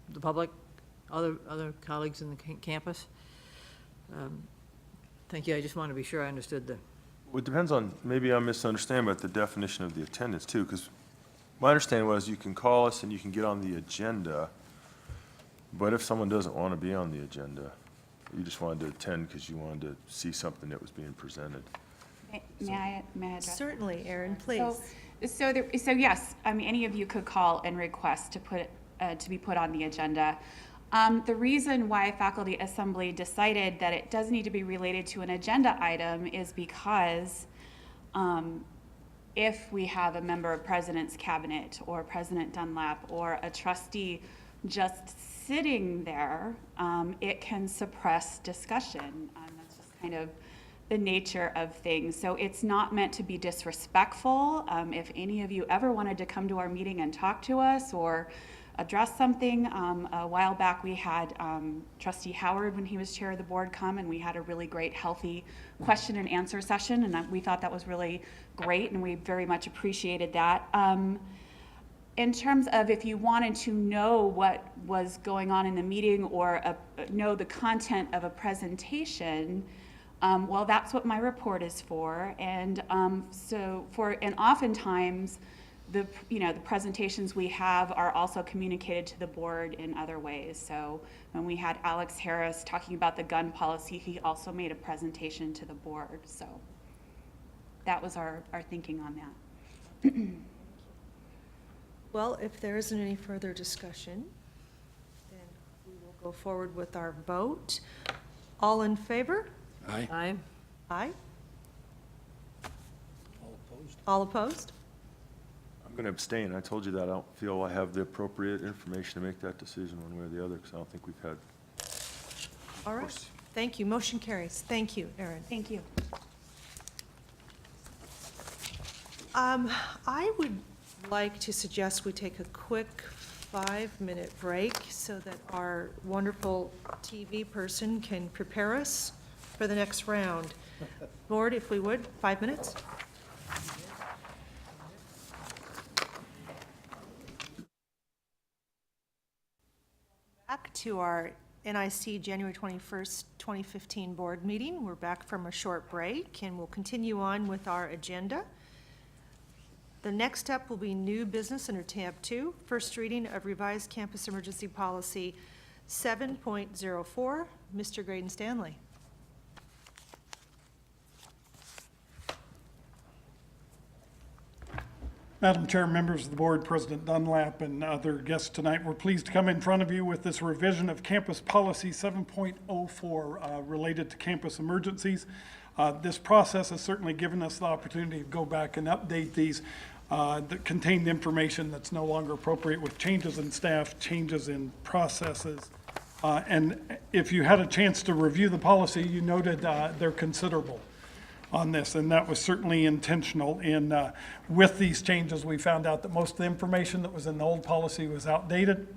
the public, other colleagues in the campus. Thank you. I just want to be sure I understood the. Well, it depends on, maybe I misunderstand, but the definition of the attendance too, because my understanding was you can call us and you can get on the agenda, but if someone doesn't want to be on the agenda, you just wanted to attend because you wanted to see something that was being presented. May I address? Certainly, Erin, please. So yes, I mean, any of you could call and request to be put on the agenda. The reason why Faculty Assembly decided that it does need to be related to an agenda item is because if we have a member of President's Cabinet or President Dunlap or a trustee just sitting there, it can suppress discussion. That's just kind of the nature of things. So it's not meant to be disrespectful. If any of you ever wanted to come to our meeting and talk to us or address something, a while back we had Trustee Howard, when he was chair of the board, come, and we had a really great, healthy question and answer session, and we thought that was really great, and we very much appreciated that. In terms of if you wanted to know what was going on in the meeting or know the content of a presentation, well, that's what my report is for, and and oftentimes the presentations we have are also communicated to the board in other ways. So when we had Alex Harris talking about the gun policy, he also made a presentation to the board. So that was our thinking on that. Well, if there isn't any further discussion, then we will go forward with our vote. All in favor? Aye. Aye. Aye. All opposed? All opposed? I'm going to abstain. I told you that. I don't feel I have the appropriate information to make that decision one way or the other, because I don't think we've had. All right. Thank you. Motion carries. Thank you, Erin. Thank you. I would like to suggest we take a quick 5-minute break so that our wonderful TV person can prepare us for the next round. Board, if we would, 5 minutes? Back to our NIC January 21st, 2015 board meeting. We're back from a short break, and we'll continue on with our agenda. The next step will be new business under tab 2, first reading of revised campus emergency policy 7.04. Mr. Graydon Stanley. Madam Chair, members of the board, President Dunlap, and other guests tonight, we're pleased to come in front of you with this revision of Campus Policy 7.04 related to campus emergencies. This process has certainly given us the opportunity to go back and update these that contain information that's no longer appropriate with changes in staff, changes in processes. And if you had a chance to review the policy, you noted they're considerable on this, and that was certainly intentional. In with these changes, we found out that most of the information that was in the old policy was outdated.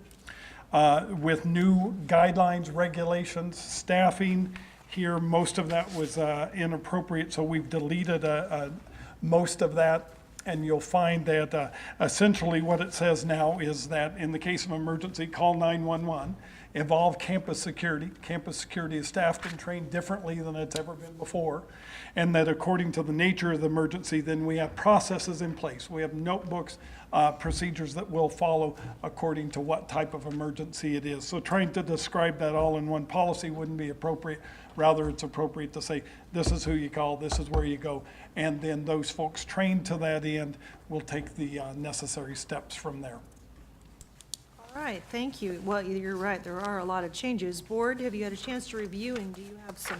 With new guidelines, regulations, staffing, here most of that was inappropriate, so we've deleted most of that. And you'll find that essentially what it says now is that in the case of emergency, call 911. Involve campus security. Campus security is staffed and trained differently than it's ever been before. And that according to the nature of the emergency, then we have processes in place. We have notebooks, procedures that will follow according to what type of emergency it is. So trying to describe that all in one policy wouldn't be appropriate. Rather, it's appropriate to say, this is who you call, this is where you go. And then those folks trained to that end will take the necessary steps from there. All right, thank you. Well, you're right, there are a lot of changes. Board, have you had a chance to review, and do you have some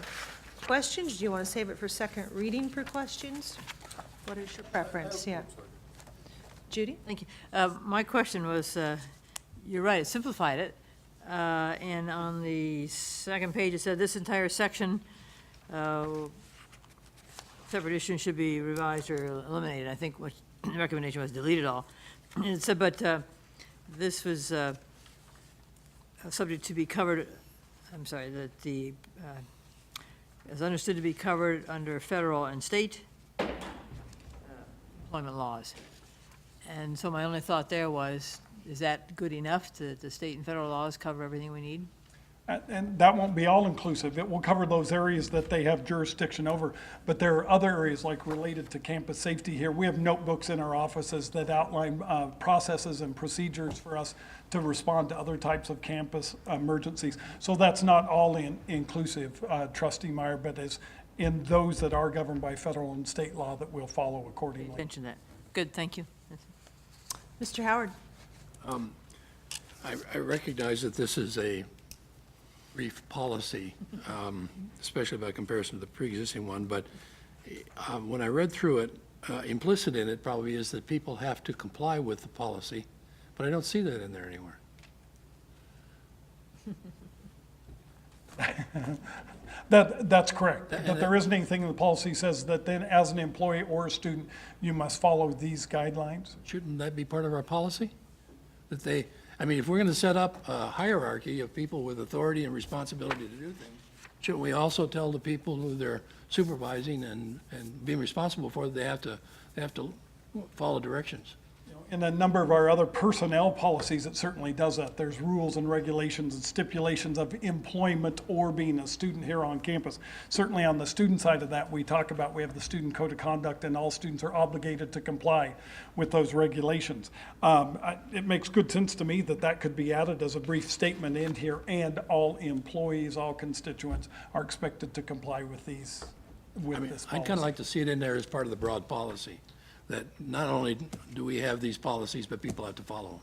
questions? Do you want to save it for second reading for questions? What is your preference? Yeah. Judy? Thank you. My question was, you're right, it simplified it. And on the second page, it said this entire section, separate issues should be revised or eliminated. I think what the recommendation was delete it all. And it said, but this was subject to be covered, I'm sorry, that the, is understood to be covered under federal and state employment laws. And so my only thought there was, is that good enough to the state and federal laws cover everything we need? And that won't be all-inclusive. It will cover those areas that they have jurisdiction over. But there are other areas like related to campus safety here. We have notebooks in our offices that outline processes and procedures for us to respond to other types of campus emergencies. So that's not all inclusive, Trustee Meyer, but is in those that are governed by federal and state law that we'll follow accordingly. Mention that. Good, thank you. Mr. Howard? I recognize that this is a brief policy, especially by comparison to the pre-existing one, but when I read through it, implicit in it probably is that people have to comply with the policy, but I don't see that in there anywhere. That's correct. That there isn't anything in the policy says that then as an employee or a student, you must follow these guidelines. Shouldn't that be part of our policy? That they, I mean, if we're going to set up a hierarchy of people with authority and responsibility to do things, shouldn't we also tell the people who they're supervising and being responsible for that they have to follow directions? In a number of our other personnel policies, it certainly does that. There's rules and regulations and stipulations of employment or being a student here on campus. Certainly on the student side of that, we talk about, we have the student code of conduct and all students are obligated to comply with those regulations. It makes good sense to me that that could be added as a brief statement in here, and all employees, all constituents are expected to comply with these with I mean, this I'd kind of policy. like to see it in there as part of the broad policy, that not only do we have these policies, but people have to follow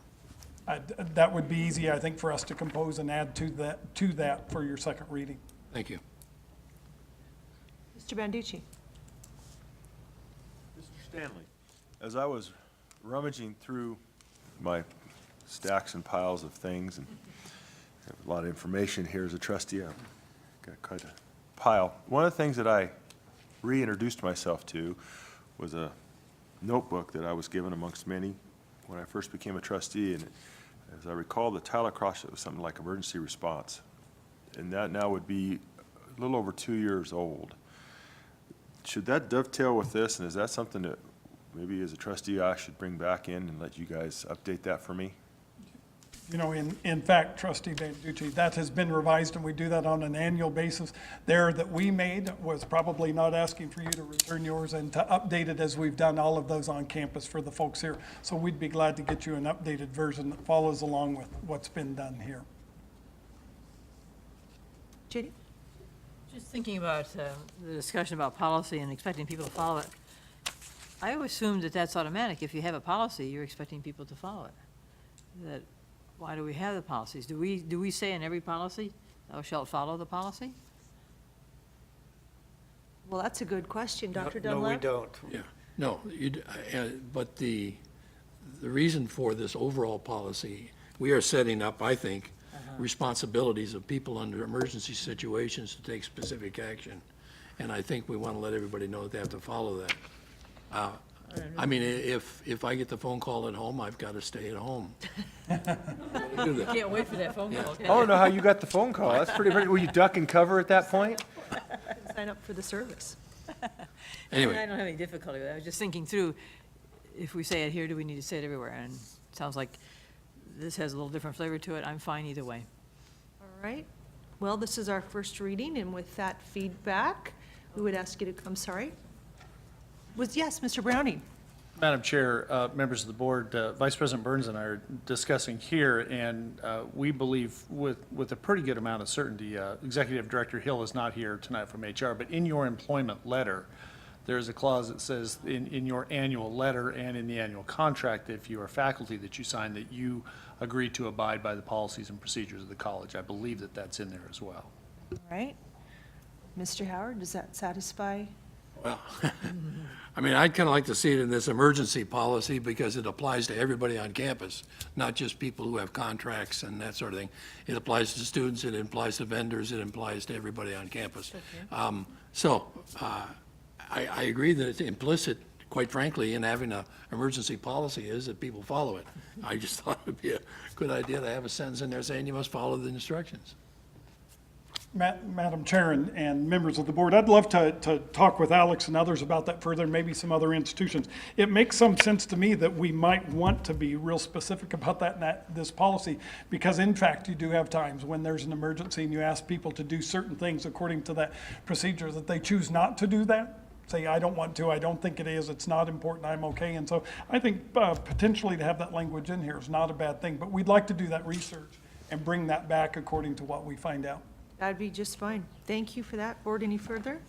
them. That would be easy, I think, for us to compose and add to that for your second reading. Thank you. Mr. Banducci? Mr. Stanley, as I was rummaging through my stacks and piles of things, and I have a lot of information here as a trustee, I've got quite a pile. One of the things that I reintroduced myself to was a notebook that I was given amongst many when I first became a trustee, and as I recall, the title across it was something like emergency response, and that now would be a little over 2 years old. Should that dovetail with this, and is that something that maybe as a trustee I should bring back in and let you guys update that for me? You know, in fact, Trustee Banducci, that has been revised, and we do that on an annual basis. There that we made was probably not asking for you to return yours and to update it as we've done all of those on campus for the folks here. So we'd be glad to get you an updated version that follows along with what's been done here. Judy? Just thinking about the discussion about policy and expecting people to follow it. I always assumed that that's automatic. If you have a policy, you're expecting people to follow it. That, why do we have the policies? Do we say in every policy, thou shalt follow the policy? Well, that's a good question, Dr. No, Dunlap. we don't. Yeah, no, but the reason for this overall policy, we are setting up, I think, responsibilities of people under emergency situations to take specific action. And I think we want to let everybody know that they have to follow that. I mean, if I get the phone call at home, I've got to stay at home. Do that. Can't wait for that phone call. I don't know how you got the phone call. That's pretty, were you duck and cover at that point? Sign up for the service. Anyway. I don't have any difficulty with that. I was just thinking through, if we say it here, do we need to say it everywhere? And it sounds like this has a little different flavor to it. I'm fine either way. All right. Well, this is our first reading, and with that feedback, we would ask you to, I'm sorry. Yes, Mr. Browning. Madam Chair, members of the board, Vice President Burns and I are discussing here, and we believe with a pretty good amount of certainty, Executive Director Hill is not here tonight from HR, but in your employment letter, there's a clause that says in your annual letter and in the annual contract, if you are faculty, that you sign that you agree to abide by the policies and procedures of the college. I believe that that's in there as well. All right. Mr. Howard, does that satisfy? Well, I mean, I'd kind of like to see it in this emergency policy because it applies to everybody on campus, not just people who have contracts and that sort of thing. It applies to students, it applies to vendors, it applies to everybody on campus. I agree that it's implicit, quite frankly, in having an emergency policy is that people follow it. I just thought it would be a good idea to have a sentence in there saying you must follow the instructions. Madam Chair and members of the board, I'd love to talk with Alex and others about that further, and maybe some other institutions. It makes some sense to me that we might want to be real specific about that this policy, because in fact, you do have times when there's an emergency and you ask people to do certain things according to that procedure that they choose not to do that. Say, I don't want to, I don't think it is, it's not important, I'm okay. And so I think potentially to have that language in here is not a bad thing, but we'd like to do that research and bring that back according to what we find out. That'd be just fine. Thank you for that. Board, any further?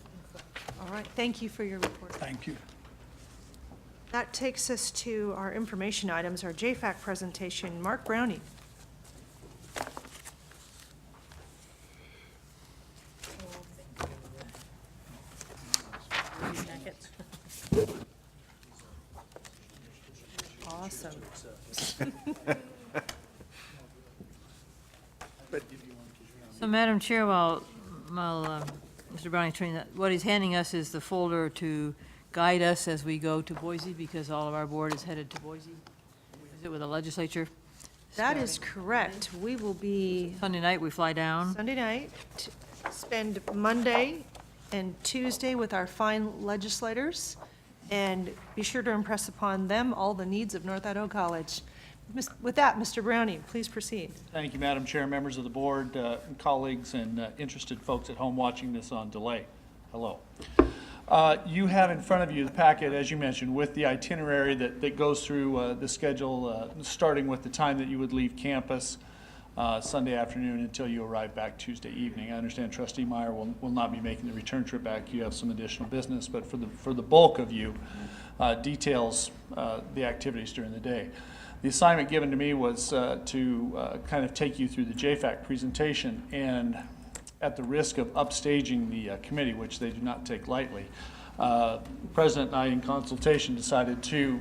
All right, thank you for your report. Thank you. That takes us to our information items, our JFAC presentation. Mark Browning. Awesome. So, Madam Chair, while Mr. Browning's training that, what he's handing us is the folder to guide us as we go to Boise, because all of our board is headed to Boise. Is it with the legislature? That is correct. We will be, Sunday night, we fly down. Sunday night, spend Monday and Tuesday with our fine legislators, and be sure to impress upon them all the needs of North Idaho College. With that, Mr. Browning, please proceed. Thank you, Madam Chair, members of the board, colleagues, and interested folks at home watching this on delay. Hello. You have in front of you the packet, as you mentioned, with the itinerary that goes through the schedule, starting with the time that you would leave campus. Sunday afternoon until you arrive back Tuesday evening. I understand Trustee Meyer will not be making the return trip back. You have some additional business, but for the bulk of you, details the activities during the day. The assignment given to me was to kind of take you through the JFAC presentation, and at the risk of upstaging the committee, which they do not take lightly, the President and I, in consultation, decided to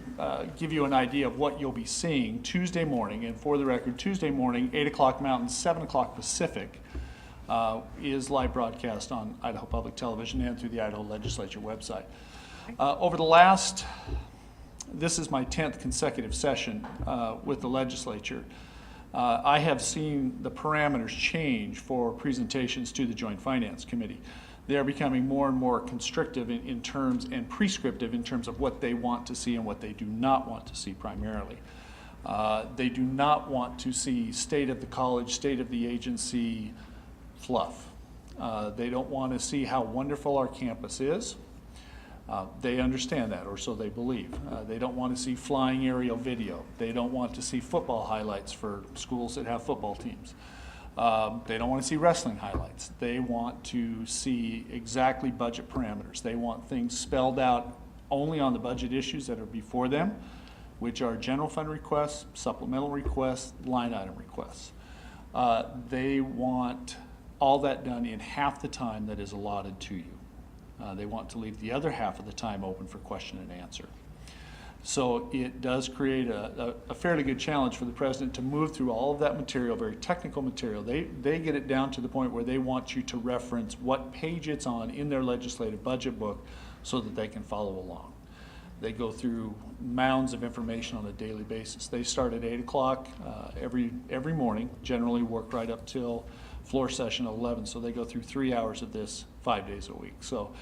give you an idea of what you'll be seeing Tuesday morning. And for the record, Tuesday morning, 8 o'clock Mountain, 7 o'clock Pacific, is live broadcast on Idaho Public Television and through the Idaho Legislature website. Over the last, this is my 10th consecutive session with the legislature, I have seen the parameters change for presentations to the Joint Finance Committee. They are becoming more and more constrictive in terms and prescriptive in terms of what they want to see and what they do not want to see primarily. They do not want to see state of the college, state of the agency fluff. They don't want to see how wonderful our campus is. They understand that, or so they believe. They don't want to see flying aerial video. They don't want to see football highlights for schools that have football teams. They don't want to see wrestling highlights. They want to see exactly budget parameters. They want things spelled out only on the budget issues that are before them, which are general fund requests, supplemental requests, line item requests. They want all that done in half the time that is allotted to you. They want to leave the other half of the time open for question and answer. So it does create a fairly good challenge for the president to move through all of that material, very technical material. They get it down to the point where they want you to reference what page it's on in their legislative budget book so that they can follow along. They go through mounds of information on a daily basis. They start at 8 o'clock every morning, generally work right up till floor session at 11, so they go through 3 hours of this 5 days a week. So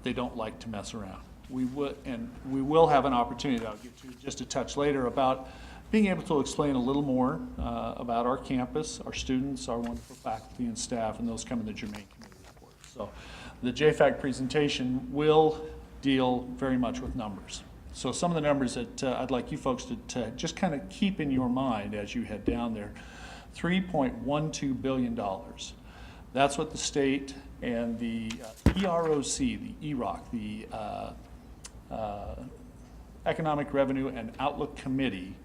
they don't like to mess around. We will have an opportunity that I'll get to just a touch later about being able to explain a little more about our campus, our students, our wonderful faculty and staff, and those come in the germane committee report. So the JFAC presentation will deal very much with numbers. So some of the numbers that I'd like you folks to just kind of keep in your mind as you head down there. $3.12 billion. That's what the state and the EROC, the EROC, the Economic Revenue and Outlook Committee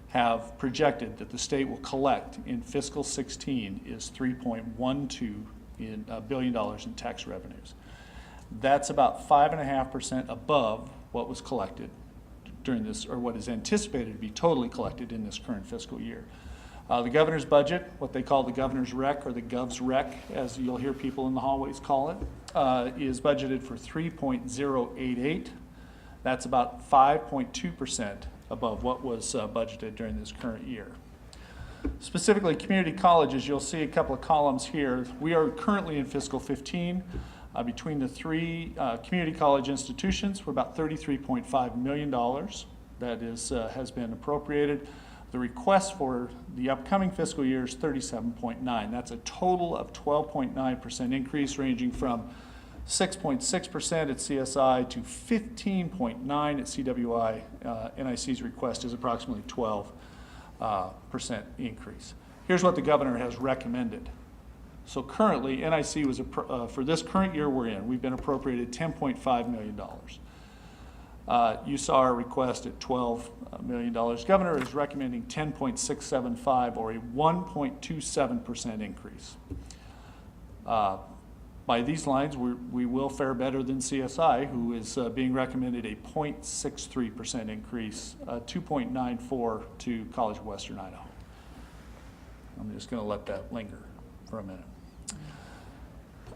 have projected that the state will collect in fiscal 16 is $3.12 billion in tax revenues. That's about 5.5% above what was collected during this, or what is anticipated to be totally collected in this current fiscal year. The governor's budget, what they call the governor's rec, or the gov's rec, as you'll hear people in the hallways call it, is budgeted for 3.088. That's about 5.2% above what was budgeted during this current year. Specifically, community colleges, you'll see a couple of columns here. We are currently in fiscal 15. Between the three community college institutions, we're about $33.5 million that has been appropriated. The request for the upcoming fiscal year is 37.9. That's a total of 12.9% increase, ranging from 6.6% at CSI to 15.9 at CWI. NIC's request is approximately 12% increase. Here's what the governor has recommended. So currently, NIC was, for this current year we're in, we've been appropriated $10.5 million. You saw our request at $12 million. Governor is recommending 10.675, or a 1.27% increase. By these lines, we will fare better than CSI, who is being recommended a 0.63% increase, 2.94 to College of Western Idaho. I'm just going to let that linger for a minute.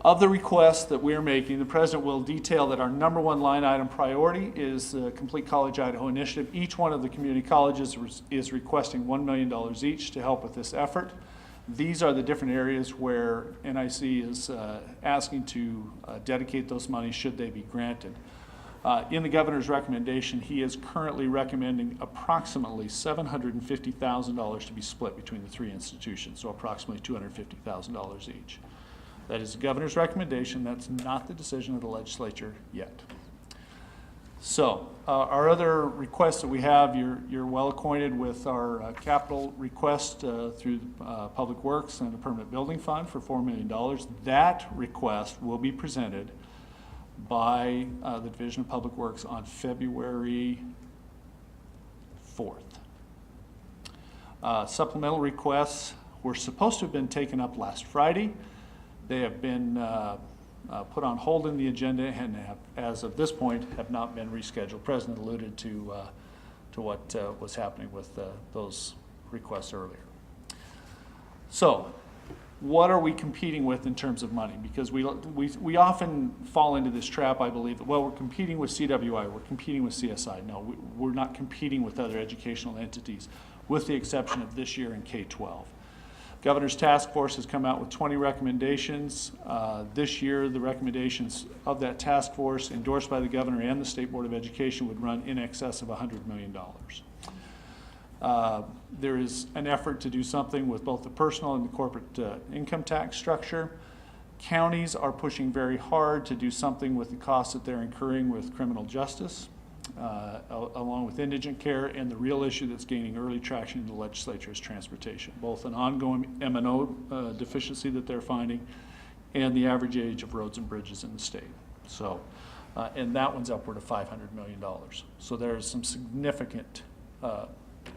Of the requests that we're making, the president will detail that our number one line item priority is the Complete College Idaho initiative. Each one of the community colleges is requesting $1 million each to help with this effort. These are the different areas where NIC is asking to dedicate those monies should they be granted. In the governor's recommendation, he is currently recommending approximately $750,000 to be split between the three institutions, so approximately $250,000 each. That is the governor's recommendation. That's not the decision of the legislature yet. So, our other requests that we have, you're well acquainted with our capital request through Public Works and the Permanent Building Fund for $4 million. That request will be presented by the Division of Public Works on February 4th. Supplemental requests were supposed to have been taken up last Friday. They have been put on hold in the agenda and have, as of this point, have not been rescheduled. The President alluded to what was happening with those requests earlier. So, what are we competing with in terms of money? Because we often fall into this trap, I believe, that, well, we're competing with CWI, we're competing with CSI. No, we're not competing with other educational entities, with the exception of this year in K-12. Governor's Task Force has come out with 20 recommendations. This year, the recommendations of that task force endorsed by the governor and the State Board of Education would run in excess of $100 million. There is an effort to do something with both the personal and the corporate income tax structure. Counties are pushing very hard to do something with the costs that they're incurring with criminal justice, along with indigent care, and the real issue that's gaining early traction in the legislature is transportation, both an ongoing M&O deficiency that they're finding and the average age of roads and bridges in the state. So, and that one's upward of $500 million. So there's some significant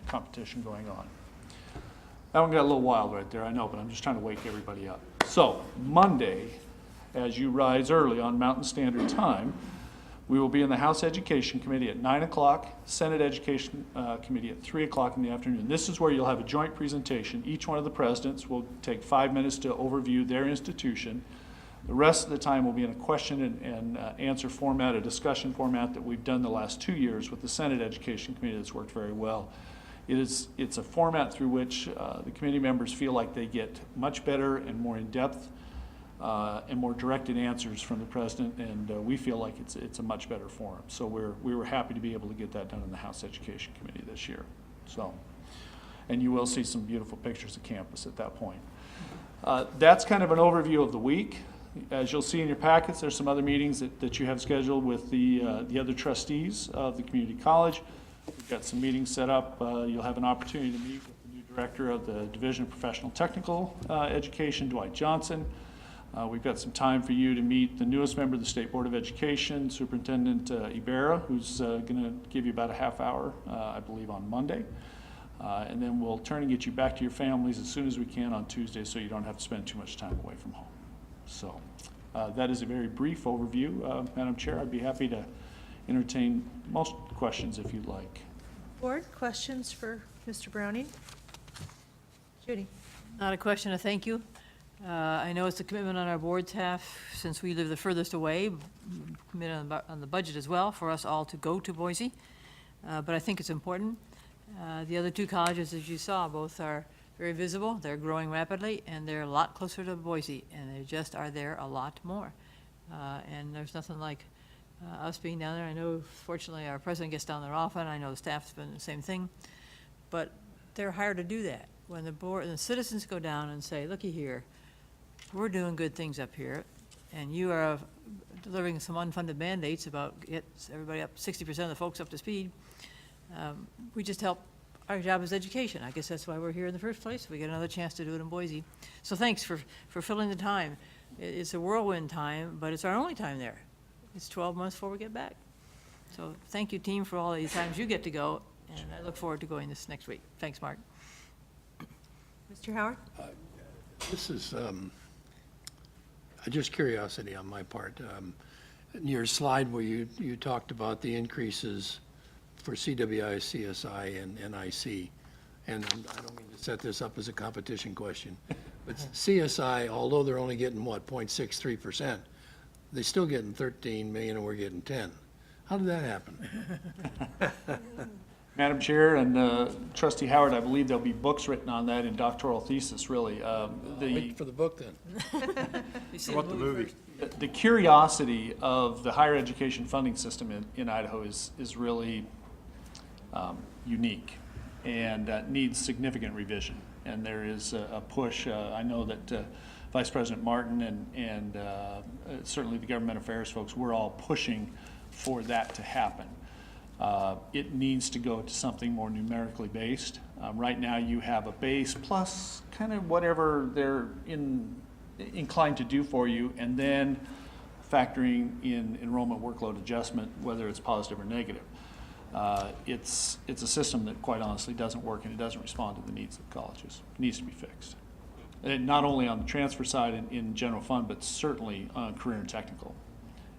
competition going on. That one got a little wild right there, I know, but I'm just trying to wake everybody up. So, Monday, as you rise early on Mountain Standard Time, we will be in the House Education Committee at 9 o'clock, Senate Education Committee at 3 o'clock in the afternoon. This is where you'll have a joint presentation. Each one of the presidents will take 5 minutes to overview their institution. The rest of the time will be in a question and answer format, a discussion format that we've done the last 2 years with the Senate Education Committee that's worked very well. It's a format through which the committee members feel like they get much better and more in-depth and more directed answers from the president, and we feel like it's a much better forum. So we were happy to be able to get that done in the House Education Committee this year. So, and you will see some beautiful pictures of campus at that point. That's kind of an overview of the week. As you'll see in your packets, there's some other meetings that you have scheduled with the other trustees of the community college. We've got some meetings set up. You'll have an opportunity to meet with the new director of the Division of Professional Technical Education, Dwight Johnson. We've got some time for you to meet the newest member of the State Board of Education, Superintendent Ibarra, who's going to give you about a half hour, I believe, on Monday. And then we'll turn and get you back to your families as soon as we can on Tuesday so you don't have to spend too much time away from home. So that is a very brief overview. Madam Chair, I'd be happy to entertain most questions if you'd like. Board, questions for Mr. Browning? Judy? Not a question, a thank you. I know it's a commitment on our board's half, since we live the furthest away, committed on the budget as well, for us all to go to Boise. But I think it's important. The other two colleges, as you saw, both are very visible, they're growing rapidly, and they're a lot closer to Boise, and they just are there a lot more. And there's nothing like us being down there. I know, fortunately, our president gets down there often. I know the staff's been the same thing. But they're hired to do that. When the board and the citizens go down and say, looky here, we're doing good things up here, and you are delivering some unfunded mandates about get everybody up, 60% of the folks up to speed. We just help. Our job is education. I guess that's why we're here in the first place. We get another chance to do it in Boise. So thanks for filling the time. It's a whirlwind time, but it's our only time there. It's 12 months before we get back. So thank you, team, for all the times you get to go, and I look forward to going this next week. Thanks, Mark. Mr. Howard? This is just curiosity on my part. In your slide where you talked about the increases for CWI, CSI, and NIC, and I don't mean to set this up as a competition question, but CSI, although they're only getting, what, 0.63%, they're still getting 13 million and we're getting 10. How did that happen? Madam Chair and Trustee Howard, I believe there'll be books written on that in doctoral thesis, really. Wait for the book then. I want the movie. The curiosity of the higher education funding system in Idaho is really unique and needs significant revision. And there is a push. I know that Vice President Martin and certainly the government affairs folks, we're all pushing for that to happen. It needs to go to something more numerically based. Right now, you have a base plus kind of whatever they're inclined to do for you, and then factoring in enrollment workload adjustment, whether it's positive or negative. It's a system that quite honestly doesn't work, and it doesn't respond to the needs of the colleges. It needs to be fixed. And not only on the transfer side in general fund, but certainly on career and technical.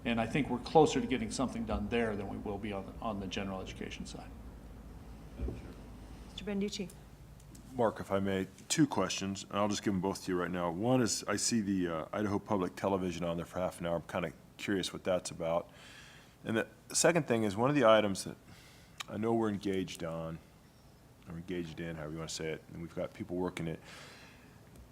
And I think we're closer to getting something done there than we will be on the general education side. Mr. Banducci. Mark, if I may, two questions, and I'll just give them both to you right now. One is, I see the Idaho Public Television on there for half an hour. I'm kind of curious what that's about. And the second thing is, one of the items that I know we're engaged on, or engaged in, however you want to say it, and we've got people working it.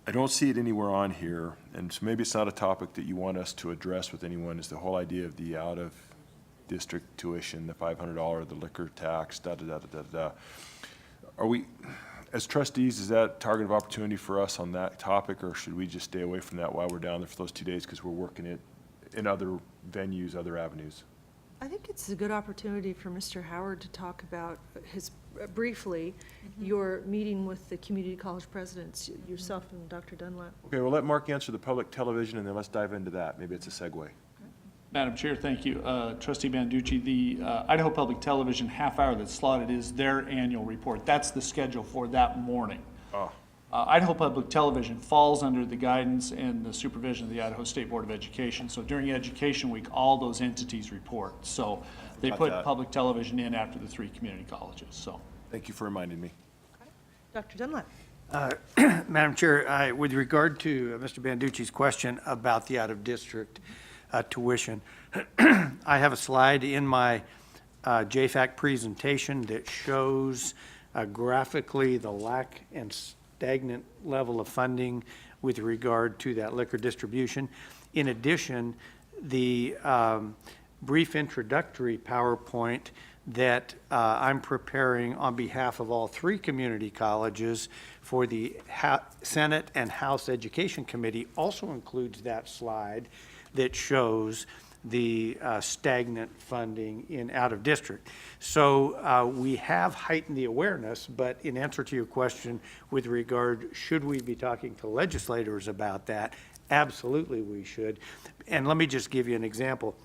I don't see it anywhere on here, and so maybe it's not a topic that you want us to address with anyone, is the whole idea of the out-of-district tuition, the $500, the liquor tax, da-da-da-da-da-da. Are we, as trustees, is that a target of opportunity for us on that topic, or should we just stay away from that while we're down there for those 2 days because we're working it in other venues, other avenues? I think it's a good opportunity for Mr. Howard to talk about briefly, your meeting with the community college presidents, yourself and Dr. Dunlap. Okay, well, let Mark answer the public television, and then let's dive into that. Maybe it's a segue. Madam Chair, thank you. Trustee Banducci, the Idaho Public Television half hour that's slotted is their annual report. That's the schedule for that morning. Oh. Idaho Public Television falls under the guidance and the supervision of the Idaho State Board of Education. So during Education Week, all those entities report. So they put public television in after the 3 community colleges. So thank you for reminding me. Dr. Dunlap. Madam Chair, with regard to Mr. Banducci's question about the out-of-district tuition, I have a slide in my JFAC presentation that shows graphically the lack and stagnant level of funding with regard to that liquor distribution. In addition, the brief introductory PowerPoint that I'm preparing on behalf of all 3 community colleges for the Senate and House Education Committee also includes that slide that shows the stagnant funding in out-of-district. So we have heightened the awareness, but in answer to your question with regard, should we be talking to legislators about that? Absolutely we should. And let me just give you an example.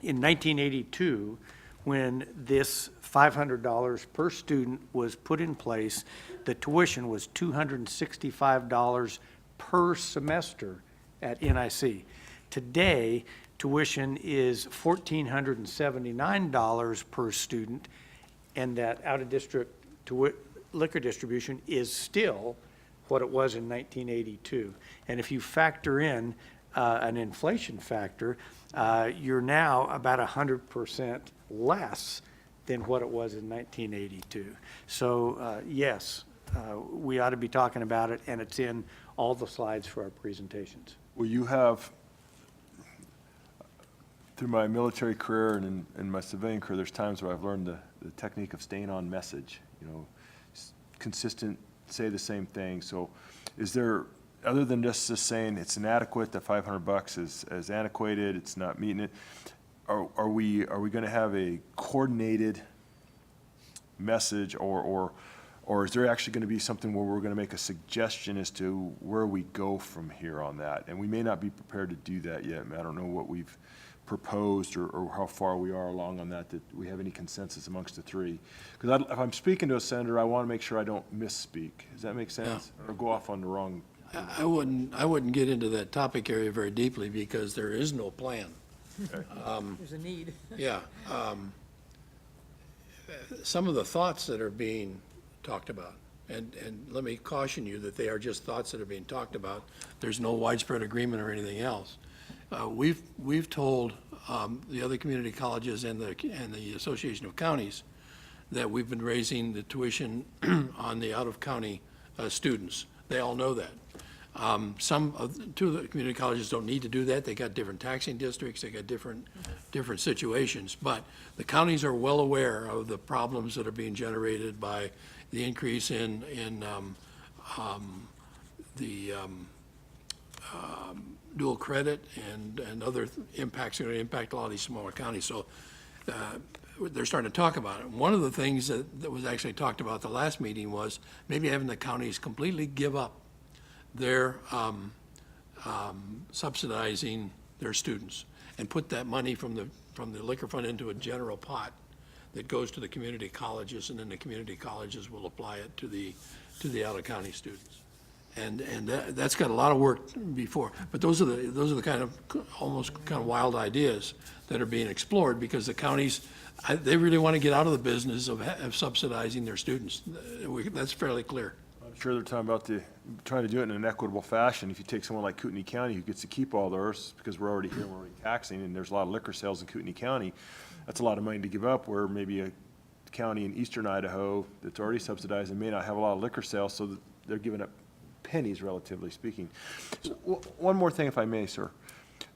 In 1982, when this $500 per student was put in place, the tuition was $265 per semester at NIC. Today, tuition is $1,479 per student, and that out-of-district liquor distribution is still what it was in 1982. And if you factor in an inflation factor, you're now about 100% less than what it was in 1982. So yes, we ought to be talking about it, and it's in all the slides for our presentations. Well, you have, through my military career and in my civilian career, there's times where I've learned the technique of staying on message, you know, consistent, say the same thing. So is there, other than just saying it's inadequate, the $500 is antiquated, it's not meeting it, are we going to have a coordinated message, or is there actually going to be something where we're going to make a suggestion as to where we go from here on that? And we may not be prepared to do that yet. I don't know what we've proposed or how far we are along on that we have any consensus amongst the 3. Because if I'm speaking to a senator, I want to make sure I don't misspeak. Does that make sense? Yeah. Or go off on the wrong? I wouldn't get into that topic area very deeply because there is no plan. Okay. There's a need. Yeah. Some of the thoughts that are being talked about, and let me caution you that they are just thoughts that are being talked about. There's no widespread agreement or anything else. We've told the other community colleges and the Association of Counties that we've been raising the tuition on the out-of-county students. They all know that. 2 of the community colleges don't need to do that. They got different taxing districts. They got different situations. But the counties are well aware of the problems that are being generated by the increase in the dual credit and other impacts that are going to impact a lot of these smaller counties. So they're starting to talk about it. One of the things that was actually talked about at the last meeting was maybe having the counties completely give up their subsidizing their students and put that money from the liquor fund into a general pot that goes to the community colleges, and then the community colleges will apply it to the out-of-county students. And that's got a lot of work before, but those are the kind of almost kind of wild ideas that are being explored, because the counties, they really want to get out of the business of subsidizing their students. That's fairly clear. I'm sure they're talking about trying to do it in an equitable fashion. If you take someone like Kootenai County, who gets to keep all theirs because we're already here, we're already taxing, and there's a lot of liquor sales in Kootenai County, that's a lot of money to give up, where maybe a county in eastern Idaho that's already subsidized and may not have a lot of liquor sales, so that they're giving up pennies, relatively speaking. So, one more thing, if I may, sir.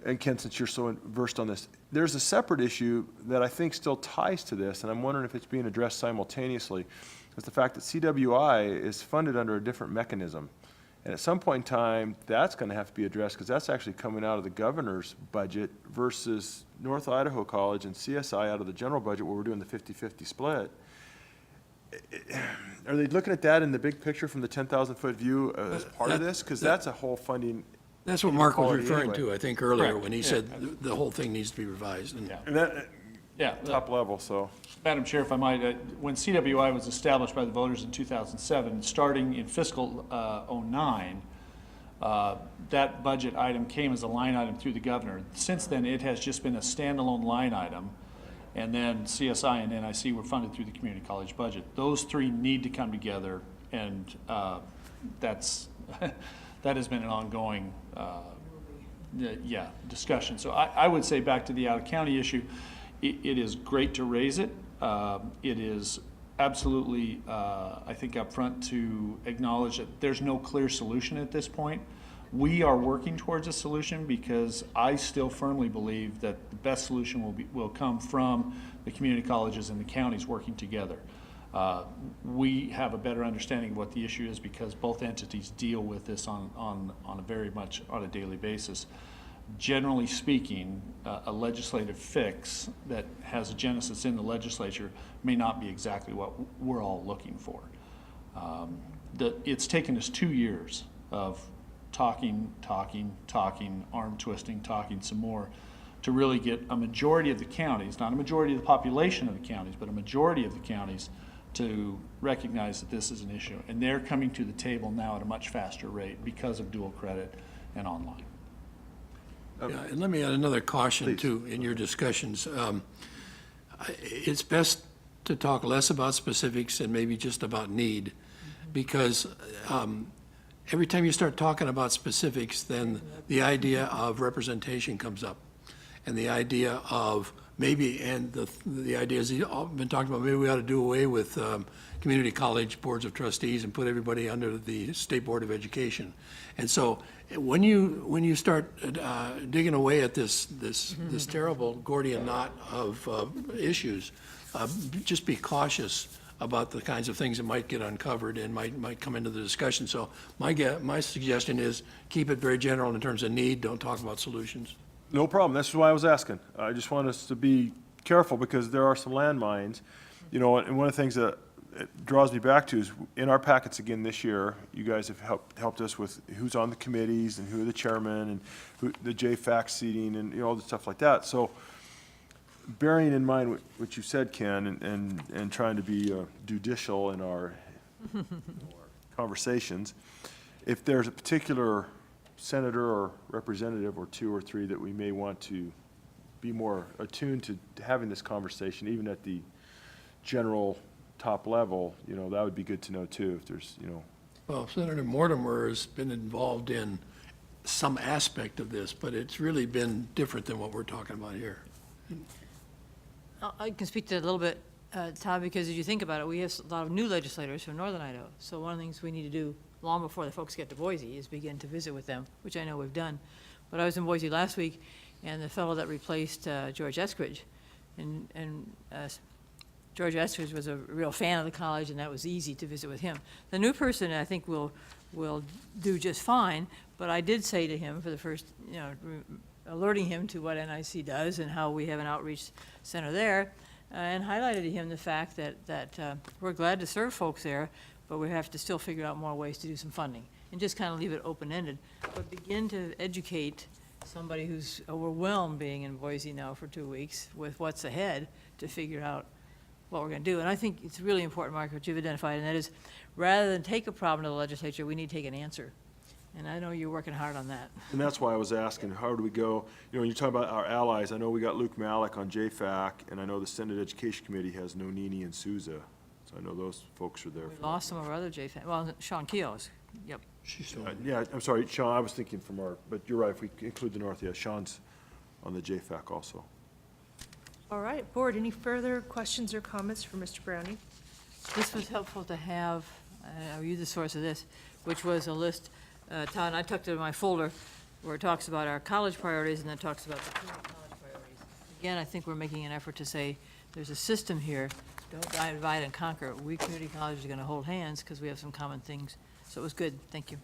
And Ken, since you're so versed on this, there's a separate issue that I think still ties to this, and I'm wondering if it's being addressed simultaneously. It's the fact that CWI is funded under a different mechanism. And at some point in time, that's going to have to be addressed, because that's actually coming out of the governor's budget versus North Idaho College and CSI out of the general budget, where we're doing the 50-50 split. Are they looking at that in the big picture from the 10,000-foot view as part of this? Because that's a whole funding. That's what Mark was referring anyway. to, I think, earlier, Correct. when he said the whole thing needs to be revised. And And that, Yeah. top level, so. Madam Chair, if I might, when CWI was established by the voters in 2007, starting in fiscal '09, that budget item came as a line item through the governor. Since then, it has just been a standalone line item, and then CSI and NIC were funded through the community college budget. Those three need to come together, and that's that has been an ongoing discussion. So I would say, back to the out-of-county issue, it is great to raise it. It is absolutely, I think, upfront to acknowledge that there's no clear solution at this point. We are working towards a solution, because I still firmly believe that the best solution will come from the community colleges and the counties working together. We have a better understanding of what the issue is, because both entities deal with this on a very much on a daily basis. Generally speaking, a legislative fix that has a genesis in the legislature may not be exactly what we're all looking for. It's taken us 2 years of talking, arm twisting, talking some more, to really get a majority of the counties, not a majority of the population of the counties, but a majority of the counties to recognize that this is an issue. And they're coming to the table now at a much faster rate because of dual credit and online. Yeah, and let me add another caution, too, in your discussions. It's best to talk less about specifics and maybe just about need, because every time you start talking about specifics, then the idea of representation comes up, and the idea of maybe, and the idea is been talked about, maybe we ought to do away with community college boards of trustees and put everybody under the State Board of Education. And so when you start digging away at this terrible Gordian knot of issues, just be cautious about the kinds of things that might get uncovered and might come into the discussion. So my suggestion is keep it very general in terms of need. Don't talk about solutions. No problem. That's why I was asking. I just want us to be careful, because there are some landmines. You know, and one of the things that it draws me back to is, in our packets again this year, you guys have helped us with who's on the committees and who are the chairmen and the JFAC seating and all the stuff like that. So, bearing in mind what you said, Ken, and trying to be judicial in our conversations, if there's a particular senator or representative or two or three that we may want to be more attuned to having this conversation, even at the general top level, that would be good to know too, if there's, Well, Senator Mortimer has been involved in some aspect of this, but it's really been different than what we're talking about here. I can speak to that a little bit, Todd, because as you think about it, we have a lot of new legislators from Northern Idaho. So one of the things we need to do long before the folks get to Boise is begin to visit with them, which I know we've done. But I was in Boise last week, and the fellow that replaced George Eskridge, and George Eskridge was a real fan of the college, and that was easy to visit with him. The new person, I think, will do just fine, but I did say to him for the first, alerting him to what NIC does and how we have an outreach center there, and highlighted to him the fact that we're glad to serve folks there, but we have to still figure out more ways to do some funding, and just kind of leave it open-ended, but begin to educate somebody who's overwhelmed being in Boise now for 2 weeks with what's ahead to figure out what we're going to do. And I think it's really important, Mark, what you've identified, and that is, rather than take a problem to the legislature, we need to take an answer. And I know you're working hard on that. And that's why I was asking, how do we go, when you talk about our allies, I know we got Luke Malik on JFAC, and I know the Senate Education Committee has Nonini and Souza, so I know those folks are there. We lost some of our other JFAC, well, Sean Keogh's, yep. Yeah, I'm sorry, Sean, I was thinking from our, but you're right, if we include the North, yeah, Sean's on the JFAC also. All right, board, any further questions or comments for Mr. Browning? This was helpful to have, I'll use the source of this, which was a list, Todd, and I tucked it in my folder, where it talks about our college priorities and then talks about the community college priorities. Again, I think we're making an effort to say, there's a system here, don't divide and conquer. We community colleges are going to hold hands because we have some common things. So it was good, thank you.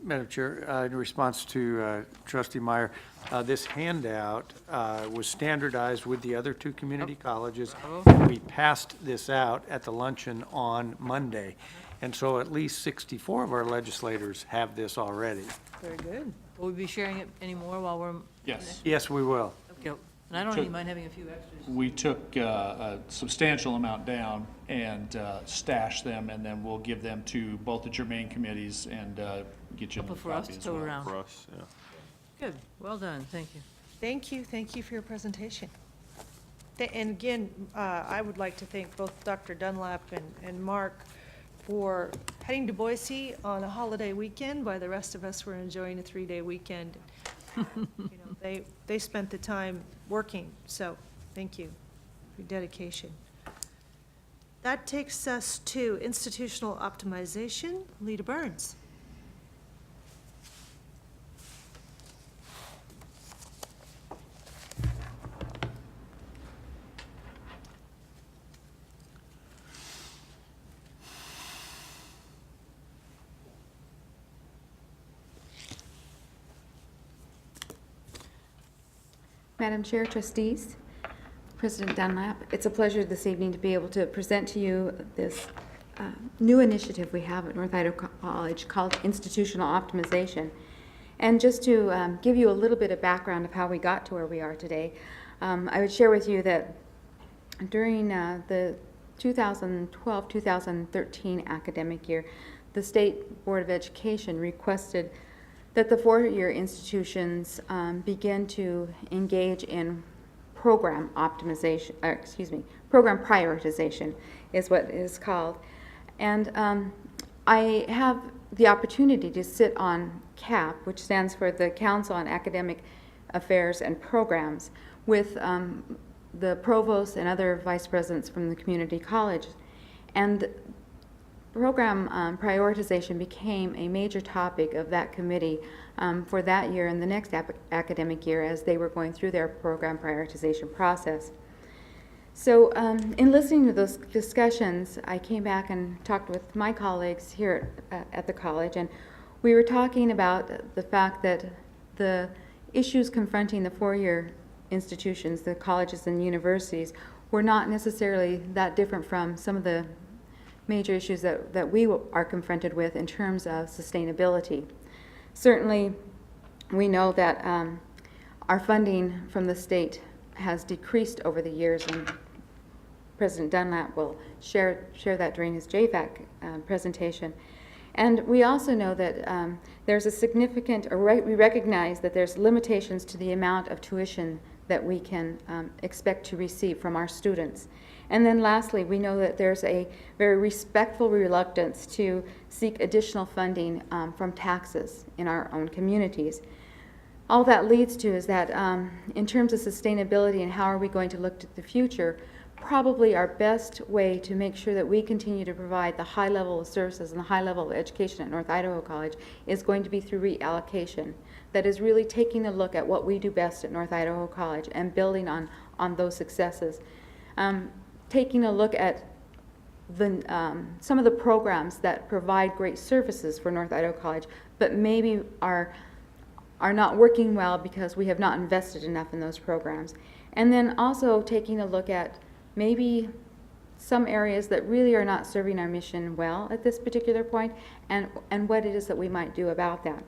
Madam Chair, in response to Trustee Meyer, this handout was standardized with the other two community colleges. Bravo. We passed this out at the luncheon on Monday, and so at least 64 of our legislators have this already. Very good. Will we be sharing it anymore while we're? Yes. Yes, we will. Okay, and I don't even mind having a few extras. We took a substantial amount down and stashed them, and then we'll give them to both the germane committees and get you a new For us copy to as tow well. around. For us, yeah. Good, well done, thank you. Thank you for your presentation. And again, I would like to thank both Dr. Dunlap and Mark for heading to Boise on a holiday weekend while the rest of us were enjoying a 3-day weekend. They spent the time working, so thank you for your dedication. That takes us to institutional optimization. Lita Burns. Madam Chair, Trustees, President Dunlap, it's a pleasure this evening to be able to present to you this new initiative we have at North Idaho College called Institutional Optimization. And just to give you a little bit of background of how we got to where we are today, I would share with you that during the 2012-2013 academic year, the State Board of Education requested that the four-year institutions begin to engage in program optimization, program prioritization is what it is called. And I have the opportunity to sit on CAP, which stands for the Council on Academic Affairs and Programs, with the provost and other vice presidents from the community college. And program prioritization became a major topic of that committee for that year and the next academic year as they were going through their program prioritization process. So in listening to those discussions, I came back and talked with my colleagues here at the college, and we were talking about the fact that the issues confronting the four-year institutions, the colleges and universities, were not necessarily that different from some of the major issues that we are confronted with in terms of sustainability. Certainly, we know that our funding from the state has decreased over the years, and President Dunlap will share that during his JFAC presentation. And we also know that there's a significant, we recognize that there's limitations to the amount of tuition that we can expect to receive from our students. And then lastly, we know that there's a very respectful reluctance to seek additional funding from taxes in our own communities. All that leads to is that in terms of sustainability and how are we going to look to the future, probably our best way to make sure that we continue to provide the high level of services and the high level of education at North Idaho College is going to be through reallocation. That is really taking a look at what we do best at North Idaho College and building on those successes. Taking a look at some of the programs that provide great services for North Idaho College, but maybe are not working well because we have not invested enough in those programs. And then also taking a look at maybe some areas that really are not serving our mission well at this particular point, and what it is that we might do about that.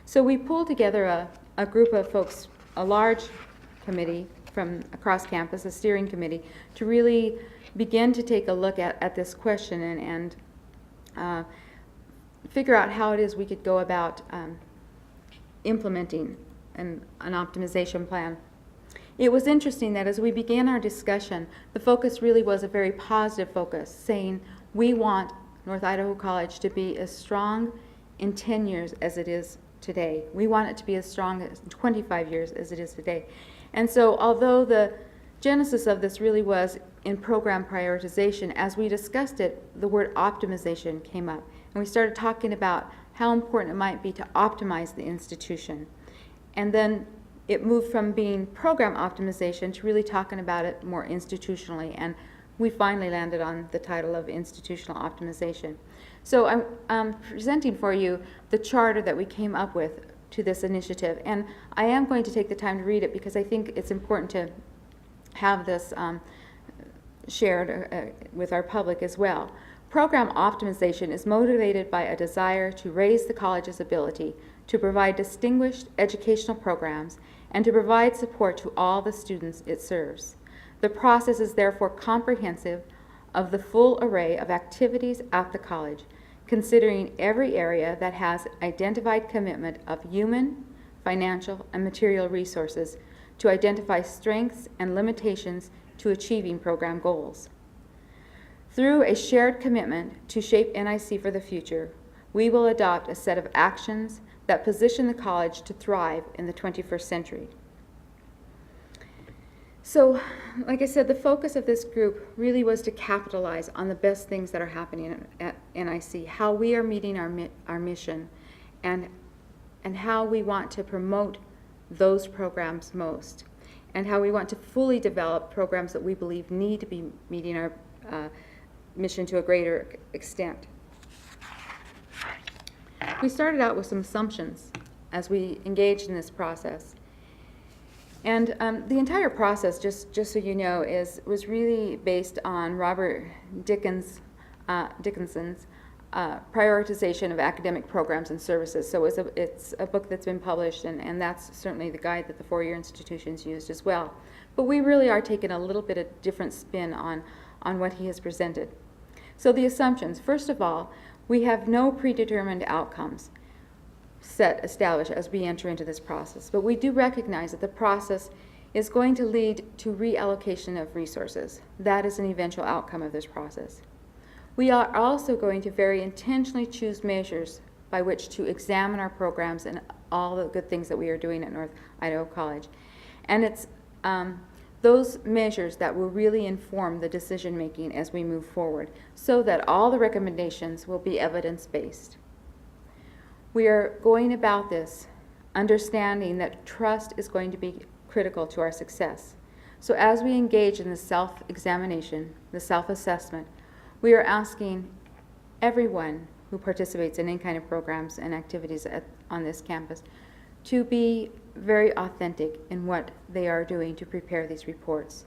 So we pulled together a group of folks, a large committee from across campus, a steering committee, to really begin to take a look at this question and figure out how it is we could go about implementing an optimization plan. It was interesting that as we began our discussion, the focus really was a very positive focus, saying we want North Idaho College to be as strong in 10 years as it is today. We want it to be as strong as 25 years as it is today. And so although the genesis of this really was in program prioritization, as we discussed it, the word optimization came up. And we started talking about how important it might be to optimize the institution. And then it moved from being program optimization to really talking about it more institutionally. And we finally landed on the title of institutional optimization. So I'm presenting for you the charter that we came up with to this initiative. And I am going to take the time to read it because I think it's important to have this shared with our public as well. Program optimization is motivated by a desire to raise the college's ability to provide distinguished educational programs and to provide support to all the students it serves. The process is therefore comprehensive of the full array of activities at the college, considering every area that has identified commitment of human, financial, and material resources to identify strengths and limitations to achieving program goals. Through a shared commitment to shape NIC for the future, we will adopt a set of actions that position the college to thrive in the 21st century. So, like I said, the focus of this group really was to capitalize on the best things that are happening at NIC, how we are meeting our mission, and how we want to promote those programs most, and how we want to fully develop programs that we believe need to be meeting our mission to a greater extent. We started out with some assumptions as we engaged in this process. And the entire process, just so you know, was really based on Robert Dickinson's prioritization of academic programs and services. So it's a book that's been published, and that's certainly the guide that the four-year institutions used as well. But we really are taking a little bit of different spin on what he has presented. So the assumptions, first of all, we have no predetermined outcomes established as we enter into this process, but we do recognize that the process is going to lead to reallocation of resources. That is an eventual outcome of this process. We are also going to very intentionally choose measures by which to examine our programs and all the good things that we are doing at North Idaho College. And it's those measures that will really inform the decision making as we move forward, so that all the recommendations will be evidence-based. We are going about this understanding that trust is going to be critical to our success. So as we engage in the self-examination, the self-assessment, we are asking everyone who participates in any kind of programs and activities on this campus to be very authentic in what they are doing to prepare these reports.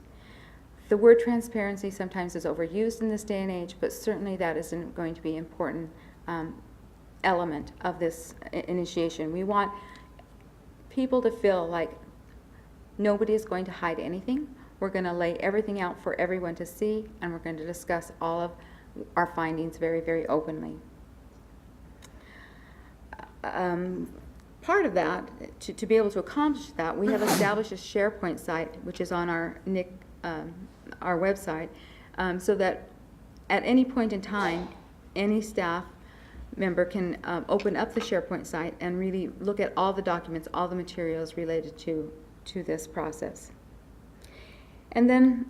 The word transparency sometimes is overused in this day and age, but certainly that isn't going to be an important element of this initiation. We want people to feel like nobody is going to hide anything. We're going to lay everything out for everyone to see, and we're going to discuss all of our findings very, very openly. Part of that, to be able to accomplish that, we have established a SharePoint site, which is on our website, so that at any point in time, any staff member can open up the SharePoint site and really look at all the documents, all the materials related to this process. And then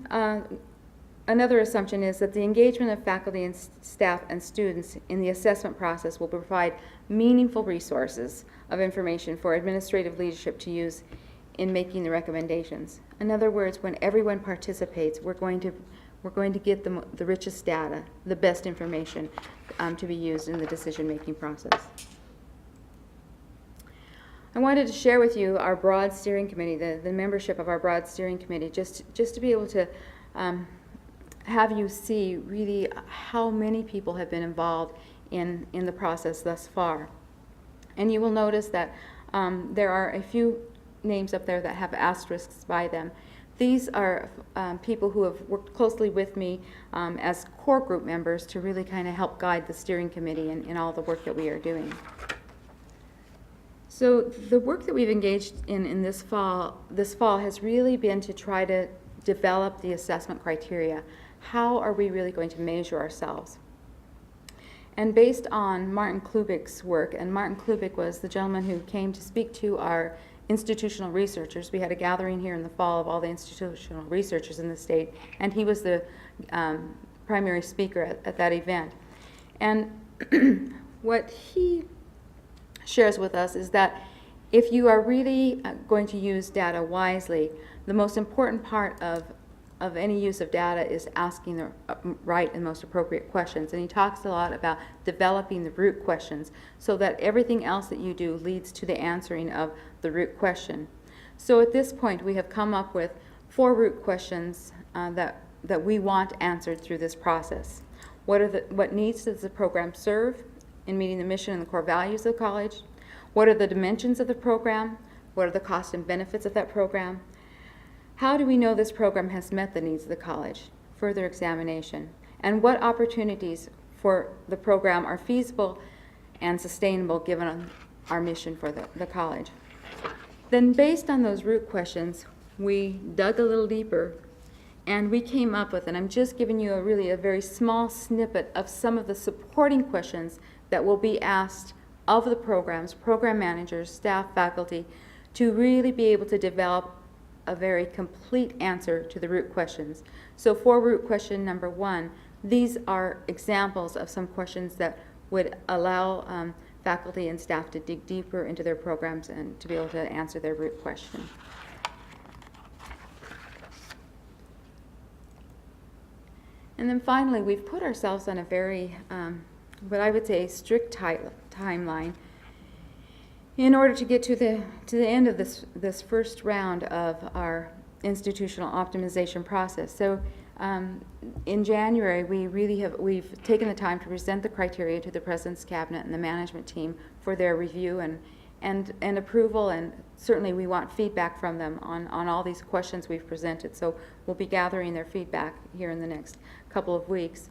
another assumption is that the engagement of faculty and staff and students in the assessment process will provide meaningful resources of information for administrative leadership to use in making the recommendations. In other words, when everyone participates, we're going to get the richest data, the best information to be used in the decision-making process. I wanted to share with you our broad steering committee, the membership of our broad steering committee, just to be able to have you see really how many people have been involved in the process thus far. And you will notice that there are a few names up there that have asterisks by them. These are people who have worked closely with me as core group members to really kind of help guide the steering committee in all the work that we are doing. So the work that we've engaged in this fall has really been to try to develop the assessment criteria. How are we really going to measure ourselves? And based on Martin Klubik's work, and Martin Klubik was the gentleman who came to speak to our institutional researchers. We had a gathering here in the fall of all the institutional researchers in the state, and he was the primary speaker at that event. And what he shares with us is that if you are really going to use data wisely, the most important part of any use of data is asking the right and most appropriate questions. And he talks a lot about developing the root questions so that everything else that you do leads to the answering of the root question. So at this point, we have come up with 4 root questions that we want answered through this process. What needs does the program serve in meeting the mission and the core values of the college? What are the dimensions of the program? What are the costs and benefits of that program? How do we know this program has met the needs of the college? Further examination. And what opportunities for the program are feasible and sustainable given our mission for the college? Then based on those root questions, we dug a little deeper and we came up with, and I'm just giving you a very small snippet of some of the supporting questions that will be asked of the programs, program managers, staff, faculty, to really be able to develop a very complete answer to the root questions. So for root question number 1, these are examples of some questions that would allow faculty and staff to dig deeper into their programs and to be able to answer their root question. And then finally, we've put ourselves on a very, what I would say, strict timeline in order to get to the end of this first round of our institutional optimization process. So in January, we've taken the time to present the criteria to the President's Cabinet and the management team for their review and approval, and certainly we want feedback from them on all these questions we've presented. So we'll be gathering their feedback here in the next couple of weeks.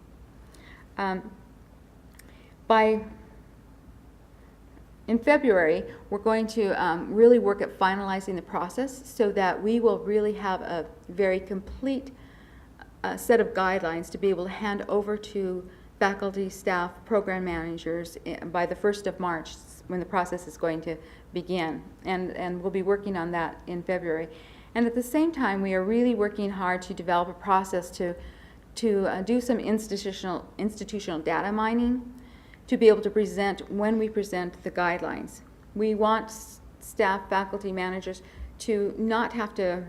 In February, we're going to really work at finalizing the process so that we will really have a very complete set of guidelines to be able to hand over to faculty, staff, program managers by the 1st of March when the process is going to begin. And we'll be working on that in February. And at the same time, we are really working hard to develop a process to do some institutional data mining, to be able to present when we present the guidelines. We want staff, faculty, managers to not have to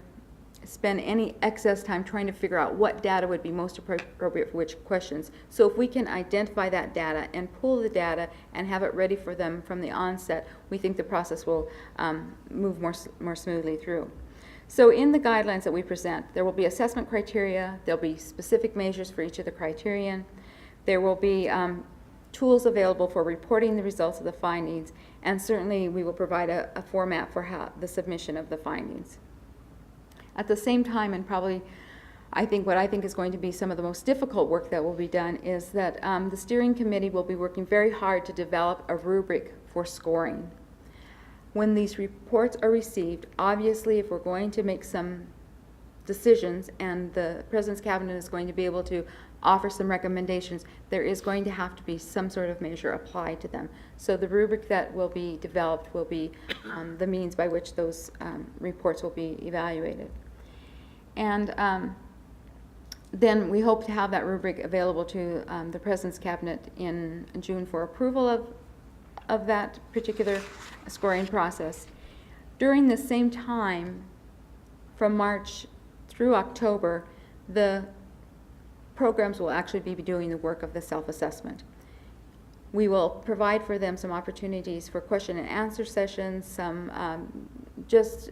spend any excess time trying to figure out what data would be most appropriate for which questions. So if we can identify that data and pull the data and have it ready for them from the onset, we think the process will move more smoothly through. So in the guidelines that we present, there will be assessment criteria, there'll be specific measures for each of the criterion, there will be tools available for reporting the results of the findings, and certainly we will provide a format for the submission of the findings. At the same time, and probably what I think is going to be some of the most difficult work that will be done, is that the steering committee will be working very hard to develop a rubric for scoring. When these reports are received, obviously if we're going to make some decisions and the President's Cabinet is going to be able to offer some recommendations, there is going to have to be some sort of measure applied to them. So the rubric that will be developed will be the means by which those reports will be evaluated. And then we hope to have that rubric available to the President's Cabinet in June for approval of that particular scoring process. During the same time, from March through October, the programs will actually be doing the work of the self-assessment. We will provide for them some opportunities for question and answer sessions, some just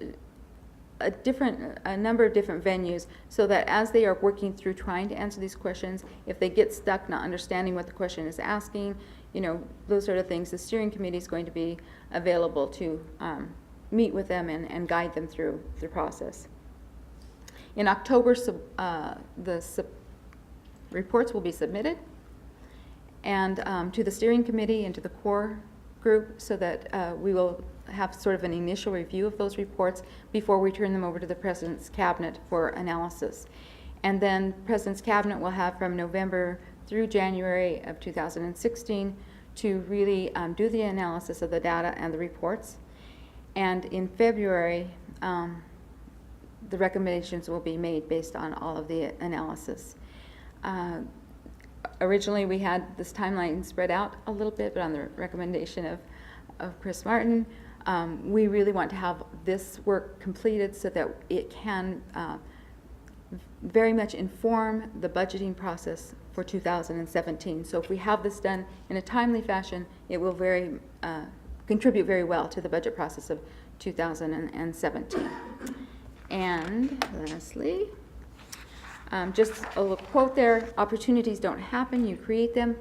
a number of different venues, so that as they are working through trying to answer these questions, if they get stuck not understanding what the question is asking, you know, those sort of things, the steering committee is going to be available to meet with them and guide them through the process. In October, reports will be submitted and to the steering committee and to the core group, so that we will have sort of an initial review of those reports before we turn them over to the President's Cabinet for analysis. And then President's Cabinet will have from November through January of 2016 to really do the analysis of the data and the reports. And in February, the recommendations will be made based on all of the analysis. Originally, we had this timeline spread out a little bit, but on the recommendation of Chris Martin, we really want to have this work completed so that it can very much inform the budgeting process for 2017. So if we have this done in a timely fashion, it will contribute very well to the budget process of 2017. And lastly, just a little quote there: opportunities don't happen, you create them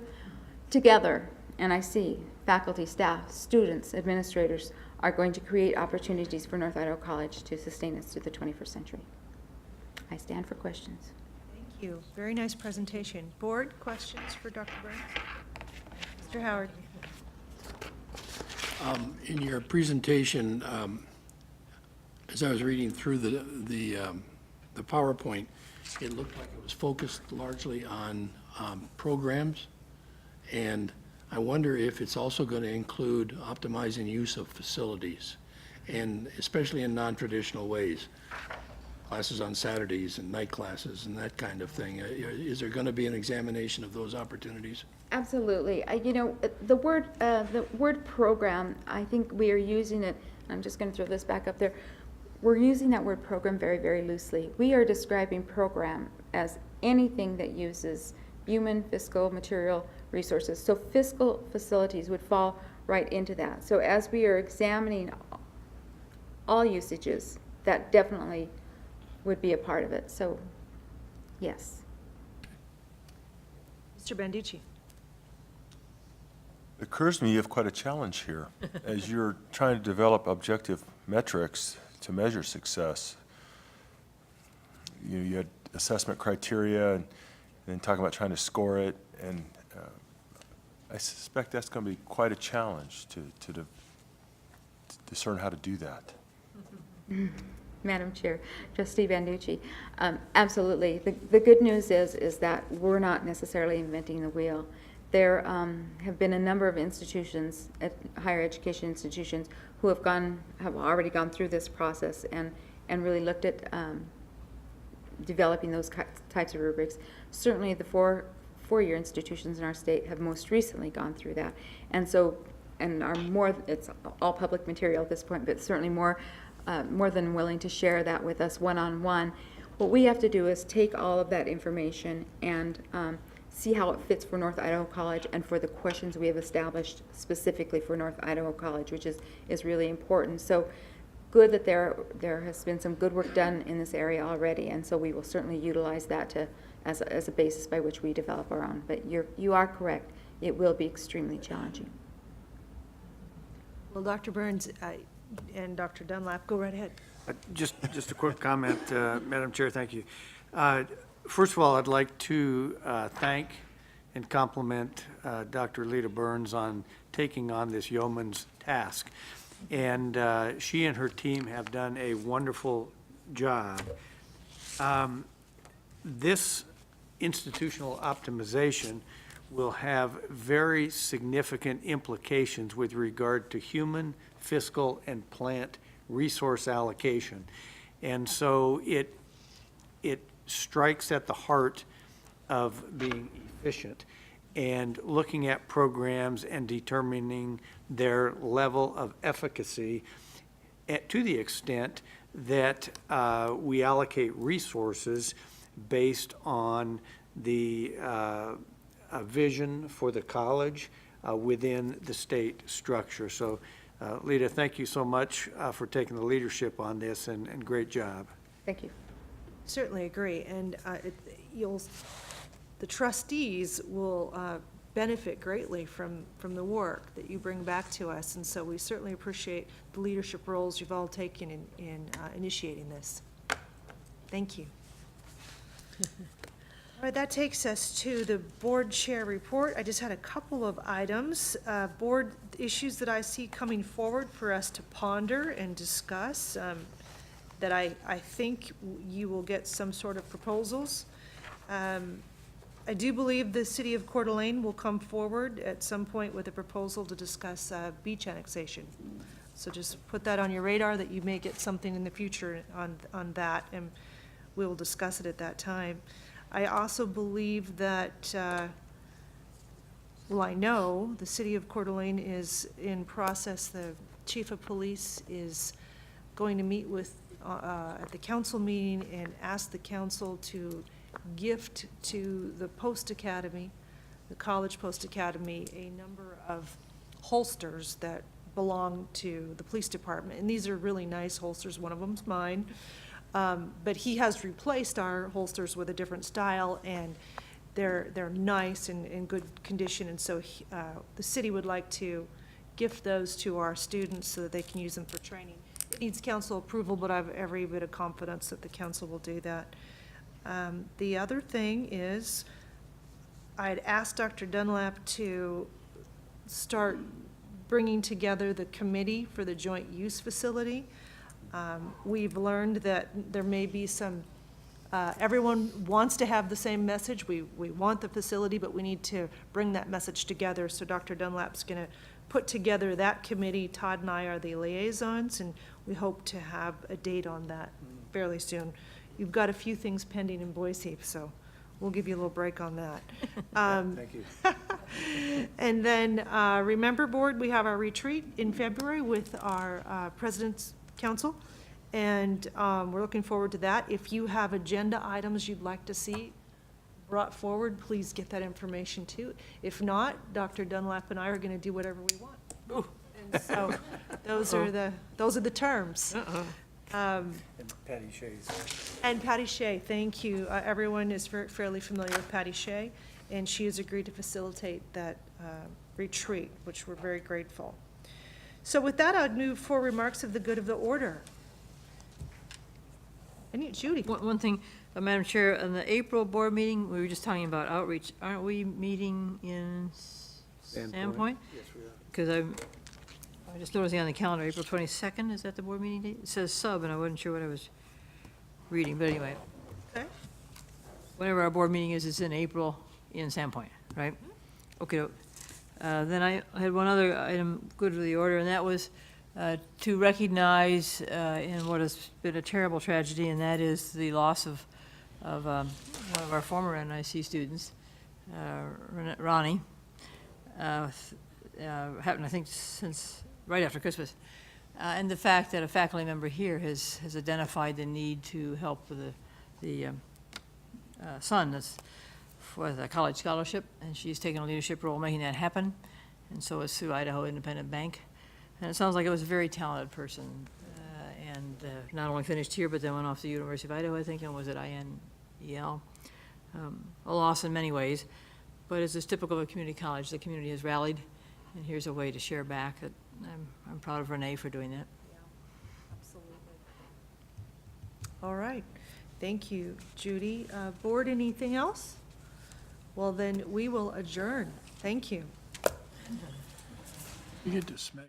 together. And I see faculty, staff, students, administrators are going to create opportunities for North Idaho College to sustain us through the 21st century. I stand for questions. Thank you. Very nice presentation. Board, questions for Dr. Burns? Mr. Howard. In your presentation, as I was reading through the PowerPoint, it looked like it was focused largely on programs, and I wonder if it's also going to include optimizing use of facilities, and especially in non-traditional ways, classes on Saturdays and night classes and that kind of thing. Is there going to be an examination of those opportunities? Absolutely. You know, the word program, I think we are using it, I'm just going to throw this back up there. We're using that word program very, very loosely. We are describing program as anything that uses human, fiscal, material resources. So fiscal facilities would fall right into that. So as we are examining all usages, that definitely would be a part of it. So, yes. Mr. Banducci. It occurs to me you have quite a challenge here as you're trying to develop objective metrics to measure success. You had assessment criteria and then talking about trying to score it, and I suspect that's going to be quite a challenge to discern how to do that. Madam Chair, Trustee Banducci, absolutely. The good news is that we're not necessarily inventing the wheel. There have been a number of institutions, higher education institutions, who have already gone through this process and really looked at developing those types of rubrics. Certainly the four-year institutions in our state have most recently gone through that, and are more, it's all public material at this point, but certainly more than willing to share that with us one-on-one. What we have to do is take all of that information and see how it fits for North Idaho College and for the questions we have established specifically for North Idaho College, which is really important. So good that there has been some good work done in this area already, and so we will certainly utilize that as a basis by which we develop our own. But you are correct. It will be extremely challenging. Well, Dr. Burns and Dr. Dunlap, go right ahead. Just a quick comment, Madam Chair, thank you. First of all, I'd like to thank and compliment Dr. Lita Burns on taking on this yeoman's task. And she and her team have done a wonderful job. This institutional optimization will have very significant implications with regard to human, fiscal, and plant resource allocation. And so it strikes at the heart of being efficient and looking at programs and determining their level of efficacy to the extent that we allocate resources based on the vision for the college within the state structure. So Lita, thank you so much for taking the leadership on this, and great job. Thank you. Certainly agree, and the trustees will benefit greatly from the work that you bring back to us, and so we certainly appreciate the leadership roles you've all taken in initiating this. Thank you. All right, that takes us to the board chair report. I just had a couple of items, board issues that I see coming forward for us to ponder and discuss, that I think you will get some sort of proposals. I do believe the city of Coeur d'Alene will come forward at some point with a proposal to discuss beach annexation. So just put that on your radar, that you may get something in the future on that, and we'll discuss it at that time. I also believe that, well, I know the city of Coeur d'Alene is in process, the chief of police is going to meet with, at the council meeting, and ask the council to gift to the Post Academy, the College Post Academy, a number of holsters that belong to the police department. And these are really nice holsters. One of them's mine. But he has replaced our holsters with a different style, and they're nice and in good condition. And so the city would like to gift those to our students so that they can use them for training. It needs council approval, but I have every bit of confidence that the council will do that. The other thing is, I had asked Dr. Dunlap to start bringing together the committee for the joint use facility. We've learned that there may be some, everyone wants to have the same message. We want the facility, but we need to bring that message together. So Dr. Dunlap's going to put together that committee. Todd and I are the liaisons, and we hope to have a date on that fairly soon. You've got a few things pending in Boise, so we'll give you a little break on that. Thank you. And then, remember, board, we have our retreat in February with our President's Council, and we're looking forward to that. If you have agenda items you'd like to see brought forward, please get that information too. If not, Dr. Dunlap and I are going to do whatever we want. And so those are the terms. And Patty Shea's. And Patty Shea, thank you. Everyone is fairly familiar with Patty Shea, and she has agreed to facilitate that retreat, which we're very grateful. So with that, I'd move for remarks of the good of the order. Judy. One thing, Madam Chair, in the April board meeting, we were just talking about outreach. Aren't we meeting in Sandpoint? Yes, we are. Because I just noticed on the calendar, April 22nd, is that the board meeting date? It says sub, and I wasn't sure what I was reading, but anyway. Okay. Whenever our board meeting is, it's in April in Sandpoint, right? Okay. Then I had one other item good for the order, and that was to recognize in what has been a terrible tragedy, and that is the loss of one of our former NIC students, Ronnie. Happened, I think, since right after Christmas. And the fact that a faculty member here has identified the need to help with the son that's for the college scholarship, and she's taken a leadership role making that happen, and so is Sue Idaho Independent Bank. And it sounds like it was a very talented person, and not only finished here, but then went off to the University of Idaho, I think, and was at INEL. A loss in many ways, but as is typical of a community college, the community has rallied, and here's a way to share back that I'm proud of Renee for doing that. Yeah, absolutely. All right. Thank you, Judy. Board, anything else? Well, then we will adjourn. Thank you. You get to smack.